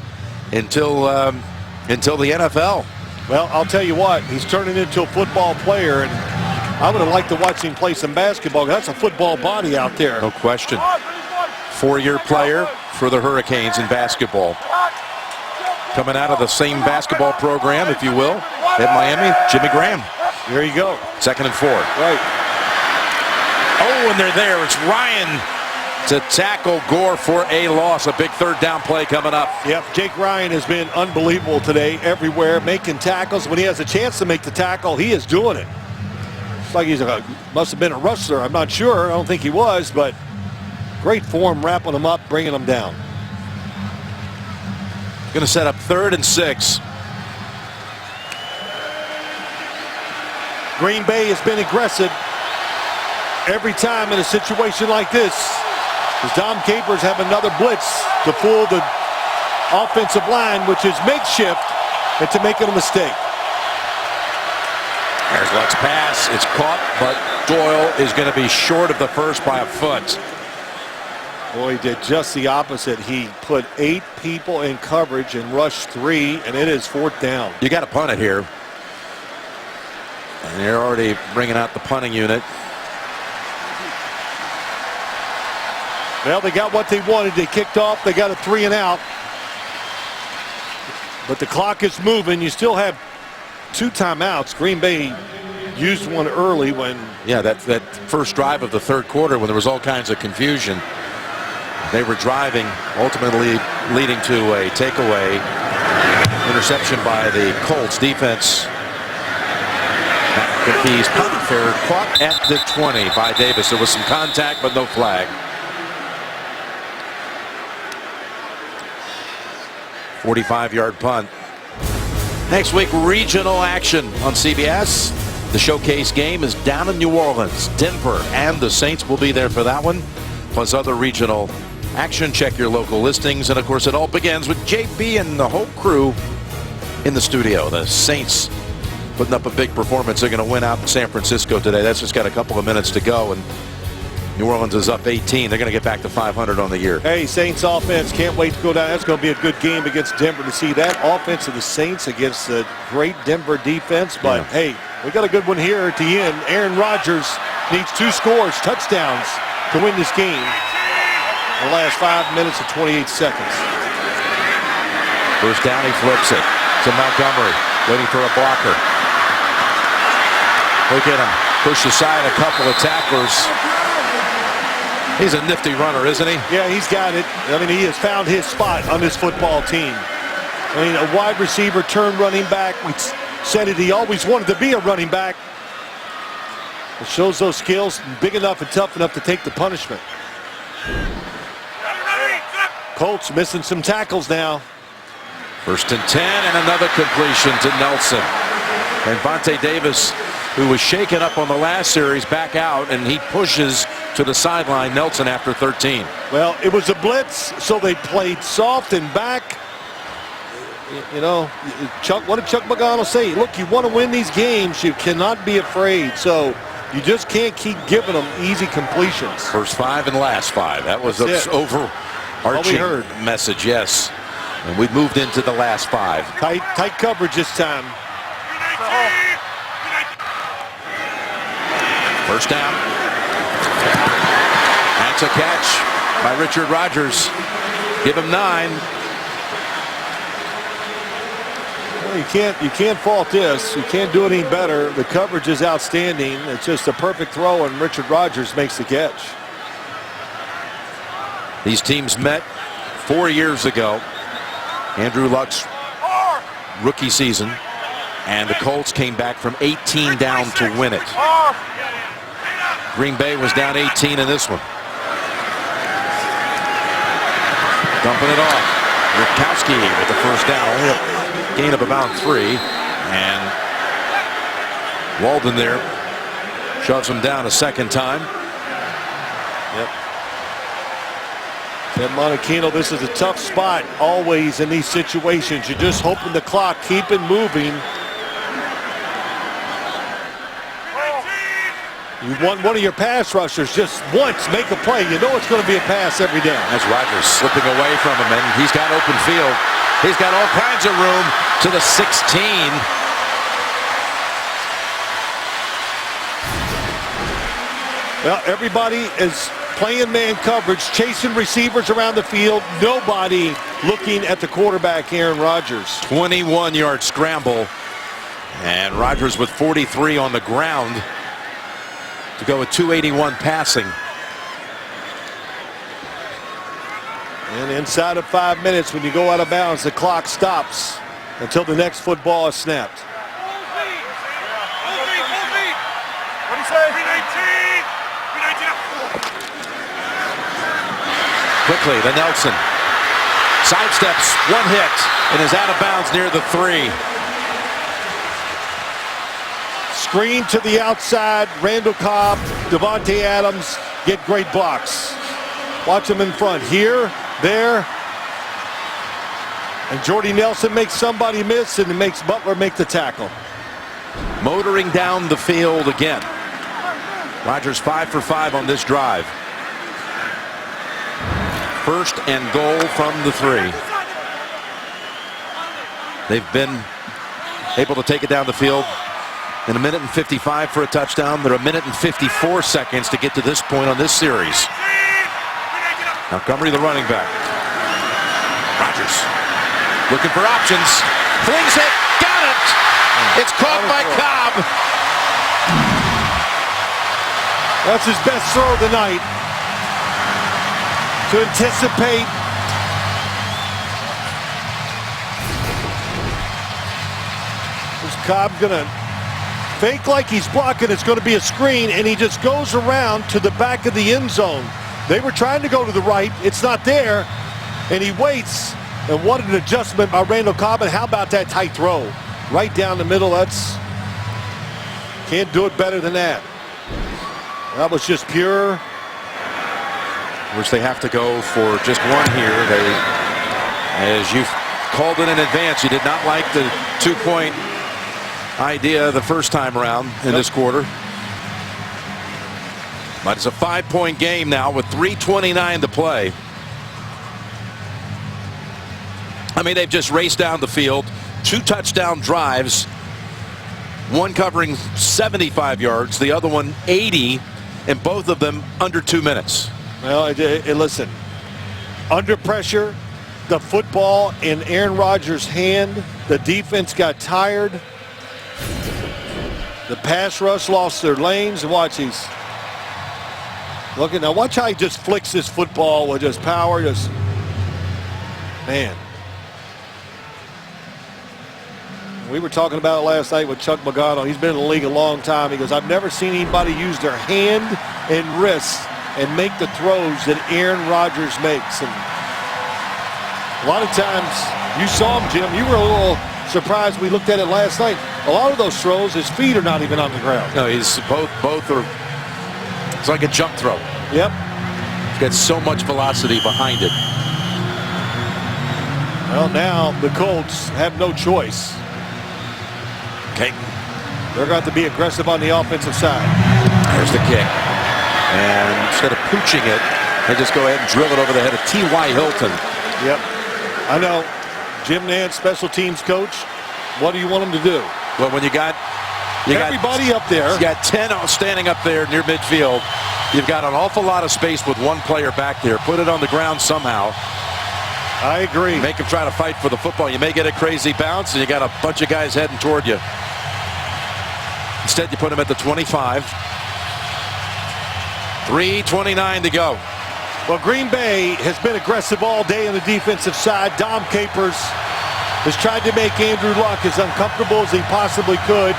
until the NFL. Well, I'll tell you what, he's turning into a football player, and I would have liked to watch him play some basketball. That's a football body out there. No question. 4-year player for the Hurricanes in basketball. Coming out of the same basketball program, if you will, at Miami, Jimmy Graham. There you go. 2nd and 4. Right. Oh, and they're there. It's Ryan to tackle Gore for a loss. A big 3rd down play coming up. Yep, Jake Ryan has been unbelievable today, everywhere, making tackles. When he has a chance to make the tackle, he is doing it. It's like he's must have been a wrestler. I'm not sure. I don't think he was, but great form, wrapping him up, bringing him down. Going to set up 3rd and 6. Green Bay has been aggressive every time in a situation like this. As Dom Capers have another blitz to fool the offensive line, which is makeshift, and to make it a mistake. There's Luck's pass. It's caught, but Doyle is going to be short of the first by a foot. Boy, he did just the opposite. He put 8 people in coverage and rushed 3, and it is 4th down. You got to punt it here. And they're already bringing out the punting unit. Well, they got what they wanted. They kicked off. They got a 3 and out. But the clock is moving. You still have 2 timeouts. Green Bay used one early when... Yeah, that first drive of the 3rd quarter when there was all kinds of confusion. They were driving, ultimately leading to a takeaway. Interception by the Colts defense. McAfee's punt fair caught at the 20 by Davis. There was some contact, but no flag. 45-yard punt. Next week, regional action on CBS. The showcase game is down in New Orleans. Denver and the Saints will be there for that one, plus other regional action. Check your local listings. And, of course, it all begins with JP and the whole crew in the studio. The Saints putting up a big performance. They're going to win out in San Francisco today. That's just got a couple of minutes to go, and New Orleans is up 18. They're going to get back to 500 on the year. Hey, Saints offense, can't wait to go down. That's going to be a good game against Denver to see that offense of the Saints against the great Denver defense. But, hey, we got a good one here at the end. Aaron Rodgers needs 2 scores, touchdowns, to win this game in the last 5 minutes and 28 seconds. First down, he flips it to Montgomery, waiting for a blocker. Look at him push aside a couple of tacklers. He's a nifty runner, isn't he? Yeah, he's got it. I mean, he has found his spot on this football team. I mean, a wide receiver turned running back. We said it, he always wanted to be a running back. It shows those skills, big enough and tough enough to take the punishment. Colts missing some tackles now. 1st and 10, and another completion to Nelson. And Vontae Davis who was shaken up on the last series, back out, and he pushes to the sideline Nelson after 13. Well, it was a blitz, so they played soft and back. You know, what did Chuck Pagano say? Look, you want to win these games, you cannot be afraid. So you just can't keep giving them easy completions. First 5 and last 5. That was an overarching message, yes. And we moved into the last 5. Tight coverage this time. First down. That's a catch by Richard Rodgers. Give him 9. Well, you can't fault this. You can't do it any better. The coverage is outstanding. It's just a perfect throw, and Richard Rodgers makes the catch. These teams met 4 years ago. Andrew Luck's rookie season, and the Colts came back from 18 down to win it. Green Bay was down 18 in this one. Dumping it off. Ripkowski with the first down. Only a gain of about 3. And Walden there shoves him down a second time. Yep. Ted Monachino, this is a tough spot always in these situations. You're just hoping the clock keep it moving. You want one of your pass rushers just once make a play. You know it's going to be a pass every down. That's Rodgers slipping away from him, and he's got open field. He's got all kinds of room to the 16. Well, everybody is playing man coverage, chasing receivers around the field. Nobody looking at the quarterback, Aaron Rodgers. 21-yard scramble, and Rodgers with 43 on the ground to go with 281 passing. And inside of 5 minutes, when you go out of bounds, the clock stops until the next football is snapped. What do you say? 319. Quickly, the Nelson sidesteps, one hit, and is out of bounds near the 3. Screen to the outside. Randall Cobb, Devontae Adams get great blocks. Watch them in front. Here, there. And Jordy Nelson makes somebody miss, and it makes Butler make the tackle. Motoring down the field again. Rodgers 5 for 5 on this drive. First and goal from the 3. They've been able to take it down the field in 1 minute and 55 for a touchdown. They're 1 minute and 54 seconds to get to this point on this series. Montgomery, the running back. Rodgers looking for options. Flings it. Got it. It's caught by Cobb. That's his best throw of the night. To anticipate. Is Cobb gonna fake like he's blocking? It's going to be a screen, and he just goes around to the back of the end zone. They were trying to go to the right. It's not there, and he waits. And what an adjustment by Randall Cobb. And how about that tight throw? Right down the middle. That's, can't do it better than that. That was just pure. Which they have to go for just one here. They, as you've called it in advance, you did not like the 2-point idea the first time around in this quarter. But it's a 5-point game now with 3:29 to play. I mean, they've just raced down the field. 2 touchdown drives. One covering 75 yards, the other one 80, and both of them under 2 minutes. Well, listen, under pressure, the football in Aaron Rodgers' hand, the defense got tired. The pass rush lost their lanes. Watch, he's looking now. Watch how he just flicks this football with just power. Just, man. We were talking about it last night with Chuck Pagano. He's been in the league a long time. He goes, I've never seen anybody use their hand and wrist and make the throws that Aaron Rodgers makes. And a lot of times, you saw him, Jim. You were a little surprised we looked at it last night. A lot of those throws, his feet are not even on the ground. No, he's both are. It's like a jump throw. Yep. He's got so much velocity behind it. Well, now the Colts have no choice. Okay. They're going to be aggressive on the offensive side. There's the kick. And instead of pooching it, they just go ahead and drill it over the head of T.Y. Hilton. Yep. I know. Jim Nance, special teams coach. What do you want him to do? Well, when you got everybody up there. You got 10 standing up there near midfield. You've got an awful lot of space with one player back there. Put it on the ground somehow. I agree. Make him try to fight for the football. You may get a crazy bounce, and you got a bunch of guys heading toward you. Instead, you put him at the 25. 3:29 to go. Well, Green Bay has been aggressive all day on the defensive side. Dom Capers has tried to make Andrew Luck as uncomfortable as he possibly could.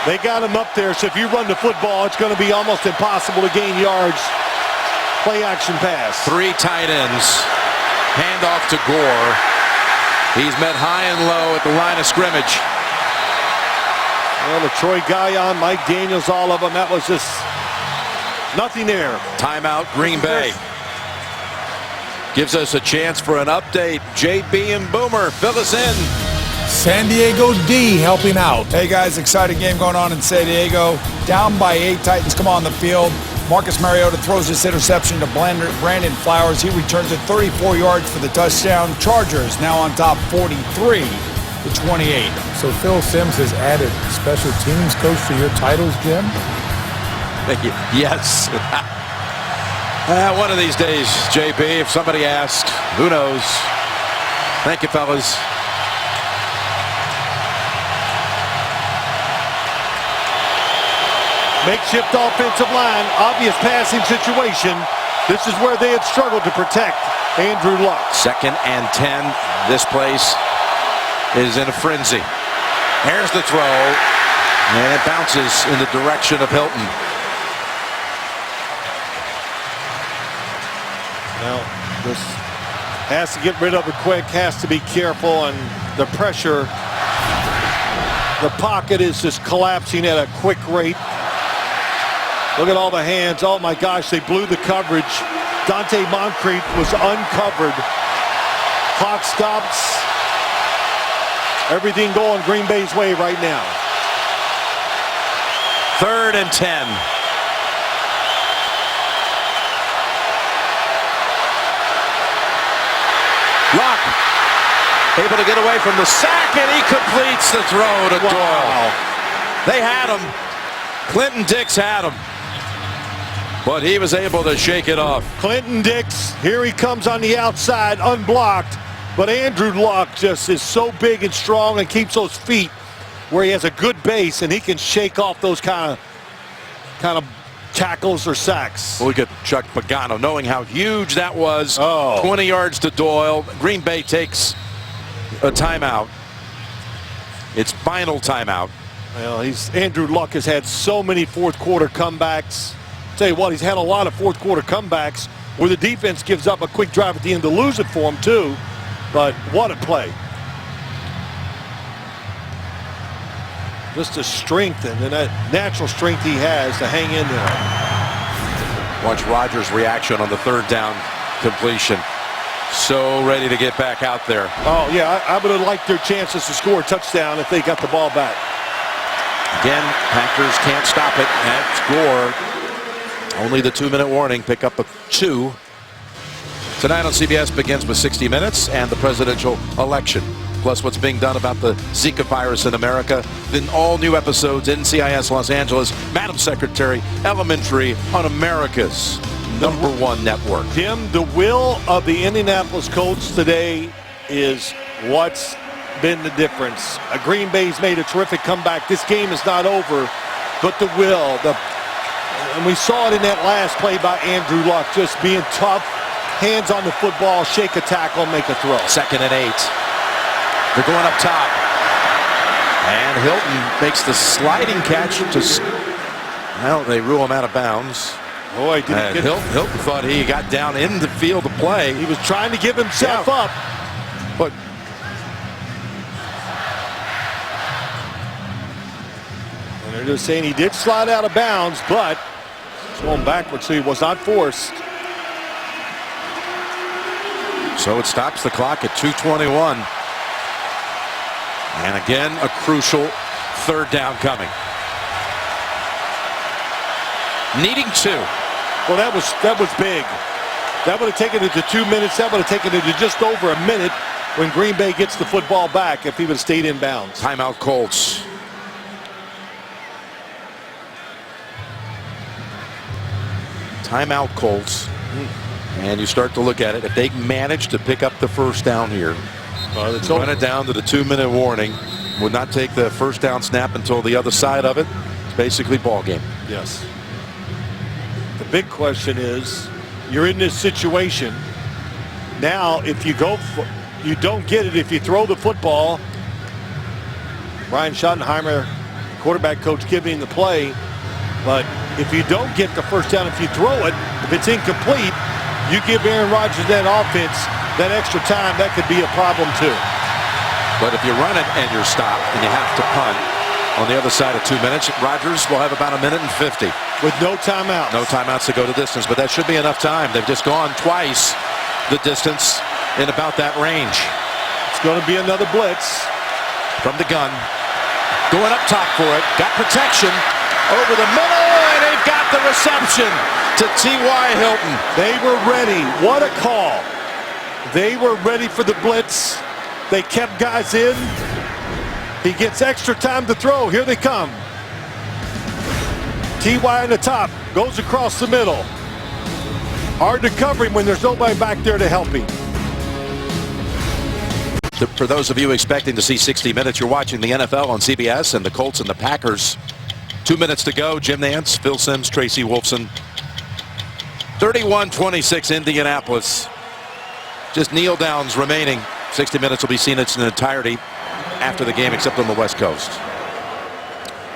They got him up there, so if you run the football, it's going to be almost impossible to gain yards. Play action pass. 3 tight ends. Handoff to Gore. He's met high and low at the line of scrimmage. Well, the Troy Guyon, Mike Daniels, all of them, that was just nothing there. Timeout, Green Bay. Gives us a chance for an update. JB and Boomer, fill us in. San Diego D helping out. Hey guys, exciting game going on in San Diego. Down by 8, Titans come on the field. Marcus Mariota throws this interception to Brandon Flowers. He returns it 34 yards for the touchdown. Chargers now on top 43-28. So Phil Simms has added special teams coach to your titles, Jim? Thank you. Yes. One of these days, JB, if somebody asks, who knows? Thank you, fellas. Makeshift offensive line, obvious passing situation. This is where they had struggled to protect Andrew Luck. 2nd and 10. This place is in a frenzy. Here's the throw, and it bounces in the direction of Hilton. Now, this has to get rid of it quick, has to be careful, and the pressure, the pocket is just collapsing at a quick rate. Look at all the hands. Oh my gosh, they blew the coverage. Dante Moncrief was uncovered. Clock stops. Everything going Green Bay's way right now. 3rd and 10. Luck able to get away from the sack, and he completes the throw to Doyle. They had him. Clinton Dix had him, but he was able to shake it off. Clinton Dix, here he comes on the outside, unblocked. But Andrew Luck just is so big and strong and keeps those feet where he has a good base, and he can shake off those kind of tackles or sacks. Look at Chuck Pagano, knowing how huge that was. 20 yards to Doyle. Green Bay takes a timeout. It's final timeout. Well, Andrew Luck has had so many fourth-quarter comebacks. Tell you what, he's had a lot of fourth-quarter comebacks where the defense gives up a quick drive at the end to lose it for him, too. But what a play. Just the strength and that natural strength he has to hang in there. Watch Rodgers' reaction on the 3rd down completion. So ready to get back out there. Oh, yeah, I would have liked their chances to score a touchdown if they got the ball back. Again, Packers can't stop it. That's Gore. Only the 2-minute warning. Pick up a 2. Tonight on CBS begins with 60 Minutes and the presidential election, plus what's being done about the Zika virus in America. Then all new episodes, NCIS Los Angeles, Madam Secretary, Elementary, on America's #1 network. Tim, the will of the Indianapolis Colts today is what's been the difference. Green Bay's made a terrific comeback. This game is not over, but the will, and we saw it in that last play by Andrew Luck, just being tough. Hands on the football, shake a tackle, make a throw. 2nd and 8. They're going up top. And Hilton makes the sliding catch to, well, they rule him out of bounds. Boy, didn't get Hilton thought he got down in the field to play. He was trying to give himself up. But and they're just saying he did slide out of bounds, but it's going backwards, so he was not forced. so it stops the clock at 2:21. And again, a crucial third down coming. Needing 2. Well, that was big. That would have taken it to 2 minutes. That would have taken it to just over a minute when Green Bay gets the football back if he would have stayed in bounds. Timeout Colts. Timeout Colts. And you start to look at it. If they manage to pick up the first down here, run it down to the 2-minute warning, would not take the first down snap until the other side of it. It's basically ball game. Yes. The big question is, you're in this situation. Now, if you you don't get it if you throw the football. Brian Schottenheimer, quarterback coach, giving the play. But if you don't get the first down, if you throw it, if it's incomplete, you give Aaron Rodgers that offense that extra time, that could be a problem too. But if you run it and you're stopped and you have to punt on the other side of 2 minutes, Rodgers will have about 1:50. With no timeouts. No timeouts to go the distance, but that should be enough time. They've just gone twice the distance in about that range. It's going to be another blitz. From the gun. Going up top for it. Got protection over the middle, and they've got the reception to T.Y. Hilton. They were ready. What a call. They were ready for the blitz. They kept guys in. He gets extra time to throw. Here they come. T.Y. on the top. Goes across the middle. Hard to cover him when there's nobody back there to help him. For those of you expecting to see 60 minutes, you're watching the NFL on CBS and the Colts and the Packers. 2 minutes to go. Jim Nance, Phil Simms, Tracy Wolfson. 31-26 Indianapolis. Just kneel downs remaining. 60 minutes will be seen in its entirety after the game, except on the West Coast.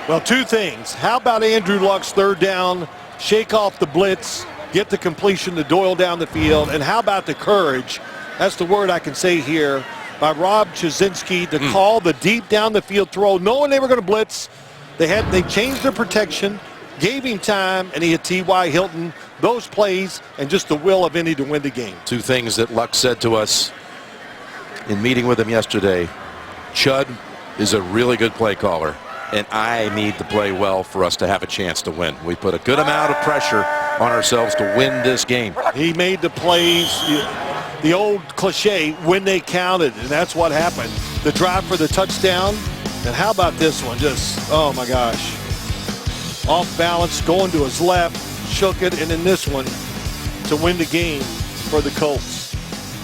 Well, two things. How about Andrew Luck's third down? Shake off the blitz. Get the completion to Doyle down the field. And how about the courage? That's the word I can say here. By Rob Chaszynski to call the deep down the field throw, knowing they were going to blitz. They changed their protection, gave him time, and he had T.Y. Hilton. Those plays and just the will of Indy to win the game. Two things that Luck said to us in meeting with him yesterday. Chud is a really good play caller, and I need to play well for us to have a chance to win. We put a good amount of pressure on ourselves to win this game. He made the plays. The old cliche, when they counted, and that's what happened. The drive for the touchdown, and how about this one? Just, oh my gosh. Off balance, going to his left, shook it, and then this one to win the game for the Colts.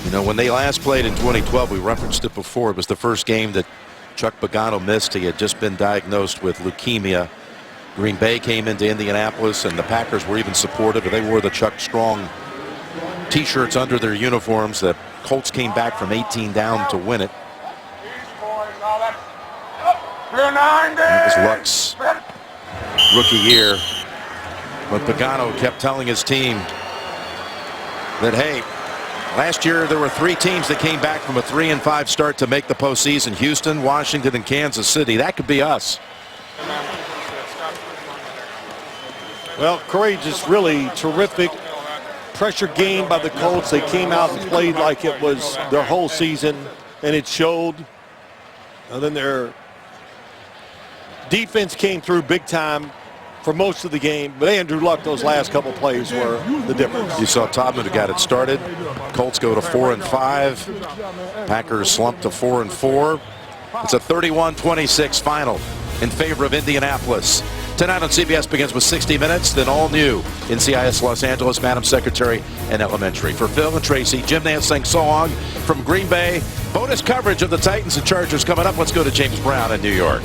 You know, when they last played in 2012, we referenced it before. It was the first game that Chuck Pagano missed. He had just been diagnosed with leukemia. Green Bay came into Indianapolis, and the Packers were even supportive. They wore the Chuck Strong T-shirts under their uniforms. The Colts came back from 18 down to win it. That was Luck's rookie year, but Pagano kept telling his team that, hey, last year there were 3 teams that came back from a 3-5 start to make the postseason: Houston, Washington, and Kansas City. That could be us. Well, courageous, really terrific pressure game by the Colts. They came out and played like it was their whole season, and it showed. And then their defense came through big time for most of the game, but Andrew Luck, those last couple plays were the difference. You saw Todman who got it started. Colts go to 4-5. Packers slump to 4-4. It's a 31-26 final in favor of Indianapolis. Tonight on CBS begins with 60 Minutes, then all new NCIS Los Angeles, Madam Secretary, and Elementary. For Phil and Tracy, Jim Nance saying so long from Green Bay. Bonus coverage of the Titans and Chargers coming up. Let's go to James Brown in New York.